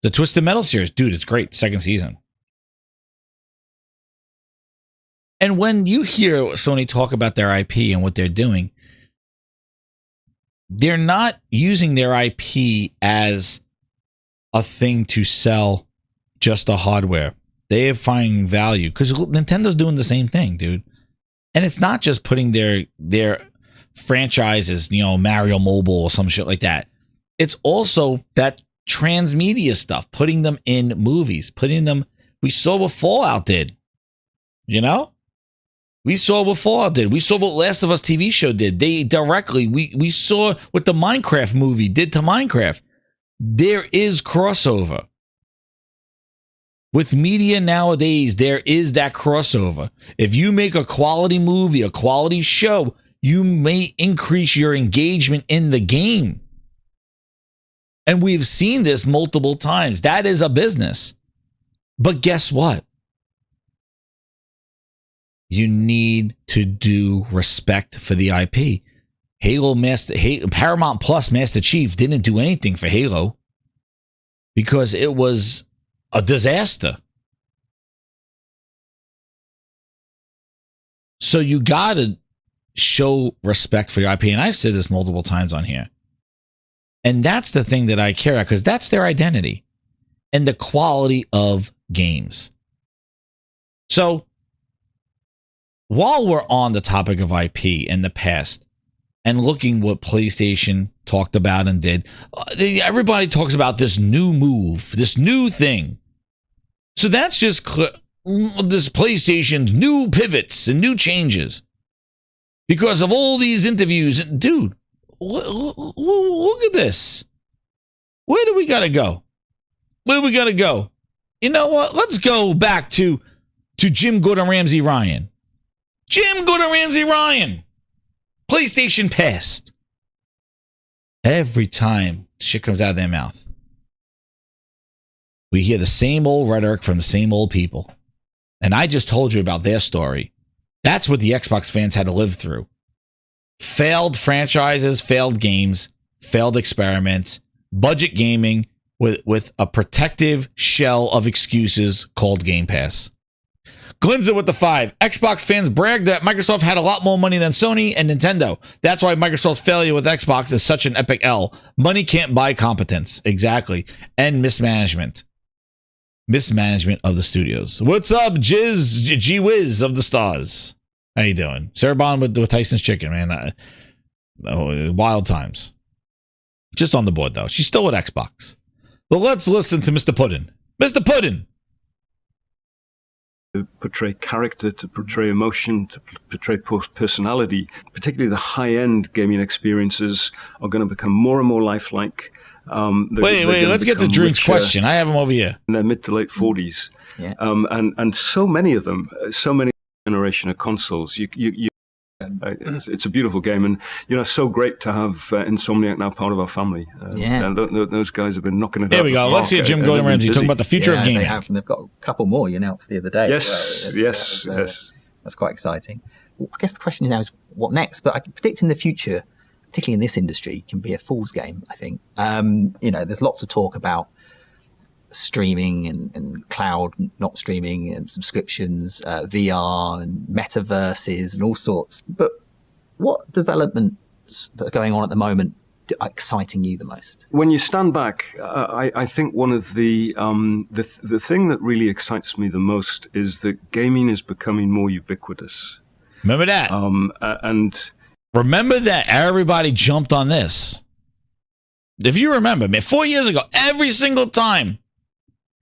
The Twisted Metal series. Dude, it's great. Second season. And when you hear Sony talk about their IP and what they're doing, they're not using their IP as a thing to sell just the hardware. They are finding value because Nintendo's doing the same thing, dude. And it's not just putting their franchises, Mario Mobile or some shit like that. It's also that transmedia stuff, putting them in movies, we saw what Fallout did, We saw what Fallout did. We saw what Last of Us TV show did. We saw what the Minecraft movie did to Minecraft. There is crossover. With media nowadays, there is that crossover. If you make a quality movie, a quality show, you may increase your engagement in the game. And we've seen this multiple times. That is a business. But guess what? You need to do respect for the IP. Paramount Plus Master Chief didn't do anything for Halo because it was a disaster. So you got to show respect for your IP. And I've said this multiple times on here. And that's the thing that I care about because that's their identity and the quality of games. So while we're on the topic of IP in the past and looking what PlayStation talked about and did, everybody talks about this new move, this new thing. So that's just this PlayStation's new pivots and new changes because of all these interviews. Dude, look at this. Where do we got to go? You know what? Let's go back to Jim Gordon Ramsay Ryan. Jim Gordon Ramsay Ryan. PlayStation Past. Every time shit comes out of their mouth, we hear the same old rhetoric from the same old people. And I just told you about their story. That's what the Xbox fans had to live through. Failed franchises, failed games, failed experiments, budget gaming with a protective shell of excuses called Game Pass. Glinza with the 5. Xbox fans bragged that Microsoft had a lot more money than Sony and Nintendo. That's why Microsoft's failure with Xbox is such an epic L. Money can't buy competence. Exactly. And mismanagement. Mismanagement of the studios. What's up, G-Wiz of the stars? How you doing? Sarabon with Tyson's chicken, man. Wild times. Just on the board, though. She's still with Xbox. But let's listen to Mr. Puddin. Mr. Puddin! To portray character, to portray emotion, to portray personality, particularly the high-end gaming experiences are going to become more and more lifelike. Wait, let's get to Drew's question. I have him over here. In their mid to late 40s. Yeah. And so many of them, so many generation of consoles, it's a beautiful game, and so great to have Insomniac now part of our family. And those guys have been knocking it out. There we go. Let's hear Jim Gordon Ramsay talking about the future of gaming. They've got a couple more you announced the other day. Yes, yes. That's quite exciting. Well, I guess the question now is what next? But I predict in the future, particularly in this industry, can be a fool's game, I think. There's lots of talk about streaming and cloud, not streaming, and subscriptions, VR and metaverses and all sorts. But what developments that are going on at the moment are exciting you the most? When you stand back, I think one of the thing that really excites me the most is that gaming is becoming more ubiquitous. Remember that. And remember that everybody jumped on this. If you remember, man, 4 years ago, every single time,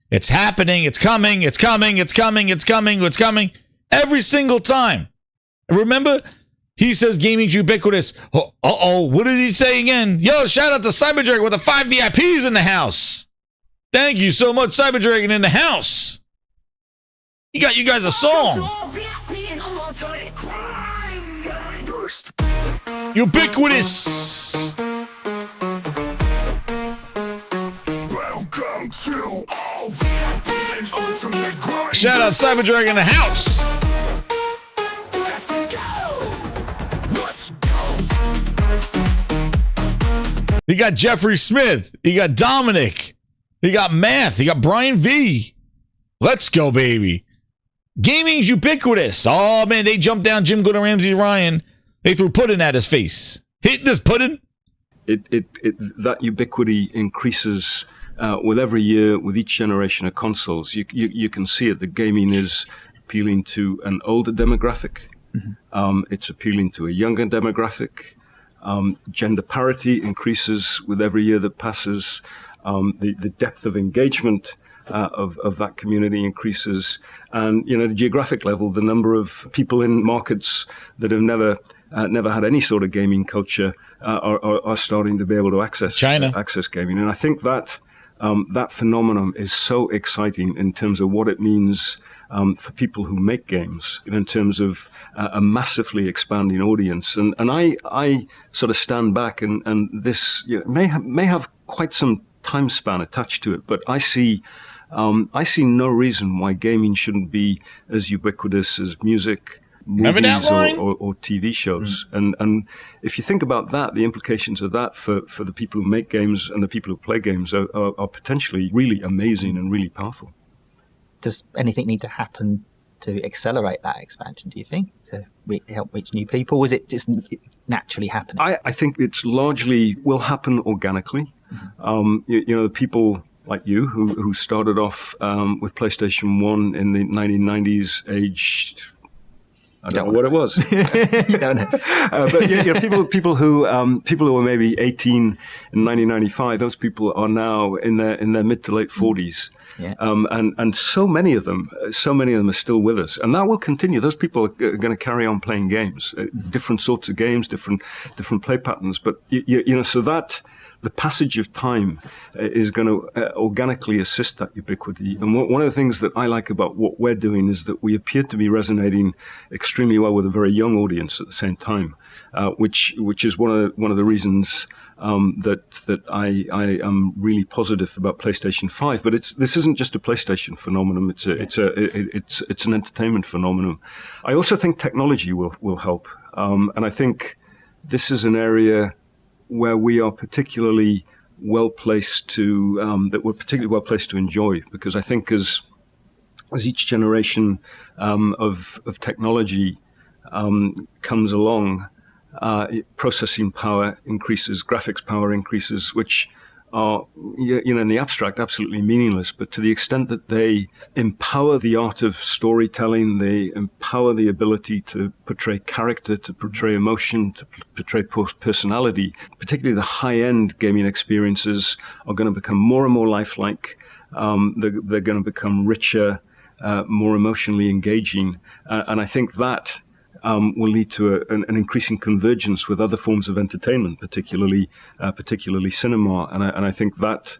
it's happening, it's coming, it's coming, it's coming, it's coming, it's coming, every single time. Remember, he says gaming's ubiquitous. What did he say again? Yo, shout out to Cyberdragon with the 5 VIPs in the house. Thank you so much, Cyberdragon in the house. He got you guys a song. Ubiquitous. Shout out Cyberdragon in the house. He got Jeffrey Smith. He got Dominic. He got Math. He got Brian V. Let's go, baby. Gaming's ubiquitous. Oh, man, they jumped down Jim Gordon Ramsay Ryan. They threw pudding at his face. Hit this pudding. That ubiquity increases with every year, with each generation of consoles. You can see it. The gaming is appealing to an older demographic. Mm-hmm. It's appealing to a younger demographic. Gender parity increases with every year that passes. The depth of engagement of that community increases. And, the geographic level, the number of people in markets that have never had any sort of gaming culture are starting to be able to access gaming. And I think that that phenomenon is so exciting in terms of what it means for people who make games, in terms of a massively expanding audience. And I sort of stand back and this may have quite some time span attached to it, but I see no reason why gaming shouldn't be as ubiquitous as music, movies, or TV shows. And if you think about that, the implications of that for the people who make games and the people who play games are potentially really amazing and really powerful. Does anything need to happen to accelerate that expansion, do you think, to help reach new people? Is it just naturally happening? I think it's largely will happen organically. Mm-hmm. The people like you who started off with PlayStation 1 in the 1990s, aged... I don't know what it was. You don't know. But people who were maybe 18 in 1995, those people are now in their mid to late 40s. Yeah. And so many of them are still with us, and that will continue. Those people are going to carry on playing games, different sorts of games, different play patterns. But so that the passage of time is going to organically assist that ubiquity. And one of the things that I like about what we're doing is that we appear to be resonating extremely well with a very young audience at the same time, which is one of the reasons that I am really positive about PlayStation 5. But this isn't just a PlayStation phenomenon. It's an entertainment phenomenon. I also think technology will help, and I think this is an area where we are particularly well placed to enjoy, because I think as each generation of technology comes along, processing power increases, graphics power increases, which are, in the abstract, absolutely meaningless. But to the extent that they empower the art of storytelling, they empower the ability to portray character, to portray emotion, to portray personality, particularly the high-end gaming experiences are going to become more and more lifelike. They're going to become richer, more emotionally engaging. And I think that will lead to an increasing convergence with other forms of entertainment, particularly cinema, and I think that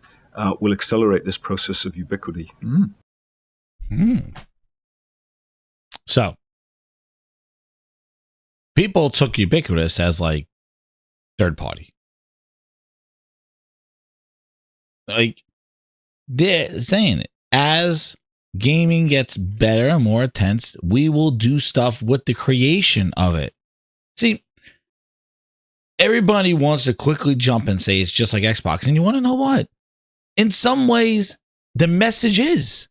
will accelerate this process of ubiquity. So, people took ubiquitous as like third party. Like, they're saying it as gaming gets better and more intense, we will do stuff with the creation of it. See, everybody wants to quickly jump and say it's just like Xbox. And you want to know what? In some ways, the message is.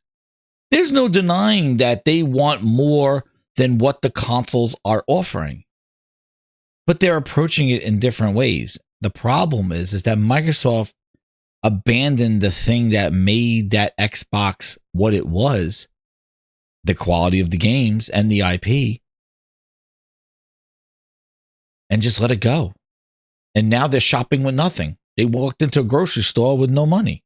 There's no denying that they want more than what the consoles are offering. But they're approaching it in different ways. The problem is that Microsoft abandoned the thing that made that Xbox what it was, the quality of the games and the IP, and just let it go. And now they're shopping with nothing. They walked into a grocery store with no money.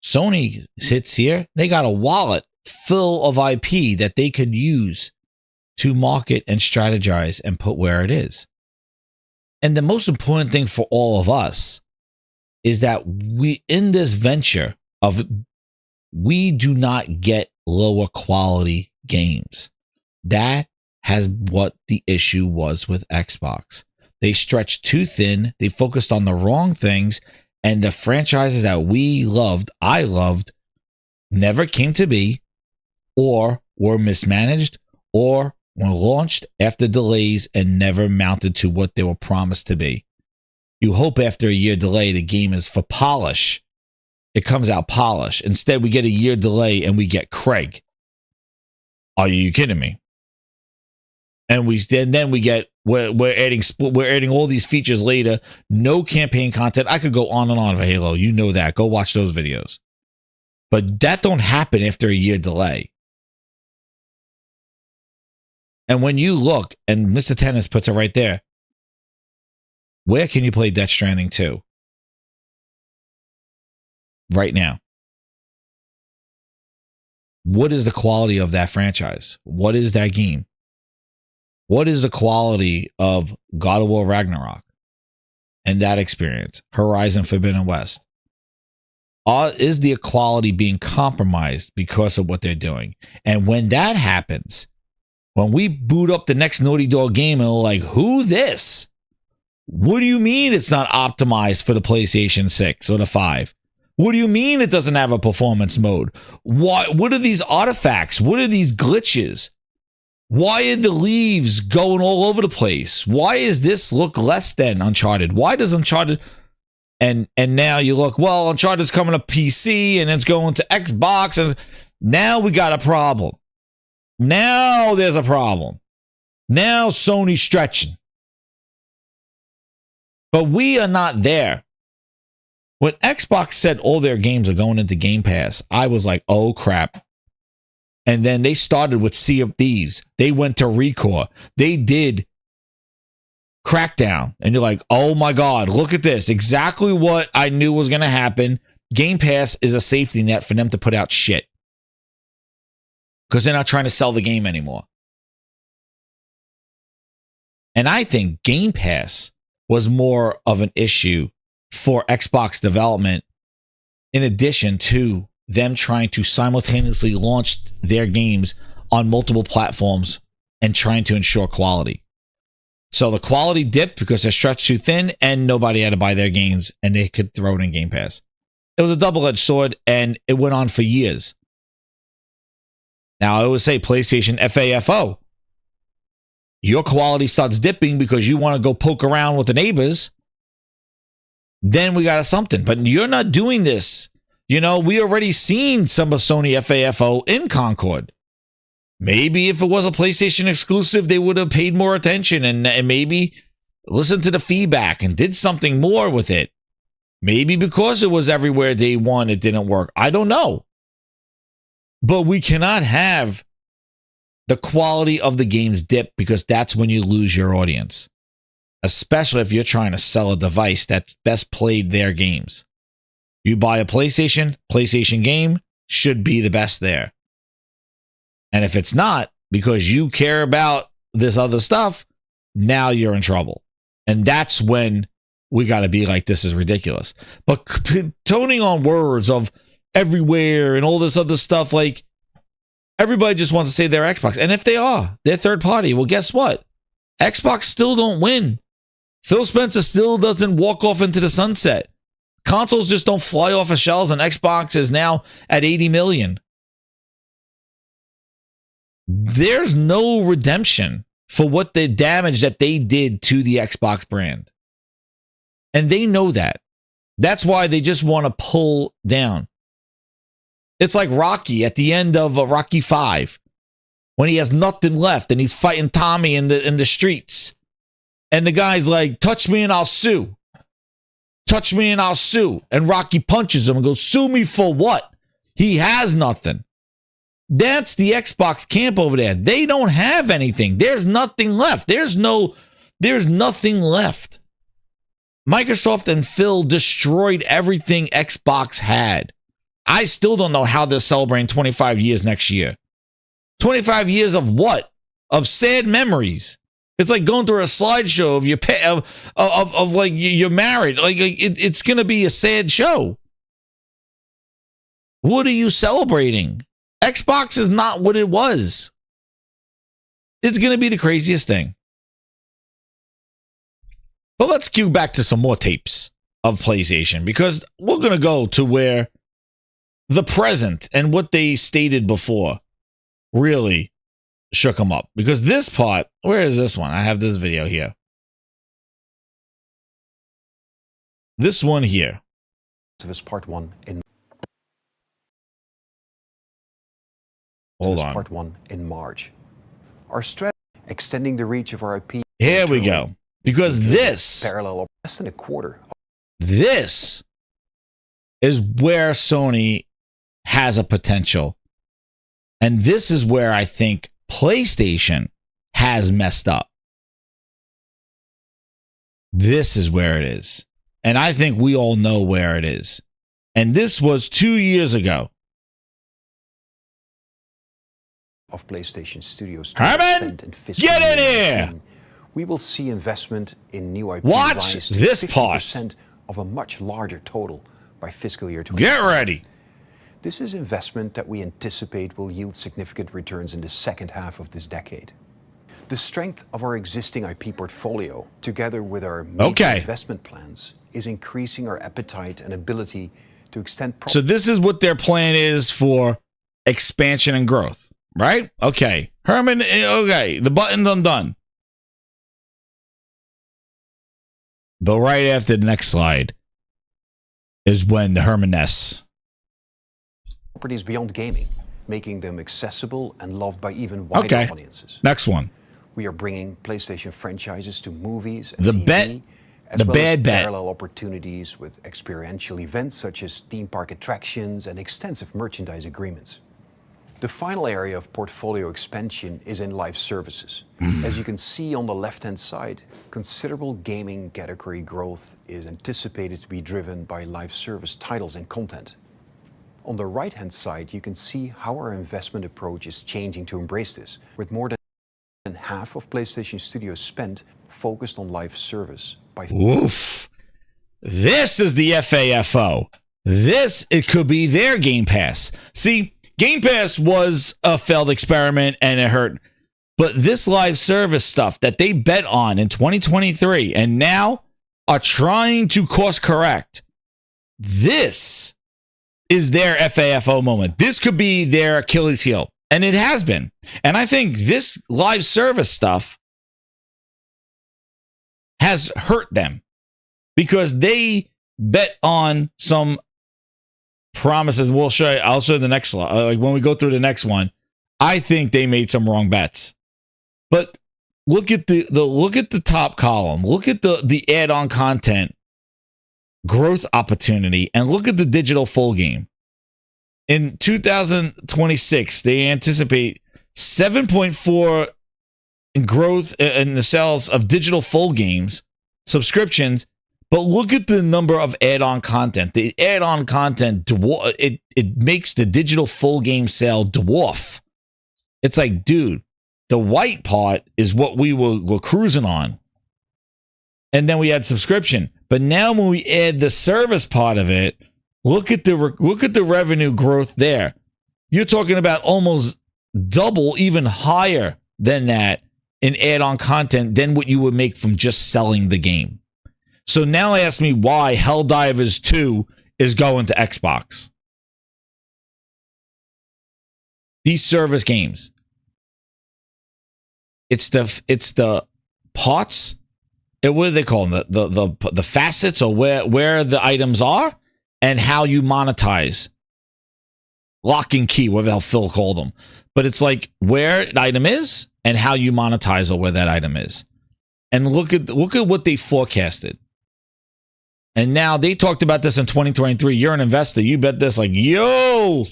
Sony sits here. They got a wallet full of IP that they could use to market and strategize and put where it is. And the most important thing for all of us is that we, in this venture of, we do not get lower quality games. That has what the issue was with Xbox. They stretched too thin. They focused on the wrong things. And the franchises that we loved, I loved, never came to be, or were mismanaged, or were launched after delays and never mounted to what they were promised to be. You hope after a year delay, the game is for polish. It comes out polished. Instead, we get a year delay and we get Craig. Are you kidding me? And then we get, we're adding all these features later. No campaign content. I could go on and on for Halo. You know that. Go watch those videos. But that don't happen after a year delay. And when you look, and Mr. Tennis puts it right there, where can you play Death Stranding 2? Right now. What is the quality of that franchise? What is that game? What is the quality of God of War Ragnarok and that experience? Horizon Forbidden West. Is the quality being compromised because of what they're doing? And when that happens, when we boot up the next Naughty Dog game and we're like, who this? What do you mean it's not optimized for the PlayStation 6 or the 5? What do you mean it doesn't have a performance mode? What are these artifacts? What are these glitches? Why are the leaves going all over the place? Why does this look less than Uncharted? Why does Uncharted... And now you look, well, Uncharted's coming to PC and it's going to Xbox. And now we got a problem. Now there's a problem. Now Sony's stretching. But we are not there. When Xbox said all their games are going into Game Pass, I was like, oh, crap. And then they started with Sea of Thieves. They went to Recore. They did Crackdown. And you're like, oh, my God, look at this. Exactly what I knew was going to happen. Game Pass is a safety net for them to put out shit. Because they're not trying to sell the game anymore. And I think Game Pass was more of an issue for Xbox development, in addition to them trying to simultaneously launch their games on multiple platforms and trying to ensure quality. So the quality dipped because they're stretched too thin and nobody had to buy their games and they could throw it in Game Pass. It was a double-edged sword and it went on for years. Now I always say PlayStation FAFO. Your quality starts dipping because you want to go poke around with the neighbors. Then we got something. But you're not doing this. You know, we already seen some of Sony FAFO in Concord. Maybe if it was a PlayStation exclusive, they would have paid more attention and maybe listened to the feedback and did something more with it. Maybe because it was everywhere day one, it didn't work. I don't know. But we cannot have the quality of the games dip because that's when you lose your audience. Especially if you're trying to sell a device that's best played their games. You buy a PlayStation game should be the best there. And if it's not, because you care about this other stuff, now you're in trouble. And that's when we got to be like, this is ridiculous. But toning on words of everywhere and all this other stuff, like everybody just wants to say they're Xbox. And if they are, they're third party. Well, guess what? Xbox still don't win. Phil Spencer still doesn't walk off into the sunset. Consoles just don't fly off of shelves, and Xbox is now at 80 million. There's no redemption for what the damage that they did to the Xbox brand. And they know that. That's why they just want to pull down. It's like Rocky at the end of Rocky 5 when he has nothing left and he's fighting Tommy in the streets. And the guy's like, touch me and I'll sue. Touch me and I'll sue. And Rocky punches him and goes, sue me for what? He has nothing. That's the Xbox camp over there. They don't have anything. There's nothing left. There's nothing left. Microsoft and Phil destroyed everything Xbox had. I still don't know how they're celebrating 25 years next year. 25 years of what? Of sad memories. It's like going through a slideshow of your of like you're married. Like it's gonna be a sad show. What are you celebrating? Xbox is not what it was. It's gonna be the craziest thing. But let's cue back to some more tapes of PlayStation because we're gonna go to where the present and what they stated before really shook them up. Because this part, where is this one? I have this video here. This one here. This part 1 in Hold on. Part 1 in March. Our strategy extending the reach of our IP. Here we go. Because this parallel less than a quarter. This is where Sony has a potential. And this is where I think PlayStation has messed up. This is where it is. And I think we all know where it is. And this was 2 years ago. Of PlayStation Studios. Herman, get in here! We will see investment in new IP Watch rise to this 50% of a much larger total by fiscal year 2020. Get ready. This is investment that we anticipate will yield significant returns in the second half of this decade. The strength of our existing IP portfolio, together with our major investment plans, is increasing our appetite and ability to extend. So this is what their plan is for expansion and growth, right? Okay. Herman, okay, the button's undone. But right after the next slide is when the Herman-ness. Properties beyond gaming, making them accessible and loved by even wider audiences. Next one. We are bringing PlayStation franchises to movies and the TV, bet, as the well bad as bet. parallel opportunities with experiential events such as theme park attractions and extensive merchandise agreements. The final area of portfolio expansion is in live services. As you can see on the left-hand side, considerable gaming category growth is anticipated to be driven by live service titles and content. On the right-hand side, you can see how our investment approach is changing to embrace this, with more than half of PlayStation Studios spent focused on live service. Oof. This is the FAFO. It could be their Game Pass. See, Game Pass was a failed experiment and it hurt. But this live service stuff that they bet on in 2023 and now are trying to course correct, this is their FAFO moment. This could be their Achilles heel. And it has been. And I think this live service stuff has hurt them because they bet on some promises. I'll show you the next slide. Like when we go through the next one, I think they made some wrong bets. But look at the top column. Look at the add-on content growth opportunity and look at the digital full game. In 2026, they anticipate 7.4 growth in the sales of digital full games subscriptions. But look at the number of add-on content. The add-on content, it makes the digital full game sale dwarf. It's like, dude, the white part is what we were cruising on. And then we had subscription. But now when we add the service part of it, look at the revenue growth there. You're talking about almost double, even higher than that in add-on content than what you would make from just selling the game. So now ask me why Helldivers 2 is going to Xbox. These service games. It's the parts. What do they call them? The facets or where the items are and how you monetize. lock and key, whatever the hell Phil called them. But it's like where an item is and how you monetize or where that item is. And look at what they forecasted. And now they talked about this in 2023. You're an investor. You bet this like, yo,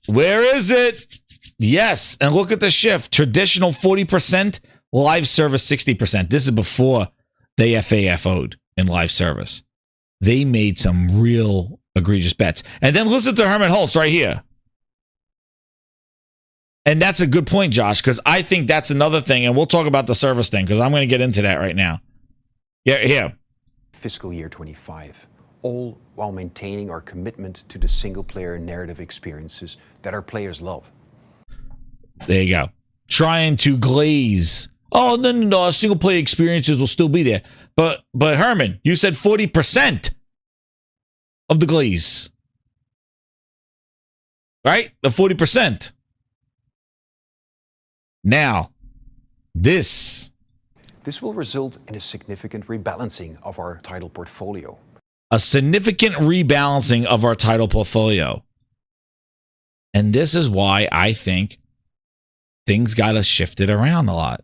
where is it? Yes. And look at the shift. Traditional 40%, live service 60%. This is before they FAFO'd in live service. They made some real egregious bets. And then listen to Herman Holtz right here. And that's a good point, Josh, because I think that's another thing. And we'll talk about the service thing because I'm going to get into that right now. Yeah, here. Fiscal year 25, all while maintaining our commitment to the single-player narrative experiences that our players love. There you go. Trying to glaze. Oh, no, single-player experiences will still be there. But Herman, you said 40% of the glaze. Right? The 40%. Now, this will result in a significant rebalancing of our title portfolio. A significant rebalancing of our title portfolio. And this is why I think things got us shifted around a lot.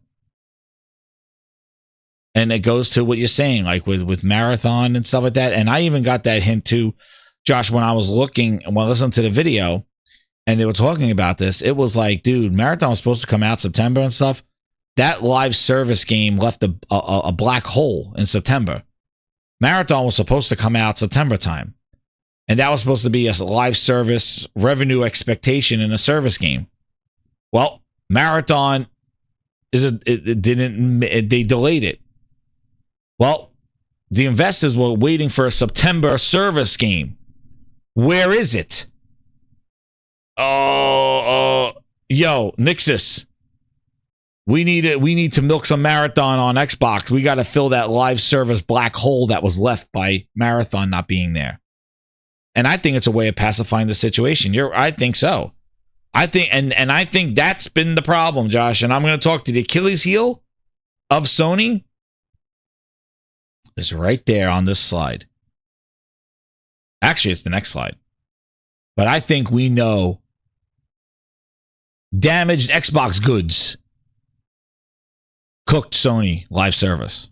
And it goes to what you're saying, like with Marathon and stuff like that. And I even got that hint too, Josh, when I was listening to the video and they were talking about this. It was like, dude, Marathon was supposed to come out September and stuff. That live service game left a black hole in September. Marathon was supposed to come out September time. And that was supposed to be a live service revenue expectation in a service game. Well, Marathon they delayed it. Well, the investors were waiting for a September service game. Where is it? Yo, Nixus. We need to milk some Marathon on Xbox. We got to fill that live service black hole that was left by Marathon not being there. And I think it's a way of pacifying the situation. I think so. I think and I think that's been the problem, Josh. And I'm going to talk to the Achilles heel of Sony. Is right there on this slide. Actually, it's the next slide. But I think we know damaged Xbox goods cooked Sony live service.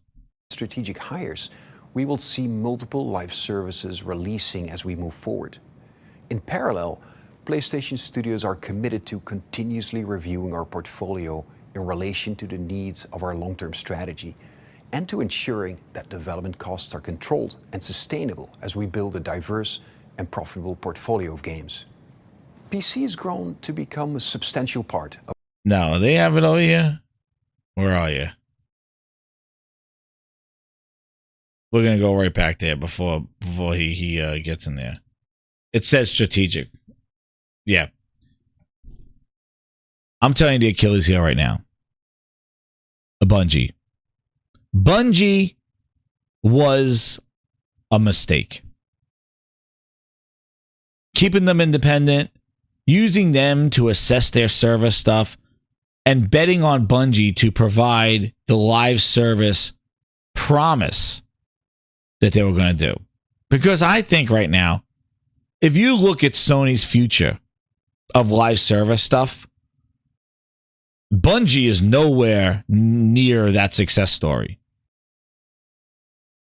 Strategic hires, we will see multiple live services releasing as we move forward. In parallel, PlayStation Studios are committed to continuously reviewing our portfolio in relation to the needs of our long-term strategy and to ensuring that development costs are controlled and sustainable as we build a diverse and profitable portfolio of games. PC has grown to become a substantial part of... No, they have it over here. Where are you? We're going to go right back there before he gets in there. It says strategic. Yeah. I'm telling you the Achilles heel right now. A Bungie. Bungie was a mistake. Keeping them independent, using them to assess their service stuff, and betting on Bungie to provide the live service promise that they were going to do. Because I think right now, if you look at Sony's future of live service stuff, Bungie is nowhere near that success story.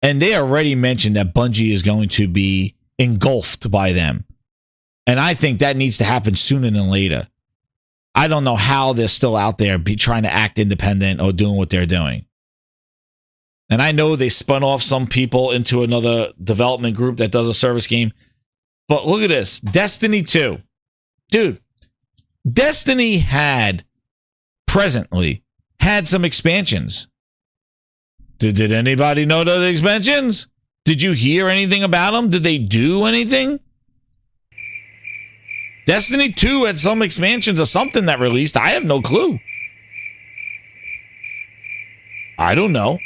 And they already mentioned that Bungie is going to be engulfed by them. And I think that needs to happen sooner than later. I don't know how they're still out there trying to act independent or doing what they're doing. And I know they spun off some people into another development group that does a service game. But look at this. Destiny 2. Dude, Destiny presently had some expansions. Did anybody know the expansions? Did you hear anything about them? Did they do anything? Destiny 2 had some expansions or something that released. I have no clue. I don't know.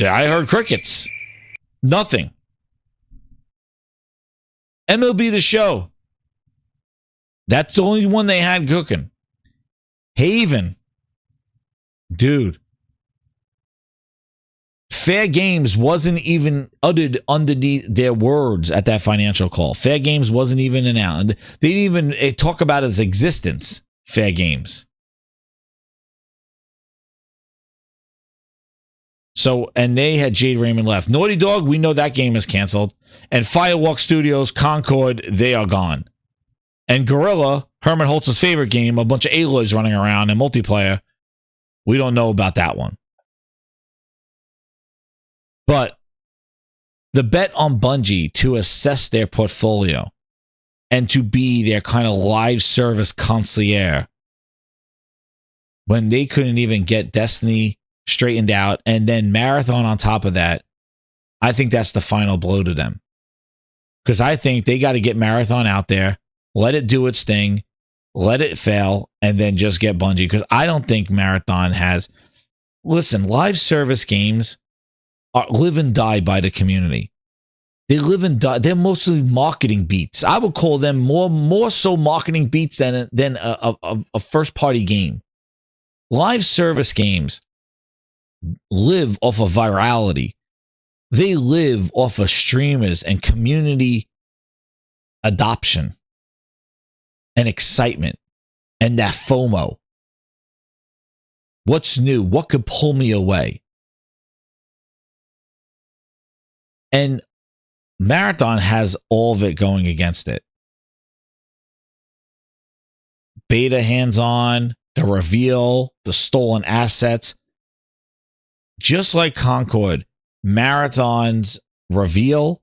I heard crickets. Nothing. MLB The Show. That's the only one they had cooking. Haven. Dude. Fair Games wasn't even uttered underneath their words at that financial call. Fair Games wasn't even announced. They didn't even talk about its existence, Fair Games. So, and they had Jade Raymond left. Naughty Dog, we know that game is canceled. And Firewalk Studios, Concord, they are gone. And Gorilla, Herman Holtz's favorite game, a bunch of Aloys running around and multiplayer, we don't know about that one. But the bet on Bungie to assess their portfolio and to be their kind of live service concierge when they couldn't even get Destiny straightened out and then Marathon on top of that, I think that's the final blow to them. Because I think they got to get Marathon out there, let it do its thing, let it fail, and then just get Bungie. Because I don't think Marathon has... Listen, live service games live and die by the community. They live and die. They're mostly marketing beats. I would call them more so marketing beats than a first-party game. Live service games live off of virality. They live off of streamers and community adoption and excitement and that FOMO. What's new? What could pull me away? And Marathon has all of it going against it. Beta hands-on, the reveal, the stolen assets. Just like Concord, Marathon's reveal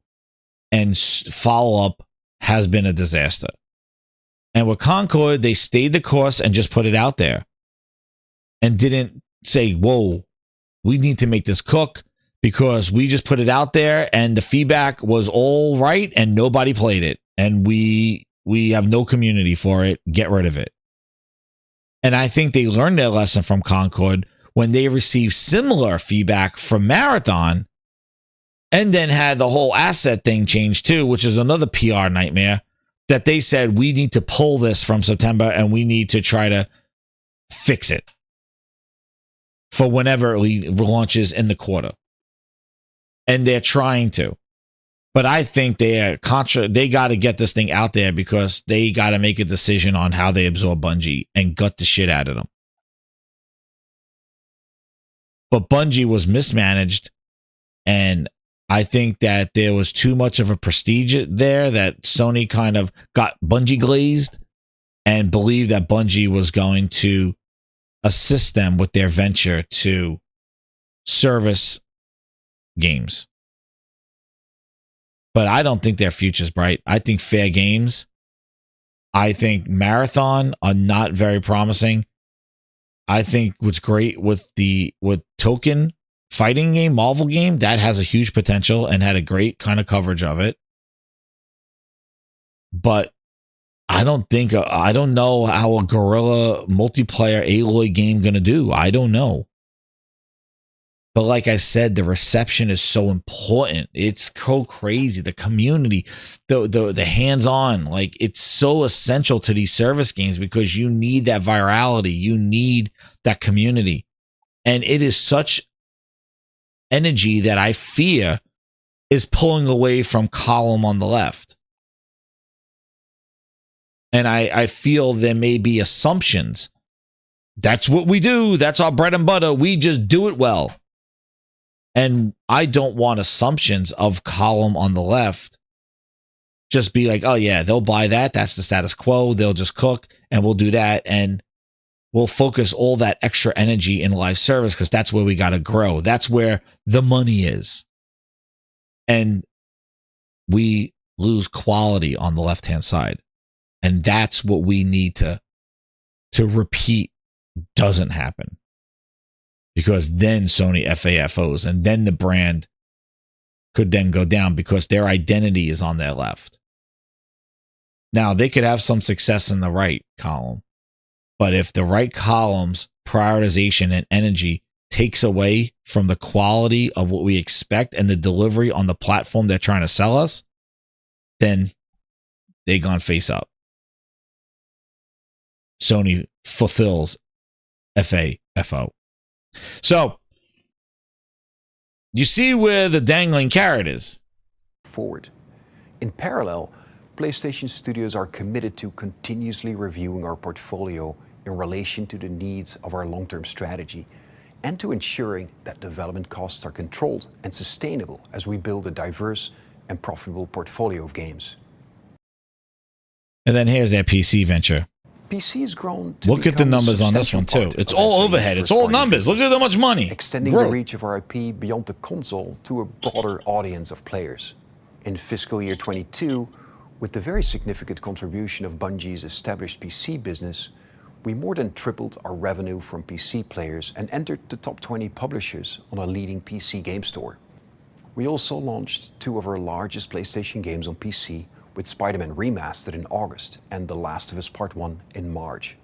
and follow-up has been a disaster. And with Concord, they stayed the course and just put it out there. And didn't say, whoa, we need to make this cook because we just put it out there and the feedback was all right and nobody played it. And we have no community for it. Get rid of it. And I think they learned their lesson from Concord when they received similar feedback from Marathon and then had the whole asset thing changed too, which is another PR nightmare, that they said, we need to pull this from September and we need to try to fix it for whenever it launches in the quarter. And they're trying to. But I think they got to get this thing out there because they got to make a decision on how they absorb Bungie and gut the shit out of them. But Bungie was mismanaged, and I think that there was too much of a prestige there that Sony kind of got Bungie glazed and believed that Bungie was going to assist them with their venture to service games. But I don't think their future's bright. I think Fair Games, I think Marathon are not very promising. I think what's great with Token fighting game, Marvel game, that has a huge potential and had a great kind of coverage of it. But I don't know how a Guerrilla multiplayer Aloy game going to do. I don't know. But like I said, the reception is so important. It's so crazy. The community, the hands-on, like it's so essential to these service games because you need that virality. You need that community. And it is such energy that I fear is pulling away from Column on the left. And I feel there may be assumptions. That's what we do. That's our bread and butter. We just do it well. And I don't want assumptions of Column on the left. Just be like, oh yeah, they'll buy that. That's the status quo. They'll just cook and we'll do that. And we'll focus all that extra energy in live service because that's where we got to grow. That's where the money is. And we lose quality on the left-hand side. And that's what we need to repeat doesn't happen. Because then Sony FAFOs and then the brand could then go down because their identity is on their left. Now, they could have some success in the right column, but if the right column's prioritization and energy takes away from the quality of what we expect and the delivery on the platform they're trying to sell us, then they gone face up. Sony fulfills FAFO. So You see where the dangling carrot is. Forward. In parallel, PlayStation Studios are committed to continuously reviewing our portfolio in relation to the needs of our long-term strategy and to ensuring that development costs are controlled and sustainable as we build a diverse and profitable portfolio of games. And then here's that PC venture. PC has grown to Look at the numbers on this one too. It's all overhead. It's all numbers. Look at how much money. Extending the reach of our IP beyond the console to a broader audience of players. In fiscal year 22, with the very significant contribution of Bungie's established PC business, we more than tripled our revenue from PC players and entered the top 20 publishers on a leading PC game store. We also launched 2 of our largest PlayStation games on PC, with Spider-Man Remastered in August and The Last of Us Part 1 in March.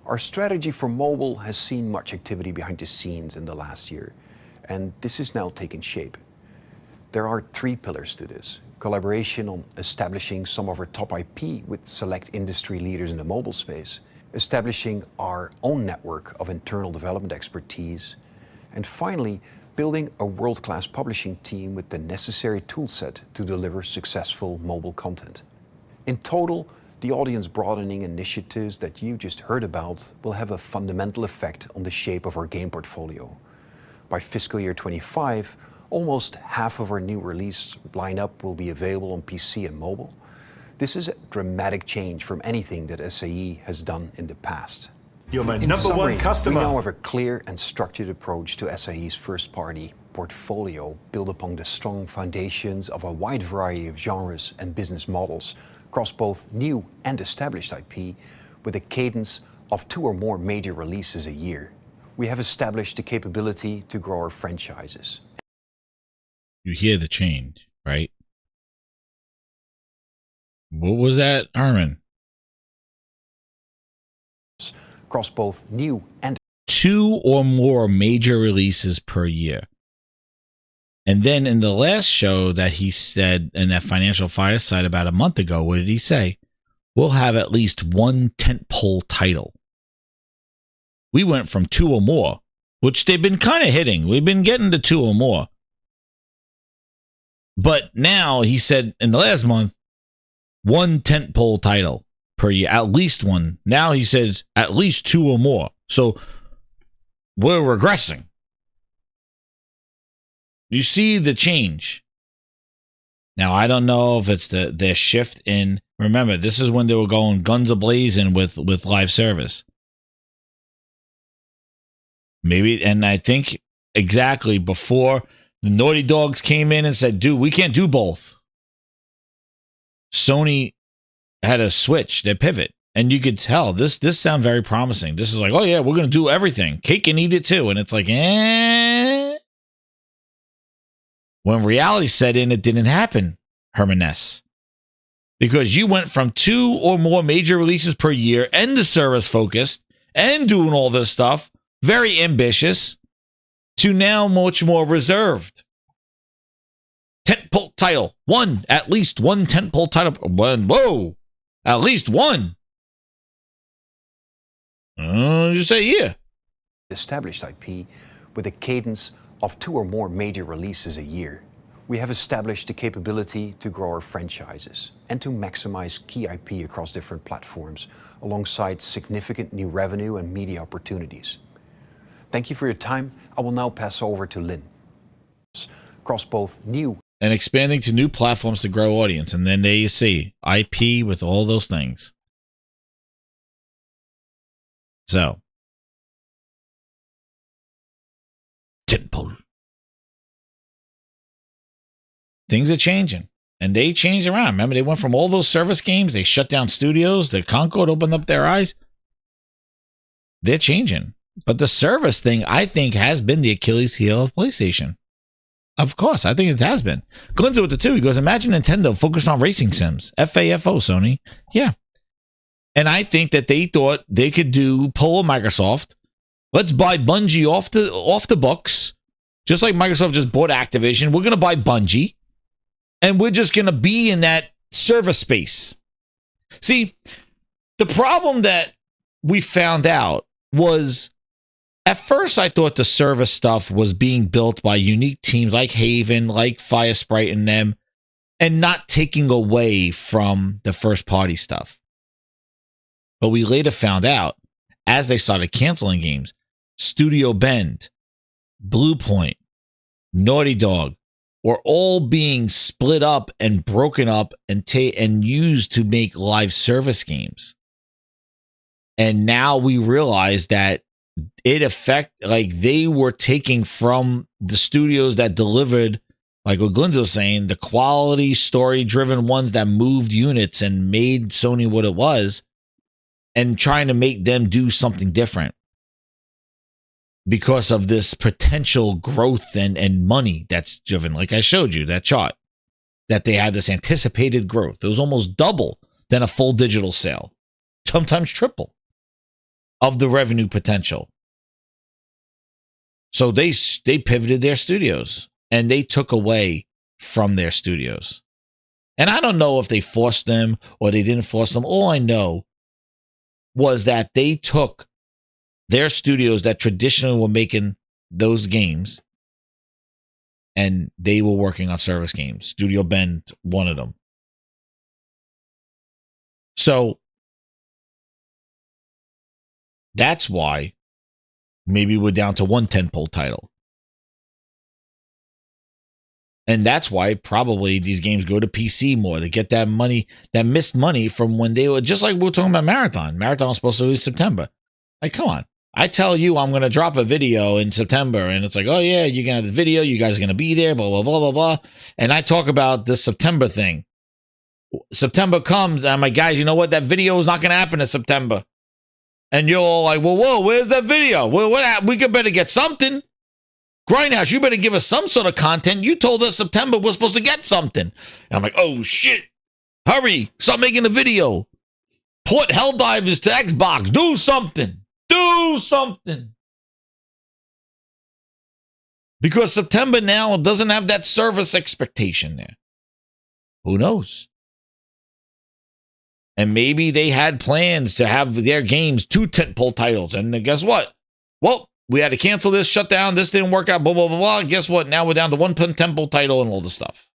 Our strategy for mobile has seen much activity behind the scenes in the last year, and this is now taking shape. There are 3 pillars to this. Collaboration on establishing some of our top IP with select industry leaders in the mobile space, establishing our own network of internal development expertise, and finally, building a world-class publishing team with the necessary toolset to deliver successful mobile content. In total, the audience broadening initiatives that you just heard about will have a fundamental effect on the shape of our game portfolio. By fiscal year 25, almost half of our new release lineup will be available on PC and mobile. This is a dramatic change from anything that SAE has done in the past. You're my In number summary, one customer. We now have a clear and structured approach to SAE's first-party portfolio built upon the strong foundations of a wide variety of genres and business models across both new and established IP, with a cadence of 2 or more major releases a year. We have established the capability to grow our franchises. You hear the change, right? What was that, Herman? Across both new and 2 or more major releases per year. And then in the last show that he said in that Financial Fireside about a month ago, what did he say? We'll have at least 1 tentpole title. We went from 2 or more, which they've been kind of hitting. We've been getting to 2 or more. But now he said in the last month, 1 tentpole title per year, at least 1. Now he says at least 2 or more. So we're regressing. You see the change. Now, I don't know if it's their shift in. Remember, this is when they were going guns a-blazing with live service. Maybe, and I think exactly before the Naughty Dogs came in and said, dude, we can't do both. Sony had to switch their pivot, and you could tell this sounds very promising. This is like, oh yeah, we're going to do everything. Cake and eat it too. And it's like, When reality set in, it didn't happen, Herman S. Because you went from 2 or more major releases per year and the service focused and doing all this stuff, very ambitious, to now much more reserved. Tentpole title. 1, at least 1 tentpole title. 1, whoa, at least 1. Just say yeah. Established IP with a cadence of 2 or more major releases a year. We have established the capability to grow our franchises and to maximize key IP across different platforms, alongside significant new revenue and media opportunities. Thank you for your time. I will now pass over to Lynn. Across both new and expanding to new platforms to grow audience. And then there you see IP with all those things. So, tentpole. Things are changing, and they changed around. Remember, they went from all those service games. They shut down studios. The Concord opened up their eyes. They're changing. But the service thing, I think, has been the Achilles heel of PlayStation. Of course, I think it has been. Gunzo with the 2. He goes, imagine Nintendo focused on racing sims. FAFO, Sony. Yeah. And I think that they thought they could pull a Microsoft. Let's buy Bungie off the books. Just like Microsoft just bought Activision. We're going to buy Bungie. And we're just going to be in that service space. See, the problem that we found out was At first, I thought the service stuff was being built by unique teams like Haven, like Firesprite and them, and not taking away from the first-party stuff. But we later found out, as they started canceling games, Studio Bend, Bluepoint, Naughty Dog were all being split up and broken up and used to make live service games. And now we realize that they were taking from the studios that delivered, like what Glenn was saying, the quality story-driven ones that moved units and made Sony what it was, and trying to make them do something different because of this potential growth and money that's driven. Like I showed you that chart, that they had this anticipated growth. It was almost double than a full digital sale, sometimes triple of the revenue potential. So they pivoted their studios and they took away from their studios. And I don't know if they forced them or they didn't force them. All I know was that they took their studios that traditionally were making those games and they were working on service games. Studio Bend, one of them. So that's why maybe we're down to one tentpole title. And that's why probably these games go to PC more to get that money, that missed money from when they were, just like we were talking about Marathon. Marathon was supposed to be September. Like, come on. I tell you I'm going to drop a video in September, and it's like, oh, yeah, you're going to have the video. You guys are going to be there, blah, blah, blah, blah, blah. And I talk about this September thing. September comes, and I'm like, guys, you know what? That video is not going to happen in September. And you're all like, well, whoa, where's that video? Well, we could better get something. Grindhouse, you better give us some sort of content. You told us September we're supposed to get something. And I'm like, oh, shit. Hurry. Stop making a video. Put Helldivers to Xbox. Do something. Do something. Because September now doesn't have that service expectation there. Who knows? And maybe they had plans to have their games 2 tentpole titles. And guess what? Well, we had to cancel this, shut down. This didn't work out, blah, blah, blah, blah. Guess what? Now we're down to 1 tentpole title and all this stuff.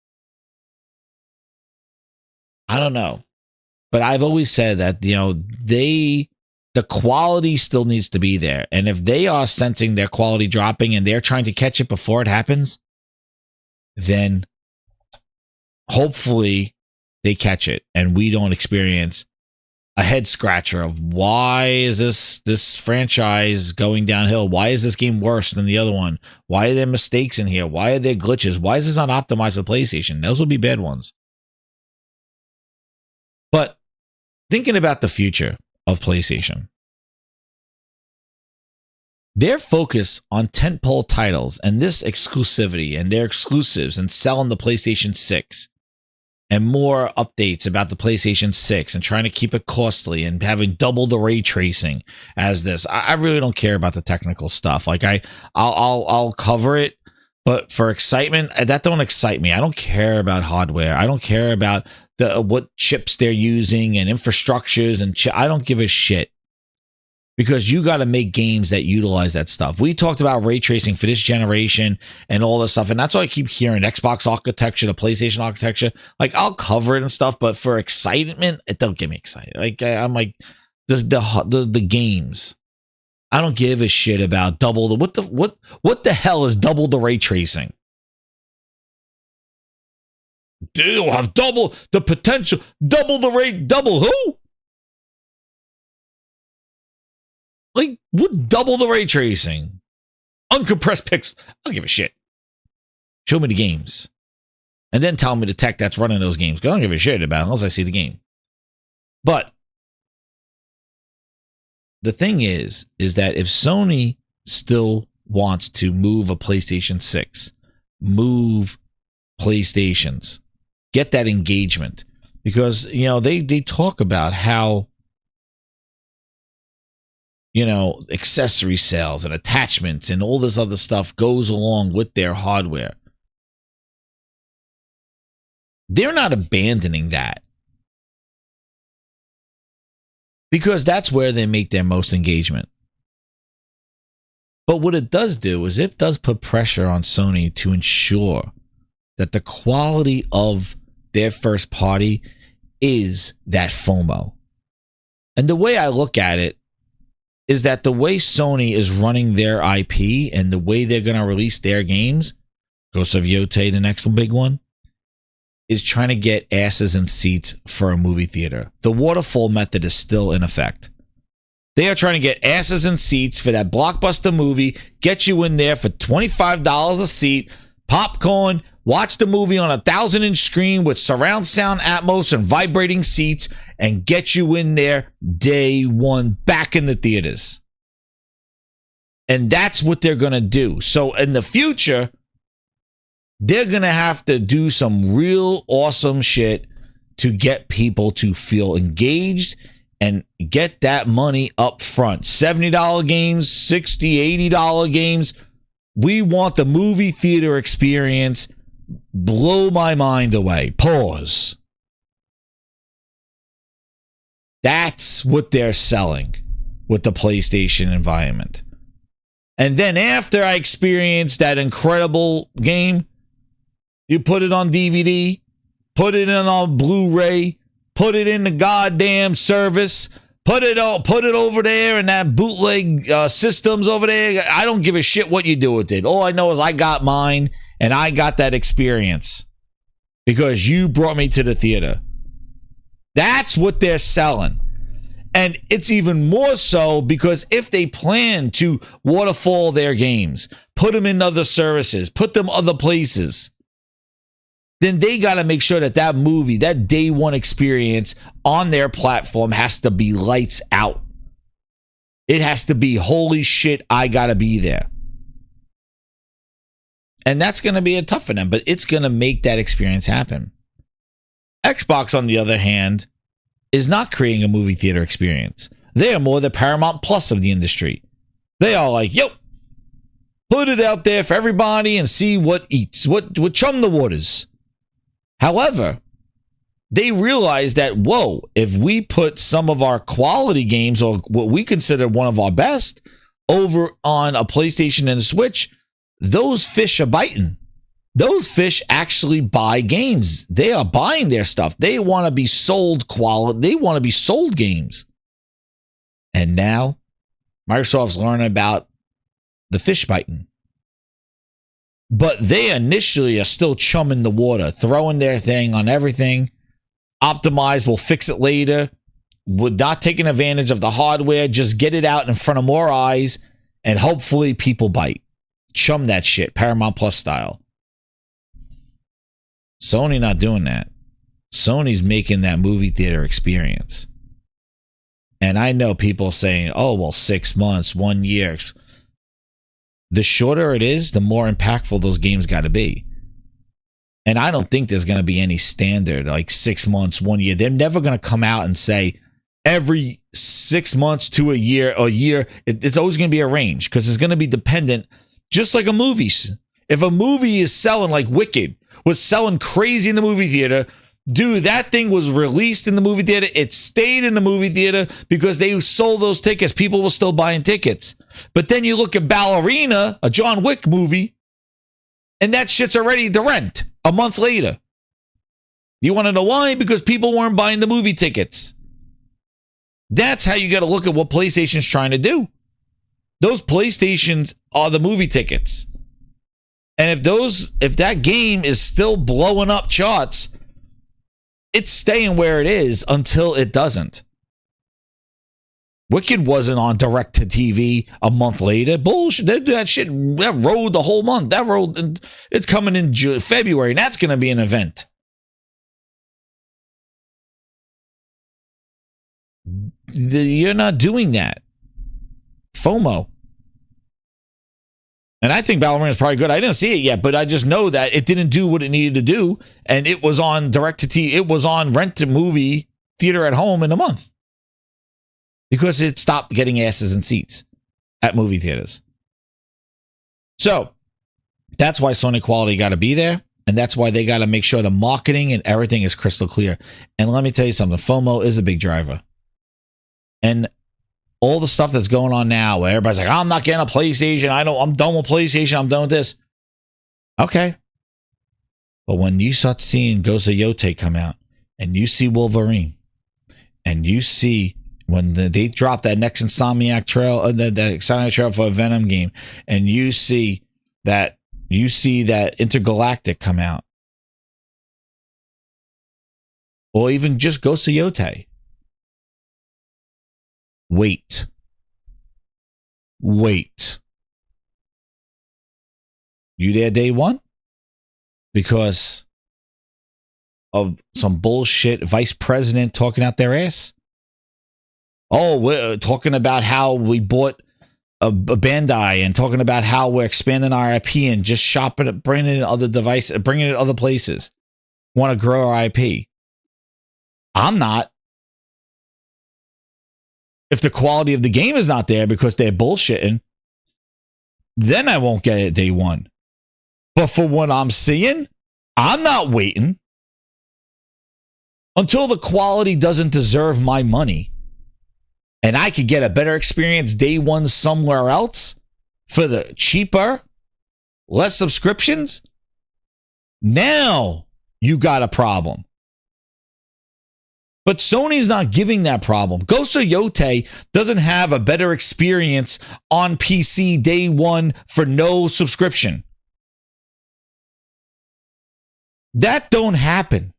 I don't know. But I've always said that, the quality still needs to be there. And if they are sensing their quality dropping and they're trying to catch it before it happens, then hopefully they catch it and we don't experience a head scratcher of why is this franchise going downhill? Why is this game worse than the other one? Why are there mistakes in here? Why are there glitches? Why is this not optimized for PlayStation? Those would be bad ones. But thinking about the future of PlayStation, their focus on tentpole titles and this exclusivity and their exclusives and selling the PlayStation 6 and more updates about the PlayStation 6 and trying to keep it costly and having double the ray tracing as this. I really don't care about the technical stuff. Like I'll cover it, but for excitement, that don't excite me. I don't care about hardware. I don't care about what chips they're using and infrastructures and I don't give a shit. Because you got to make games that utilize that stuff. We talked about ray tracing for this generation and all this stuff. And that's why I keep hearing Xbox architecture, the PlayStation architecture. Like, I'll cover it and stuff, but for excitement, it don't get me excited. Like, I'm like, the games. I don't give a shit about double the, what the hell is double the ray tracing? They'll have double the potential, double the rate, double who? Like, what double the ray tracing? Uncompressed pixels. I don't give a shit. Show me the games. And then tell me the tech that's running those games. Because I don't give a shit about it unless I see the game. But the thing is that if Sony still wants to move a PlayStation 6, move PlayStations, get that engagement. Because, they talk about how accessory sales and attachments and all this other stuff goes along with their hardware. They're not abandoning that. Because that's where they make their most engagement. But what it does do is it does put pressure on Sony to ensure that the quality of their first party is that FOMO. And the way I look at it is that the way Sony is running their IP and the way they're going to release their games, Ghost of Yotei, the next big one, is trying to get asses in seats for a movie theater. The waterfall method is still in effect. They are trying to get asses in seats for that blockbuster movie, get you in there for $25 a seat, popcorn, watch the movie on a 1,000-inch screen with surround sound, Atmos, and vibrating seats, and get you in there day one, back in the theaters. And that's what they're going to do. So in the future, they're going to have to do some real awesome shit to get people to feel engaged and get that money up front. $70 games, $60, $80 games. We want the movie theater experience. Blow my mind away. Pause. That's what they're selling with the PlayStation environment. And then after I experienced that incredible game, you put it on DVD, put it in on Blu-ray, put it in the goddamn service, put it over there in that bootleg systems over there. I don't give a shit what you do with it. All I know is I got mine and I got that experience because you brought me to the theater. That's what they're selling. And it's even more so because if they plan to waterfall their games, put them in other services, put them other places, then they got to make sure that that movie, that day one experience on their platform has to be lights out. It has to be, holy shit, I got to be there. And that's going to be a tough for them, but it's going to make that experience happen. Xbox, on the other hand, is not creating a movie theater experience. They are more the Paramount Plus of the industry. They are like, yo, put it out there for everybody and see what eats, what chum the waters. However, they realize that, whoa, if we put some of our quality games or what we consider one of our best over on a PlayStation and a Switch, those fish are biting. Those fish actually buy games. They are buying their stuff. They want to be sold quality. They want to be sold games. And now Microsoft's learning about the fish biting. But they initially are still chumming the water, throwing their thing on everything. Optimized, we'll fix it later. We're not taking advantage of the hardware. Just get it out in front of more eyes, and hopefully people bite. Chum that shit, Paramount Plus style. Sony not doing that. Sony's making that movie theater experience. And I know people saying, oh, well, 6 months, 1 year. The shorter it is, the more impactful those games got to be. And I don't think there's going to be any standard like 6 months, 1 year. They're never going to come out and say every 6 months to a year. It's always going to be a range because it's going to be dependent, just like a movie. If a movie is selling like Wicked, was selling crazy in the movie theater, dude, that thing was released in the movie theater. It stayed in the movie theater because they sold those tickets. People were still buying tickets. But then you look at Ballerina, a John Wick movie, and that shit's already to rent a month later. You want to know why? Because people weren't buying the movie tickets. That's how you got to look at what PlayStation's trying to do. Those PlayStations are the movie tickets. And if that game is still blowing up charts, it's staying where it is until it doesn't. Wicked wasn't on direct to TV a month later. Bullshit. That shit that rode the whole month. That rode. It's coming in February, and that's going to be an event. You're not doing that. FOMO. And I think Ballerina is probably good. I didn't see it yet, but I just know that it didn't do what it needed to do, and it was on direct to TV. It was on rent to movie theater at home in a month because it stopped getting asses in seats at movie theaters. So that's why Sony quality got to be there, and that's why they got to make sure the marketing and everything is crystal clear. And let me tell you something: FOMO is a big driver, and all the stuff that's going on now where everybody's like, I'm not getting a PlayStation. I'm done with PlayStation. I'm done with this. Okay. But when you start seeing Ghost of Yote come out and you see Wolverine and you see when they drop that next Insomniac trail, the Insomniac trail for a Venom game, and you see that Intergalactic come out, or even just Ghost of Yote, wait. You there day one? Because of some bullshit vice president talking out their ass? Oh, we're talking about how we bought a Bandai and talking about how we're expanding our IP and just shopping it, bringing it in other devices, bringing it to other places. Want to grow our IP. I'm not. If the quality of the game is not there because they're bullshitting, then I won't get it day one. But for what I'm seeing, I'm not waiting until the quality doesn't deserve my money and I could get a better experience day one somewhere else for the cheaper, less subscriptions. Now you got a problem. But Sony's not giving that problem. Ghost of Yote doesn't have a better experience on PC day one for no subscription. That don't happen.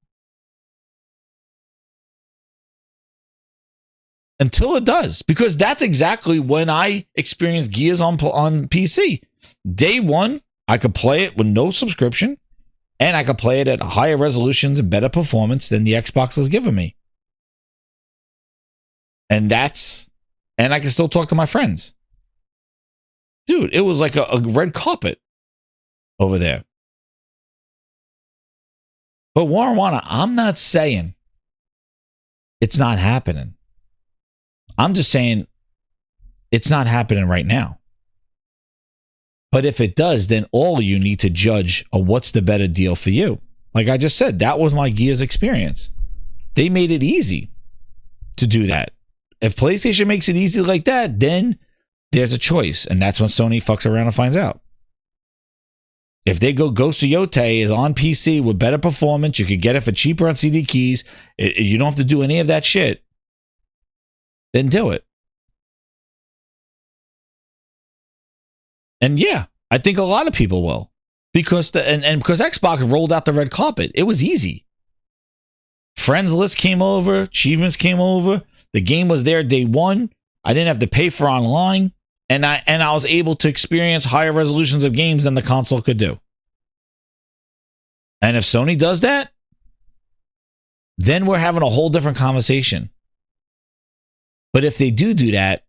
Until it does. Because that's exactly when I experienced Gears on PC. Day one, I could play it with no subscription. And I could play it at higher resolutions and better performance than the Xbox was giving me. And I can still talk to my friends. Dude, it was like a red carpet over there. But Warwana, I'm not saying it's not happening. I'm just saying it's not happening right now. But if it does, then all of you need to judge what's the better deal for you. Like I just said, that was my Gears experience. They made it easy to do that. If PlayStation makes it easy like that, then there's a choice. And that's when Sony fucks around and finds out. If they go Ghost of Yote is on PC with better performance, you could get it for cheaper on CD keys. You don't have to do any of that shit. Then do it. And yeah, I think a lot of people will. Because because Xbox rolled out the red carpet. It was easy. Friends list came over, achievements came over. The game was there day one. I didn't have to pay for online. And I was able to experience higher resolutions of games than the console could do. And if Sony does that, then we're having a whole different conversation. But if they do that,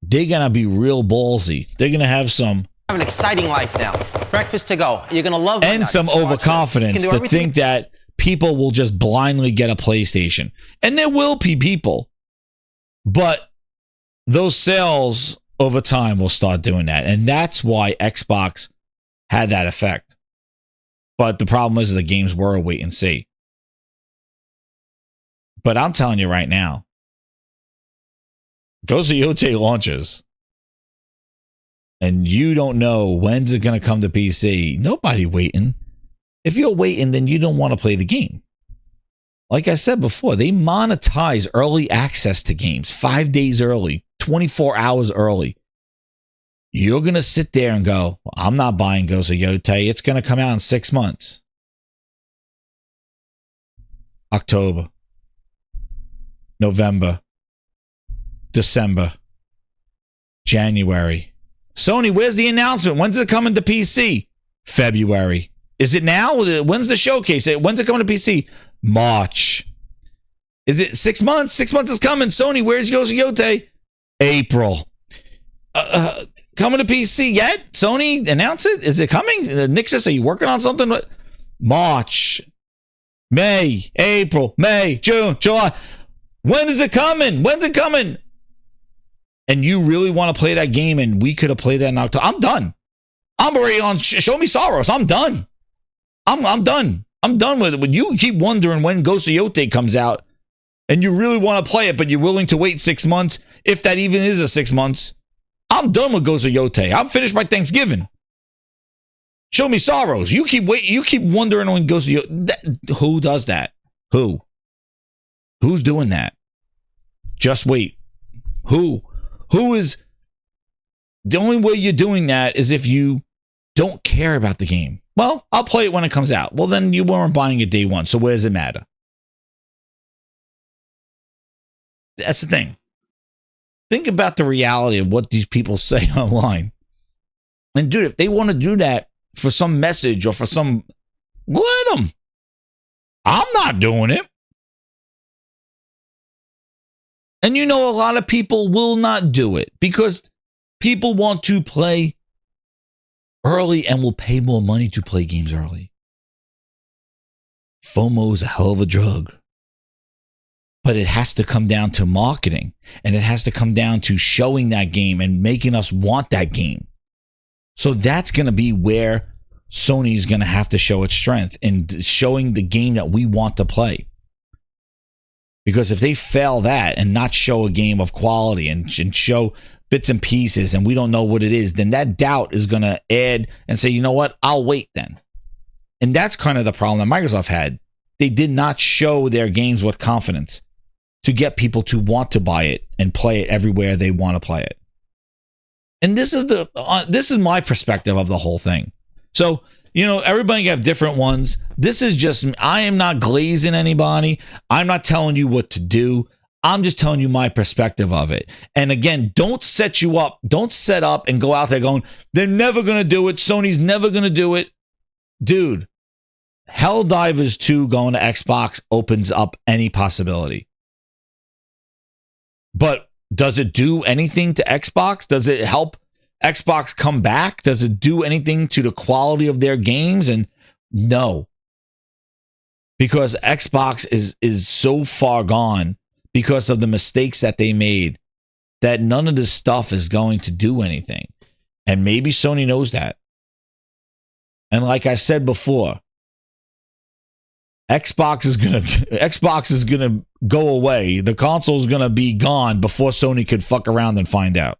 they're going to be real ballsy. They're going to have some... Have an exciting life now. Breakfast to go. You're going to love... And some overconfidence to think that people will just blindly get a PlayStation. And there will be people. But those sales... over time, we'll start doing that. And that's why Xbox had that effect. But the problem is the games were a wait and see. But I'm telling you right now, Ghost of Yote launches. And you don't know when's it going to come to PC. Nobody waiting. If you're waiting, then you don't want to play the game. Like I said before, they monetize early access to games 5 days early. 24 hours early. You're going to sit there and go, well, I'm not buying Ghost of Yote. It's going to come out in 6 months. October. November. December. January. Sony, where's the announcement? When's it coming to PC? February. Is it now? When's the showcase? When's it coming to PC? March. Is it 6 months? 6 months is coming. Sony, where's Ghost of Yote? April. Coming to PC yet? Sony announce it? Is it coming? Nixus, are you working on something? March, May, April, May, June, July. When is it coming? When's it coming? And you really want to play that game and we could have played that in October. I'm done. I'm already on Show Me Sorrows. I'm done. I'm done. I'm done with it. When you keep wondering when Ghost of Yote comes out, and you really want to play it, but you're willing to wait 6 months, if that even is a 6 months, I'm done with Ghost of Yote. I'm finished by Thanksgiving. Show me sorrows. You keep wondering when Ghost of Yote. Who does that? Who's doing that? Just wait. Who is the only way you're doing that is if you don't care about the game. Well, I'll play it when it comes out. Well, then you weren't buying it day one, so where does it matter? That's the thing. Think about the reality of what these people say online. And dude, if they want to do that for some message or for some, let them. I'm not doing it. And you know, a lot of people will not do it because people want to play early and will pay more money to play games early. FOMO is a hell of a drug. But it has to come down to marketing, and it has to come down to showing that game and making us want that game. So that's going to be where Sony's going to have to show its strength in showing the game that we want to play. Because if they fail that and not show a game of quality and show bits and pieces and we don't know what it is, then that doubt is going to add and say, you know what, I'll wait then. And that's kind of the problem that Microsoft had. They did not show their games with confidence to get people to want to buy it and play it everywhere they want to play it. And this is my perspective of the whole thing. So, you know, everybody have different ones. This is just, I am not glazing anybody. I'm not telling you what to do. I'm just telling you my perspective of it. And again, don't set up and go out there going, they're never going to do it. Sony's never going to do it. Dude, Helldivers 2 going to Xbox opens up any possibility. But does it do anything to Xbox? Does it help Xbox come back? Does it do anything to the quality of their games? And no. Because Xbox is so far gone because of the mistakes that they made that none of this stuff is going to do anything. And maybe Sony knows that. And like I said before, Xbox is gonna go away. The console is gonna be gone before Sony could fuck around and find out.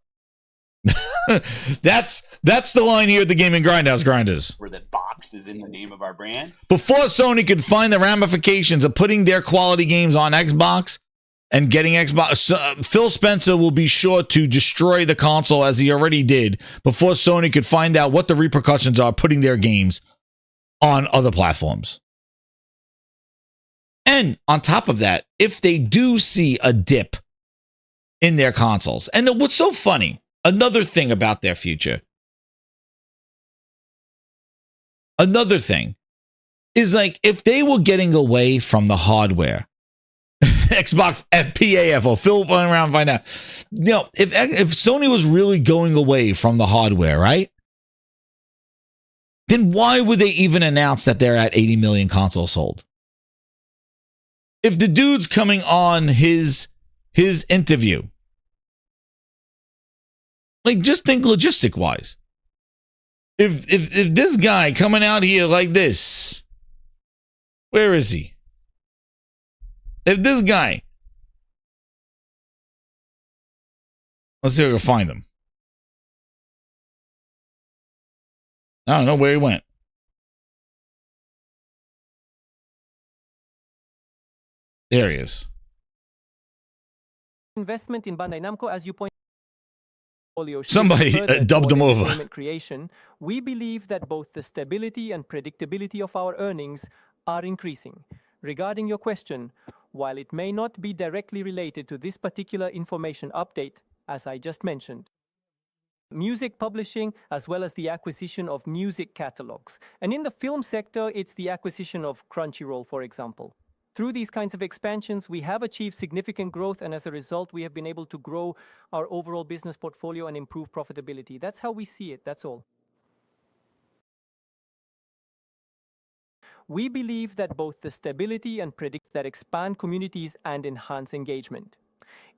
That's the line here at the Gaming Grindhouse, Grinders. Where that box is in the name of our brand. Before Sony could find the ramifications of putting their quality games on Xbox and getting Xbox, Phil Spencer will be sure to destroy the console as he already did before Sony could find out what the repercussions are putting their games on other platforms. And on top of that, if they do see a dip in their consoles, and what's so funny, another thing about their future, another thing is like if they were getting away from the hardware, Xbox PAF, Phil running around find out, you know, if Sony was really going away from the hardware, right? Then why would they even announce that they're at 80 million consoles sold? If the dude's coming on his interview, like just think logistic wise. If this guy coming out here like this, where is he? If this guy, let's see if I can find him. I don't know where he went. There he is. Investment in Bandai Namco, as you point. Somebody dubbed him over. Creation, we believe that both the stability and predictability of our earnings are increasing. Regarding your question, while it may not be directly related to this particular information update, as I just mentioned, music publishing as well as the acquisition of music catalogs. And in the film sector, it's the acquisition of Crunchyroll, for example. Through these kinds of expansions, we have achieved significant growth, and as a result, we have been able to grow our overall business portfolio and improve profitability. That's how we see it, that's all. We believe that both the stability and that expand communities and enhance engagement.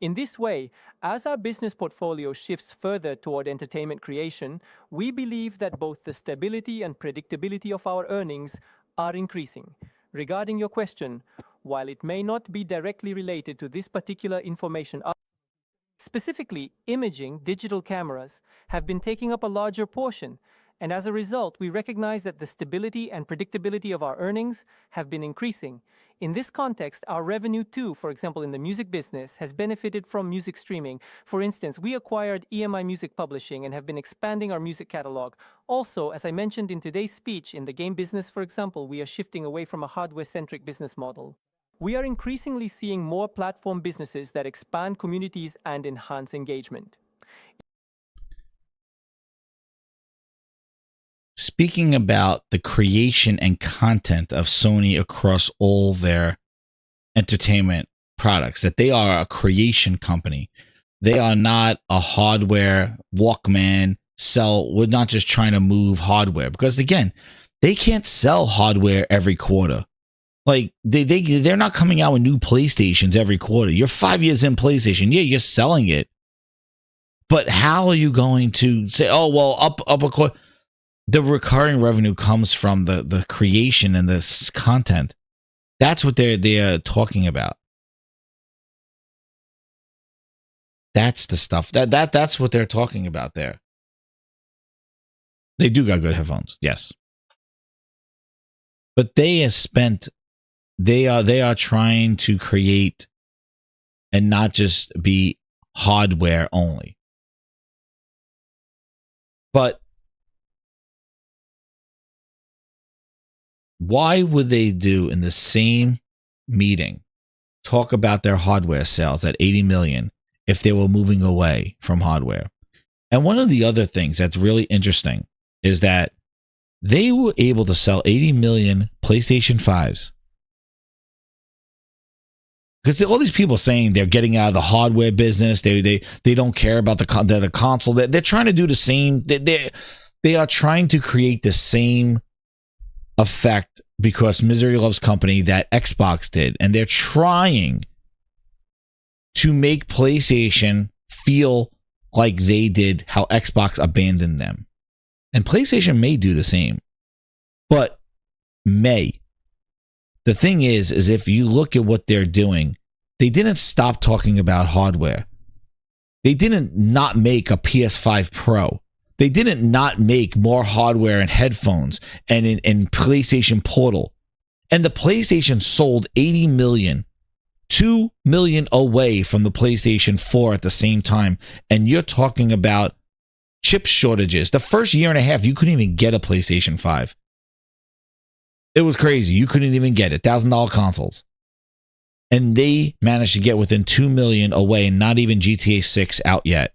In this way, as our business portfolio shifts further toward entertainment creation, we believe that both the stability and predictability of our earnings are increasing. Regarding your question, while it may not be directly related to this particular information, Specifically, imaging, digital cameras, have been taking up a larger portion, and as a result, we recognize that the stability and predictability of our earnings have been increasing. In this context, our revenue too, for example, in the music business, has benefited from music streaming. For instance, we acquired EMI Music Publishing and have been expanding our music catalog. Also, as I mentioned in today's speech, in the game business, for example, we are shifting away from a hardware-centric business model. We are increasingly seeing more platform businesses that expand communities and enhance engagement. Speaking about the creation and content of Sony across all their entertainment products, that they are a creation company. They are not a hardware Walkman sell. We're not just trying to move hardware, because again, they can't sell hardware every quarter. Like they're not coming out with new PlayStations every quarter. You're 5 years in PlayStation. Yeah, you're selling it. But how are you going to say, oh, well, up a quarter? The recurring revenue comes from the creation and the content. That's what they're talking about. That's the stuff. That's what they're talking about there. They do got good headphones, yes. But they are trying to create and not just be hardware only. But why would they do in the same meeting talk about their hardware sales at 80 million if they were moving away from hardware? And one of the other things that's really interesting is that they were able to sell 80 million PlayStation 5s. Because all these people saying they're getting out of the hardware business, they don't care about the console. They're trying to do the same. They are trying to create the same effect because misery loves company that Xbox did, and they're trying to make PlayStation feel like they did how Xbox abandoned them. And PlayStation may do the same, but may. The thing is if you look at what they're doing, they didn't stop talking about hardware. They didn't not make a PS5 Pro. They didn't not make more hardware and headphones and in PlayStation Portal. And the PlayStation sold 80 million, 2 million away from the PlayStation 4 at the same time. And you're talking about chip shortages. The first year and a half, you couldn't even get a PlayStation 5. It was crazy. You couldn't even get it. $1,000 consoles. And they managed to get within 2 million away, and not even GTA 6 out yet,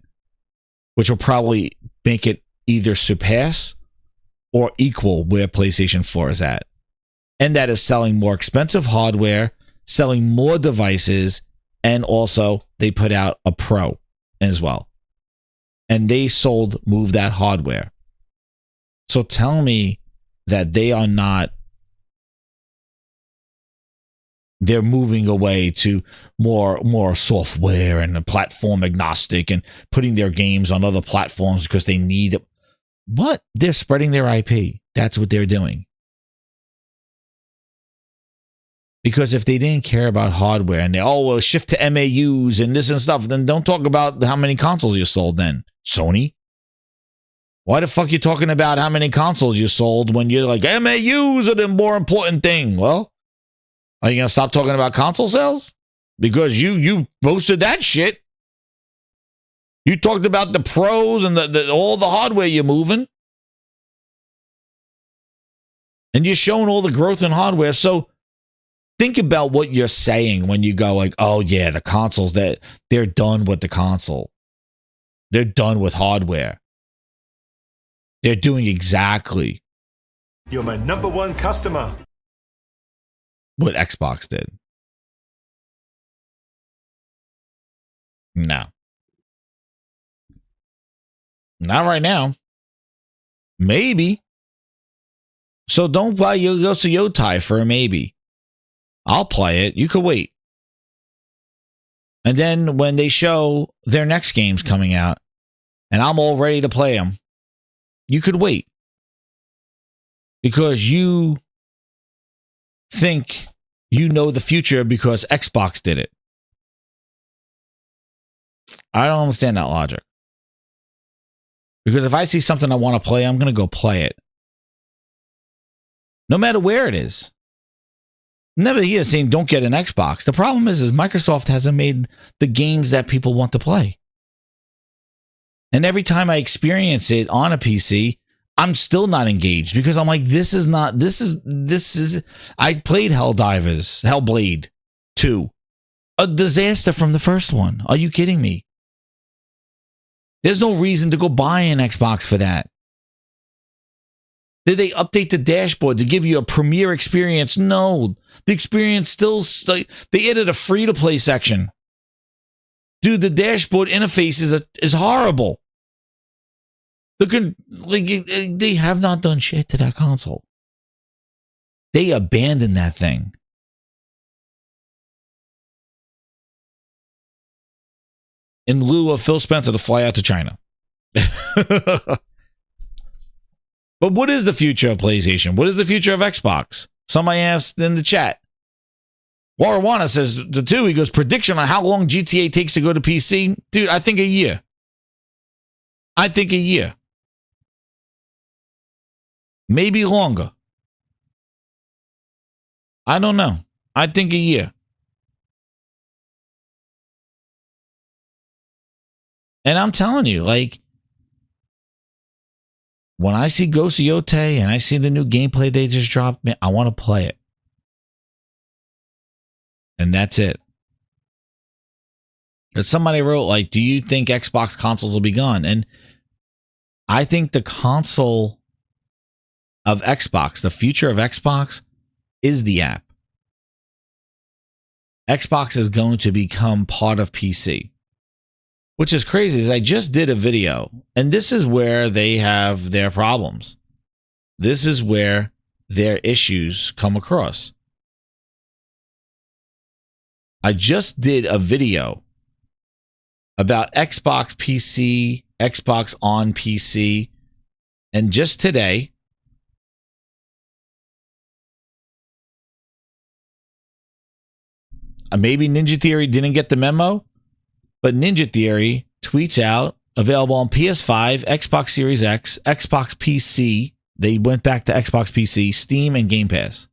which will probably make it either surpass or equal where PlayStation 4 is at. And that is selling more expensive hardware, selling more devices, and also they put out a Pro as well. And they move that hardware. So tell me that they are not, they're moving away to more software and platform agnostic and putting their games on other platforms because they need it. What? They're spreading their IP. That's what they're doing. Because if they didn't care about hardware and well, shift to MAUs and this and stuff, then don't talk about how many consoles you sold then, Sony. Why the fuck you talking about how many consoles you sold when you're like, MAUs are the more important thing? Well, are you going to stop talking about console sales? Because you posted that shit. You talked about the pros and all the hardware you're moving. And you're showing all the growth in hardware. So think about what you're saying when you go like, oh yeah, the consoles, they're done with the console. They're done with hardware. They're doing exactly. You're my number one customer. What Xbox did. No. Not right now. Maybe. So don't buy Yosu Yotai for a maybe. I'll play it. You could wait. And then when they show their next games coming out, and I'm all ready to play them, you could wait. Because you think you know the future because Xbox did it. I don't understand that logic. Because if I see something I want to play, I'm going to go play it. No matter where it is. Never here saying don't get an Xbox. The problem is Microsoft hasn't made the games that people want to play. And every time I experience it on a PC, I'm still not engaged because I'm like, this is, I played Hellblade 2. A disaster from the first one. Are you kidding me? There's no reason to go buy an Xbox for that. Did they update the dashboard to give you a premiere experience? No. The experience still, they added a free-to-play section. Dude, the dashboard interface is horrible. They have not done shit to that console. They abandoned that thing. In lieu of Phil Spencer to fly out to China. But what is the future of PlayStation? What is the future of Xbox? Somebody asked in the chat. Warawana says the two. He goes, prediction on how long GTA takes to go to PC? Dude, I think a year. I think a year. Maybe longer. I don't know. I think a year. And I'm telling you, like, when I see Ghost of Yote and I see the new gameplay they just dropped, man, I want to play it. And that's it. But somebody wrote, like, do you think Xbox consoles will be gone? And I think the console of Xbox, the future of Xbox, is the app. Xbox is going to become part of PC. Which is crazy, is I just did a video, and this is where they have their problems. This is where their issues come across. I just did a video about Xbox PC, Xbox on PC, and just today, maybe Ninja Theory didn't get the memo, but Ninja Theory tweets out, available on PS5, Xbox Series X, Xbox PC. They went back to Xbox PC, Steam, and Game Pass.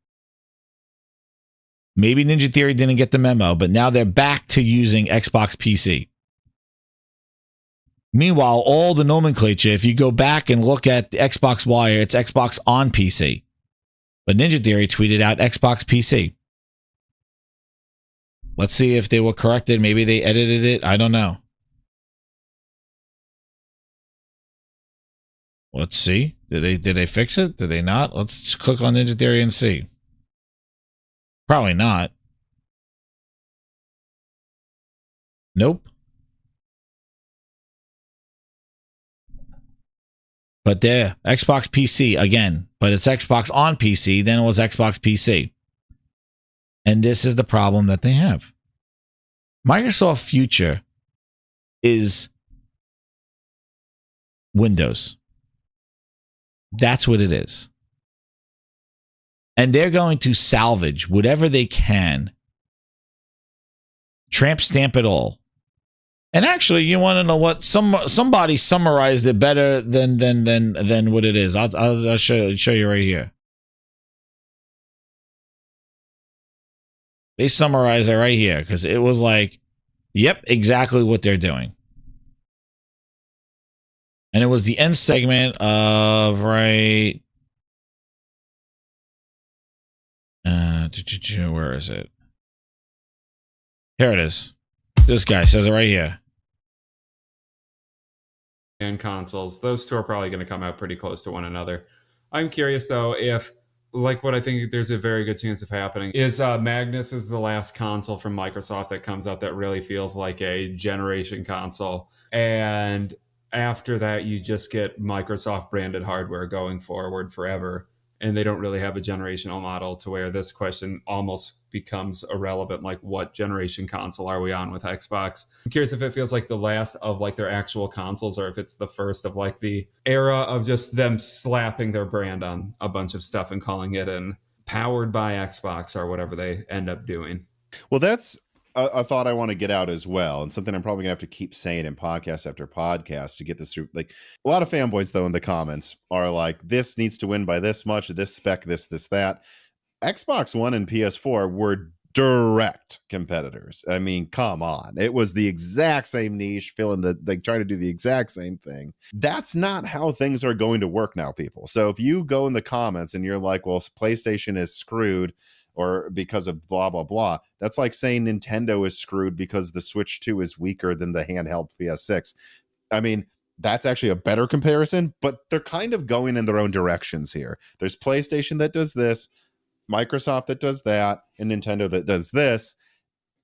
Maybe Ninja Theory didn't get the memo, but now they're back to using Xbox PC. Meanwhile, all the nomenclature, if you go back and look at the Xbox Wire, it's Xbox on PC. But Ninja Theory tweeted out Xbox PC. Let's see if they were corrected. Maybe they edited it. I don't know. Let's see. Did they fix it? Did they not? Let's just click on Ninja Theory and see. Probably not. Nope. But there, Xbox PC again. But it's Xbox on PC. Then it was Xbox PC. And this is the problem that they have. Microsoft future is Windows. That's what it is. And they're going to salvage whatever they can. Tramp stamp it all. And actually, you want to know what? Somebody summarized it better than what it is. I'll show you right here. They summarize it right here because it was like, yep, exactly what they're doing. And it was the end segment of, right, where is it? Here it is. This guy says it right here. And consoles, those two are probably going to come out pretty close to one another. I'm curious, though, if, like, what I think there's a very good chance of happening is Magnus is the last console from Microsoft that comes out that really feels like a generation console. And after that, you just get Microsoft branded hardware going forward forever. And they don't really have a generational model to where this question almost becomes irrelevant. Like, what generation console are we on with Xbox? I'm curious if it feels like the last of like their actual consoles, or if it's the first of like the era of just them slapping their brand on a bunch of stuff and calling it an powered by Xbox or whatever they end up doing. Well, that's a thought I want to get out as well, and something I'm probably gonna have to keep saying in podcast after podcast to get this through. Like a lot of fanboys, though, in the comments are like, "This needs to win by this much. This spec, this, that." Xbox One and PS4 were direct competitors. I mean, come on. It was the exact same niche, trying to do the exact same thing. That's not how things are going to work now, people. So if you go in the comments and you're like, well, PlayStation is screwed or because of blah, blah, blah, that's like saying Nintendo is screwed because the Switch 2 is weaker than the handheld PS6. I mean, that's actually a better comparison, but they're kind of going in their own directions here. There's PlayStation that does this, Microsoft that does that, and Nintendo that does this.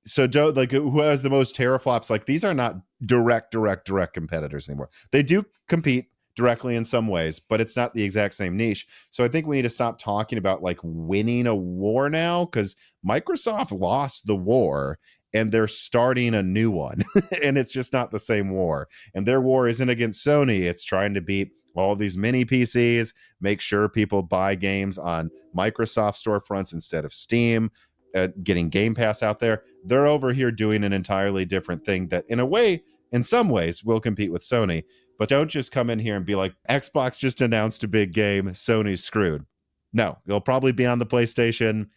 So like who has the most teraflops? Like these are not direct competitors anymore. They do compete directly in some ways, but it's not the exact same niche. So I think we need to stop talking about like winning a war now, because Microsoft lost the war and they're starting a new one. And it's just not the same war. And their war isn't against Sony. It's trying to beat all these mini PCs, make sure people buy games on Microsoft storefronts instead of Steam, getting Game Pass out there. They're over here doing an entirely different thing that in some ways will compete with Sony. But don't just come in here and be like, Xbox just announced a big game, Sony's screwed. No, it'll probably be on the PlayStation,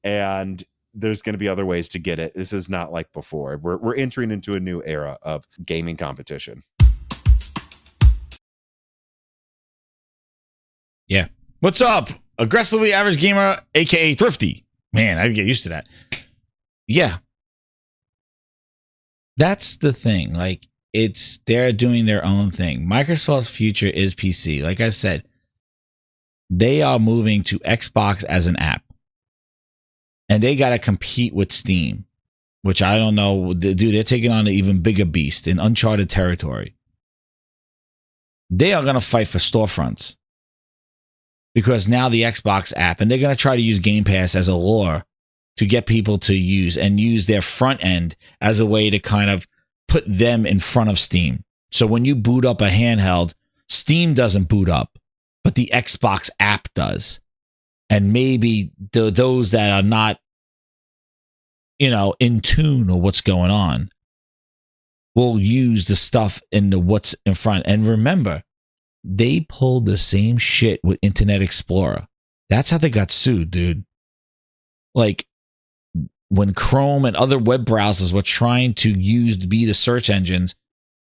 and there's going to be other ways to get it. This is not like before. We're entering into a new era of gaming competition. Yeah. What's up? Aggressively average gamer, aka Thrifty. Man, I get used to that. Yeah. That's the thing. Like, they're doing their own thing. Microsoft's future is PC. Like I said, they are moving to Xbox as an app. And they got to compete with Steam, which I don't know. Dude, they're taking on an even bigger beast in uncharted territory. They are going to fight for storefronts. Because now the Xbox app, and they're going to try to use Game Pass as a lure to get people to use their front end as a way to kind of put them in front of Steam. So when you boot up a handheld, Steam doesn't boot up, but the Xbox app does. And maybe those that are not, in tune with what's going on will use the stuff in what's in front. And remember, they pulled the same shit with Internet Explorer. That's how they got sued, dude. Like, when Chrome and other web browsers were trying to be the search engines,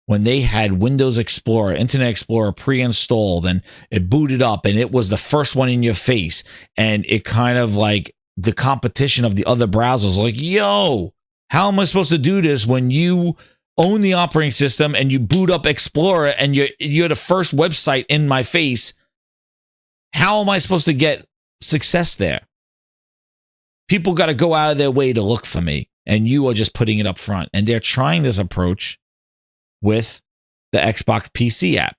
when they had Windows Explorer, Internet Explorer pre-installed, and it booted up, and it was the first one in your face, and it kind of like the competition of the other browsers, like, yo, how am I supposed to do this when you own the operating system and you boot up Explorer and you're the first website in my face? How am I supposed to get success there? People got to go out of their way to look for me, and you are just putting it up front. And they're trying this approach with the Xbox PC app.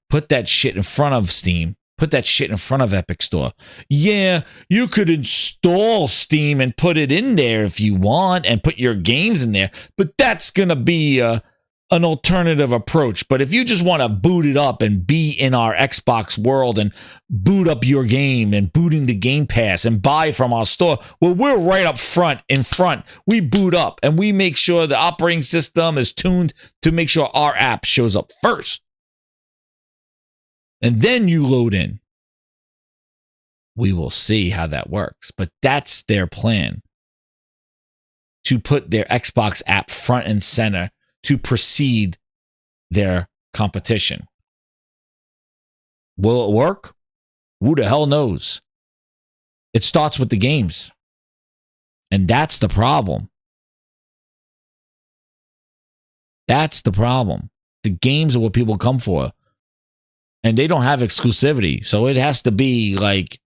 Put that shit in front of Steam. Put that shit in front of Epic Store. Yeah, you could install Steam and put it in there if you want and put your games in there, but that's going to be an alternative approach. But if you just want to boot it up and be in our Xbox world and boot up your game and booting the Game Pass and buy from our store, well, we're right up front, in front. We boot up and we make sure the operating system is tuned to make sure our app shows up first. And then you load in. We will see how that works. But that's their plan. To put their Xbox app front and center to precede their competition. Will it work? Who the hell knows? It starts with the games. And that's the problem. That's the problem. The games are what people come for. And they don't have exclusivity. So it has to be like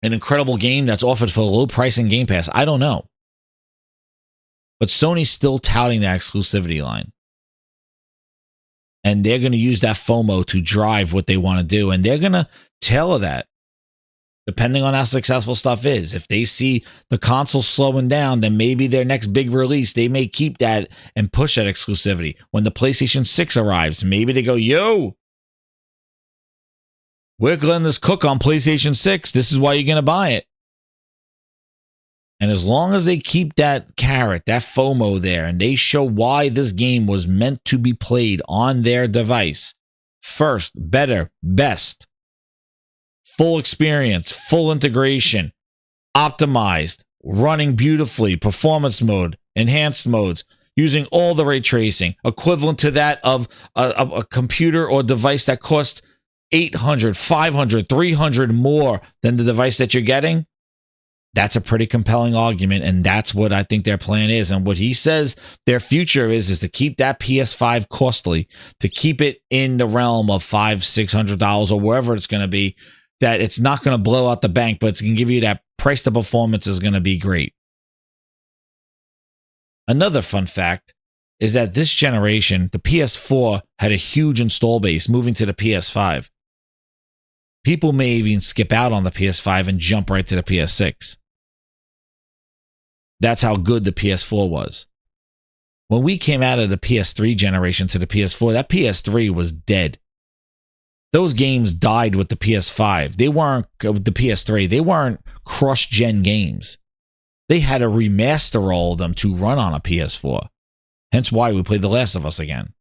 an incredible game that's offered for a low price in Game Pass. I don't know. But Sony's still touting that exclusivity line. And they're going to use that FOMO to drive what they want to do. And they're going to tailor that depending on how successful stuff is. If they see the console slowing down, then maybe their next big release, they may keep that and push that exclusivity. When the PlayStation 6 arrives, maybe they go, yo, we're letting this cook on PlayStation 6. This is why you're going to buy it. And as long as they keep that carrot, that FOMO there, and they show why this game was meant to be played on their device, first, better, best, full experience, full integration, optimized, running beautifully, performance mode, enhanced modes, using all the ray tracing, equivalent to that of a computer or device that costs $800, $500, $300 more than the device that you're getting. That's a pretty compelling argument, and that's what I think their plan is. And what he says their future is to keep that PS5 costly, to keep it in the realm of $500-$600 or wherever it's going to be, that it's not going to blow out the bank, but it's going to give you that price to performance is going to be great. Another fun fact is that this generation, the PS4 had a huge install base moving to the PS5. People may even skip out on the PS5 and jump right to the PS6. That's how good the PS4 was. When we came out of the PS3 generation to the PS4, that PS3 was dead. Those games died with the PS5. They weren't with the PS3. They weren't cross-gen games. They had to remaster all of them to run on a PS4. Hence why we played The Last of Us again.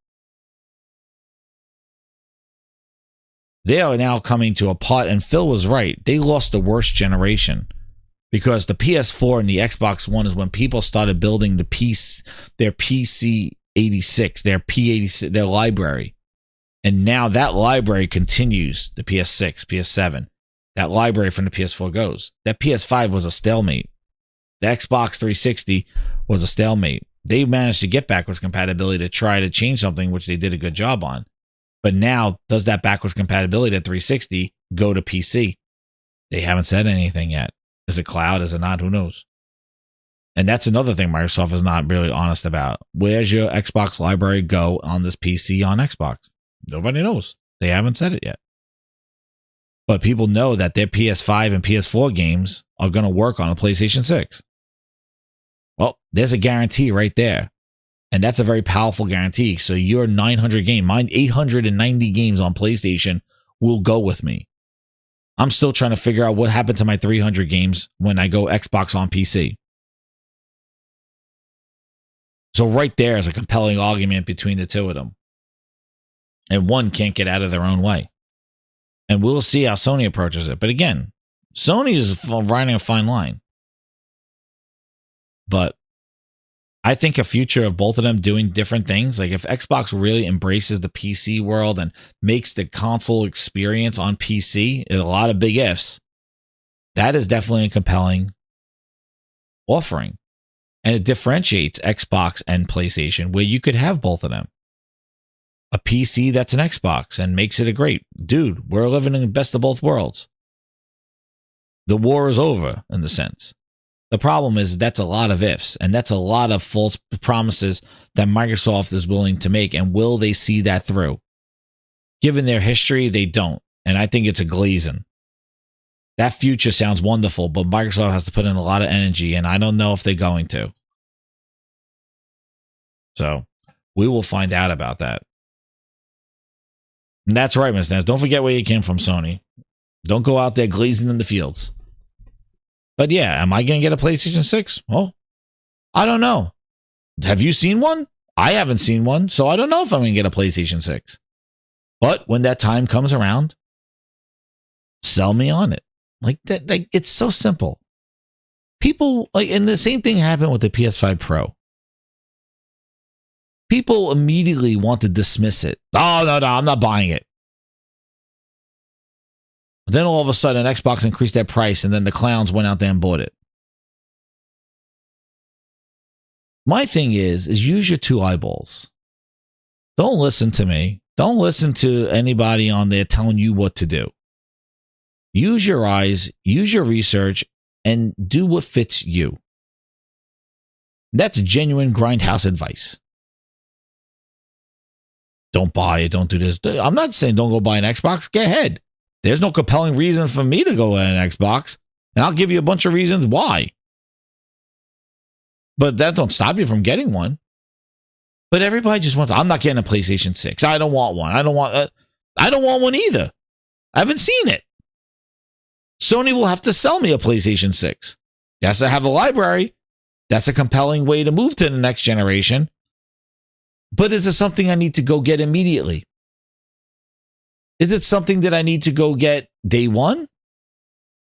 They are now coming to a part, and Phil was right. They lost the worst generation because the PS4 and the Xbox One is when people started building their PC86, their P86, their library. And now that library continues, the PS6, PS7. That library from the PS4 goes. That PS5 was a stalemate. The Xbox 360 was a stalemate. They managed to get backwards compatibility to try to change something, which they did a good job on. But now, does that backwards compatibility to 360 go to PC? They haven't said anything yet. Is it cloud? Is it not? Who knows? And that's another thing Microsoft is not really honest about. Where's your Xbox library go on this PC on Xbox? Nobody knows. They haven't said it yet. But people know that their PS5 and PS4 games are going to work on a PlayStation 6. Well, there's a guarantee right there. And that's a very powerful guarantee. So your 900 game, mine 890 games on PlayStation will go with me. I'm still trying to figure out what happened to my 300 games when I go Xbox on PC. So right there is a compelling argument between the two of them. And one can't get out of their own way. And we'll see how Sony approaches it. But again, Sony is riding a fine line. But I think a future of both of them doing different things, like if Xbox really embraces the PC world and makes the console experience on PC, a lot of big ifs, that is definitely a compelling offering. And it differentiates Xbox and PlayStation, where you could have both of them. A PC that's an Xbox and makes it a great, dude, we're living in the best of both worlds. The war is over, in the sense. The problem is that's a lot of ifs, and that's a lot of false promises that Microsoft is willing to make, and will they see that through? Given their history, they don't, and I think it's a glazing. That future sounds wonderful, but Microsoft has to put in a lot of energy, and I don't know if they're going to. So, we will find out about that. And that's right, Ms. Naz. Don't forget where you came from, Sony. Don't go out there glazing in the fields. But yeah, am I going to get a PlayStation 6? Well, I don't know. Have you seen one? I haven't seen one, so I don't know if I'm going to get a PlayStation 6. But when that time comes around, sell me on it. Like that, like it's so simple. People like, and the same thing happened with the PS5 Pro. People immediately want to dismiss it. Oh, no, I'm not buying it. Then all of a sudden, Xbox increased their price, and then the clowns went out there and bought it. My thing is use your two eyeballs. Don't listen to me. Don't listen to anybody on there telling you what to do. Use your eyes, use your research, and do what fits you. That's genuine grindhouse advice. Don't buy it. Don't do this. I'm not saying don't go buy an Xbox. Go ahead. There's no compelling reason for me to go at an Xbox. And I'll give you a bunch of reasons why. But that don't stop you from getting one. But everybody just wants, I'm not getting a PlayStation 6. I don't want one. I don't want one either. I haven't seen it. Sony will have to sell me a PlayStation 6. Yes, I have a library. That's a compelling way to move to the next generation. But is it something I need to go get immediately? Is it something that I need to go get day one?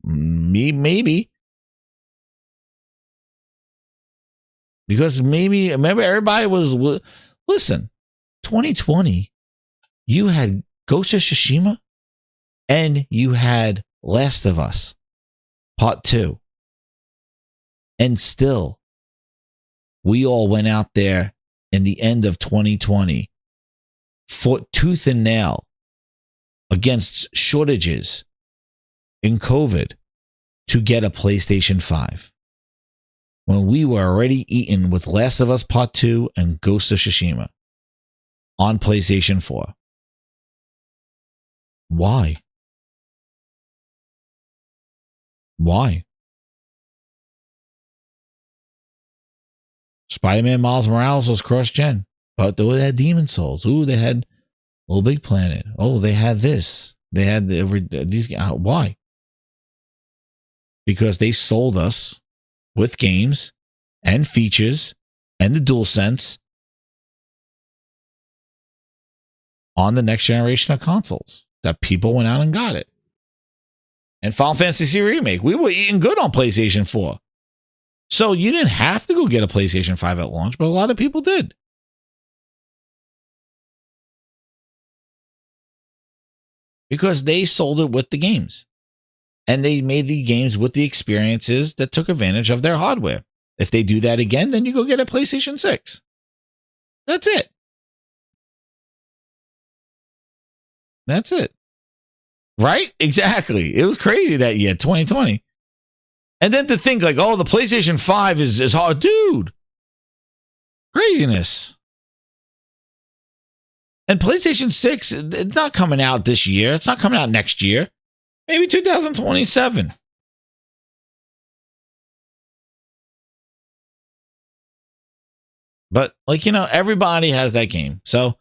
Maybe. Because maybe, remember, everybody was, listen, 2020, you had Ghost of Tsushima and you had Last of Us Part 2. And still, we all went out there in the end of 2020, fought tooth and nail against shortages in COVID to get a PlayStation 5. When we were already eaten with Last of Us Part 2 and Ghost of Tsushima on PlayStation 4. Why? Why? Spider-Man Miles Morales was cross-gen, but they had Demon Souls. Ooh, they had Little Big Planet. Oh, they had this. They had these. Why? Because they sold us with games and features and the DualSense on the next generation of consoles that people went out and got it. And Final Fantasy Remake, we were eating good on PlayStation 4. So you didn't have to go get a PlayStation 5 at launch, but a lot of people did. Because they sold it with the games. And they made the games with the experiences that took advantage of their hardware. If they do that again, then you go get a PlayStation 6. That's it. That's it. Right? Exactly. It was crazy that year, 2020. And then to think like, oh, the PlayStation 5 is hard. Dude. Craziness. And PlayStation 6, it's not coming out this year. It's not coming out next year. Maybe 2027. But, like, you know, everybody has that game. So,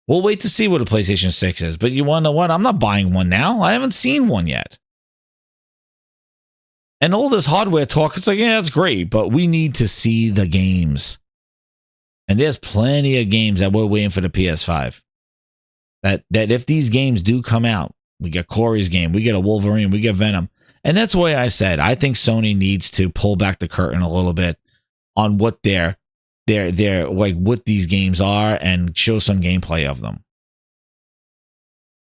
we'll wait to see what a PlayStation 6 is. But you want to know what? I'm not buying one now. I haven't seen one yet. And all this hardware talk, it's like, yeah, it's great. But we need to see the games. And there's plenty of games that we're waiting for the PS5. That if these games do come out, we get Corey's game, we get a Wolverine, we get Venom. And that's why I said, I think Sony needs to pull back the curtain a little bit on what they're like what these games are and show some gameplay of them.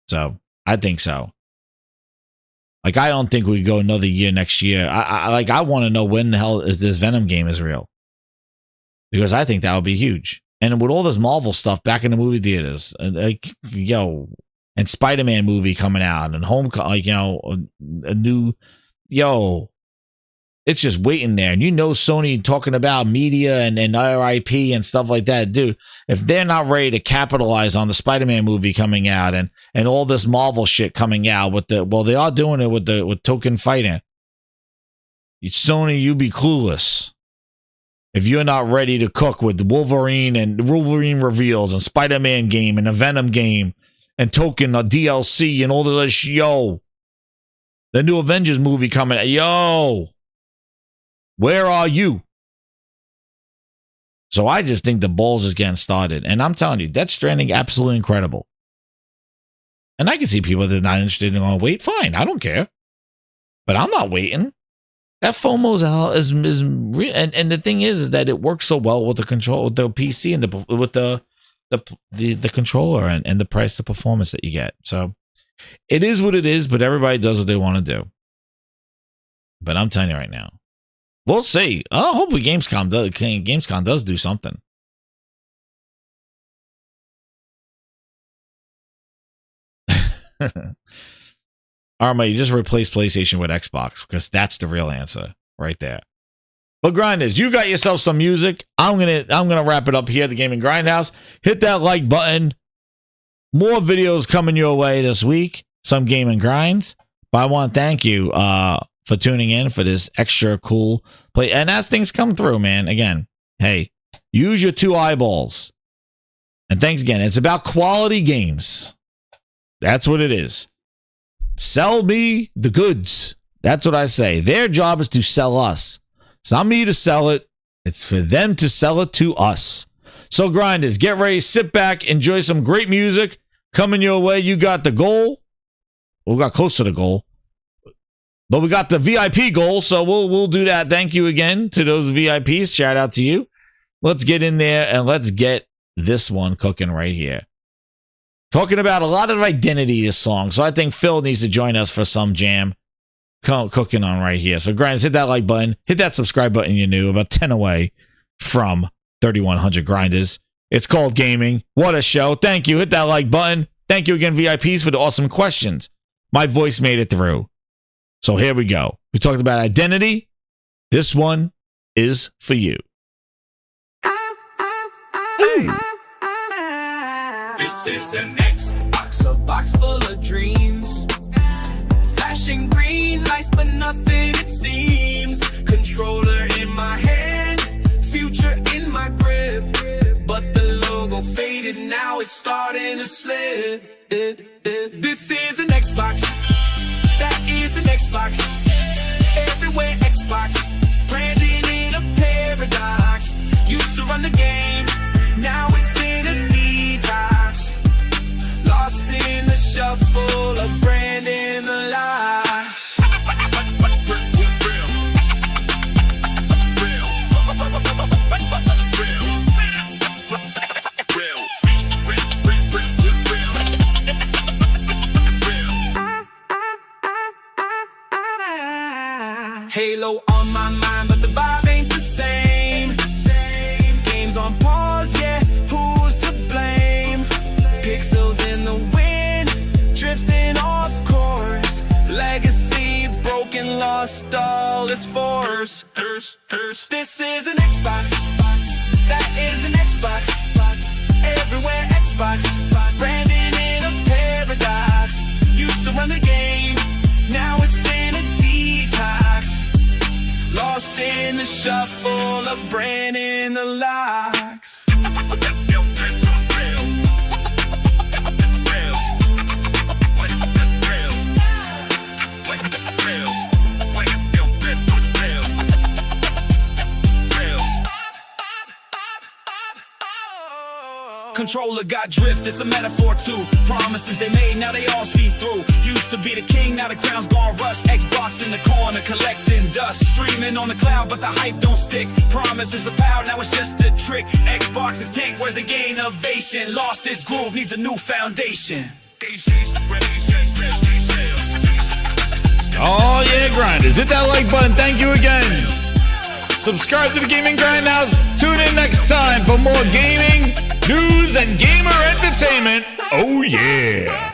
So I think so. Like, I don't think we go another year next year. I want to know when the hell is this Venom game is real. Because I think that would be huge. And with all this Marvel stuff back in the movie theaters, like, yo, and Spider-Man movie coming out and like, you know, a new, yo, it's just waiting there. And you know, Sony talking about media and RIP and stuff like that, dude. If they're not ready to capitalize on the Spider-Man movie coming out and all this Marvel shit coming out with they are doing it with token fighting. Sony, you be clueless. If you're not ready to cook with Wolverine and Wolverine reveals and Spider-Man game and a Venom game and token a DLC and all of this, yo, the new Avengers movie coming, yo, where are you? So I just think the ball's just getting started. And I'm telling you, Death Stranding, absolutely incredible. And I can see people that are not interested in going to wait. Fine, I don't care. But I'm not waiting. That FOMO is real, and the thing is that it works so well with the control, with the PC and with the controller and the price to performance that you get. So it is what it is, but everybody does what they want to do. But I'm telling you right now, we'll see. Hopefully Gamescom does do something. Arma, you just replace PlayStation with Xbox because that's the real answer right there. But grinders, you got yourself some music. I'm gonna wrap it up here at the Gaming Grindhouse. Hit that like button. More videos coming your way this week. Some gaming grinds. But I want to thank you for tuning in for this extra cool play. And as things come through, man, again, hey, use your two eyeballs. And thanks again. It's about quality games. That's what it is. Sell me the goods. That's what I say. Their job is to sell us. It's not me to sell it. It's for them to sell it to us. So grinders, get ready, sit back, enjoy some great music coming your way. You got the goal. We got close to the goal. But we got the VIP goal, so we'll do that. Thank you again to those VIPs. Shout out to you. Let's get in there and let's get this one cooking right here. Talking about a lot of identity this song, so I think Phil needs to join us for some jam cooking on right here. So grinders, hit that like button, hit that subscribe button. You knew about 10 away from 3,100 grinders. It's called gaming. What a show. Thank you. Hit that like button. Thank you again, VIPs, for the awesome questions. My voice made it through. So here we go. We talked about identity. This one is for you. This is an Xbox, a box full of dreams. Flashing green lights, but nothing it seems. Controller in my hand, future in my grip. But the logo faded, now it's starting to slip. This is an Xbox, that is an Xbox. Everywhere Xbox, branded in a paradox. Used to run the game, now it's in a detox. Lost in the shuffle of brand in the locks. Halo on my mind, but the vibe ain't the same. Games on pause, yeah, who's to blame? Pixels in the wind, drifting off course. Legacy broken, lost all its force. This is an Xbox, that is an Xbox. Everywhere Xbox, branded in a paradox. Used to run the game, now it's in a detox. Lost in the shuffle of brand in the locks. Controller got drift, it's a metaphor too. Promises they made, now they all see through. Used to be the king, now the crown's gone rust. Xbox in the corner, collecting dust. Streaming on the cloud, but the hype don't stick. Promises of power, now it's just a trick. Xbox is tank, where's the gain ovation? Lost its groove, needs a new foundation. Oh yeah, grinders, hit that like button. Thank you again. Subscribe to the Gaming Grindhouse. Tune in next time for more gaming, news, and gamer entertainment. Oh yeah.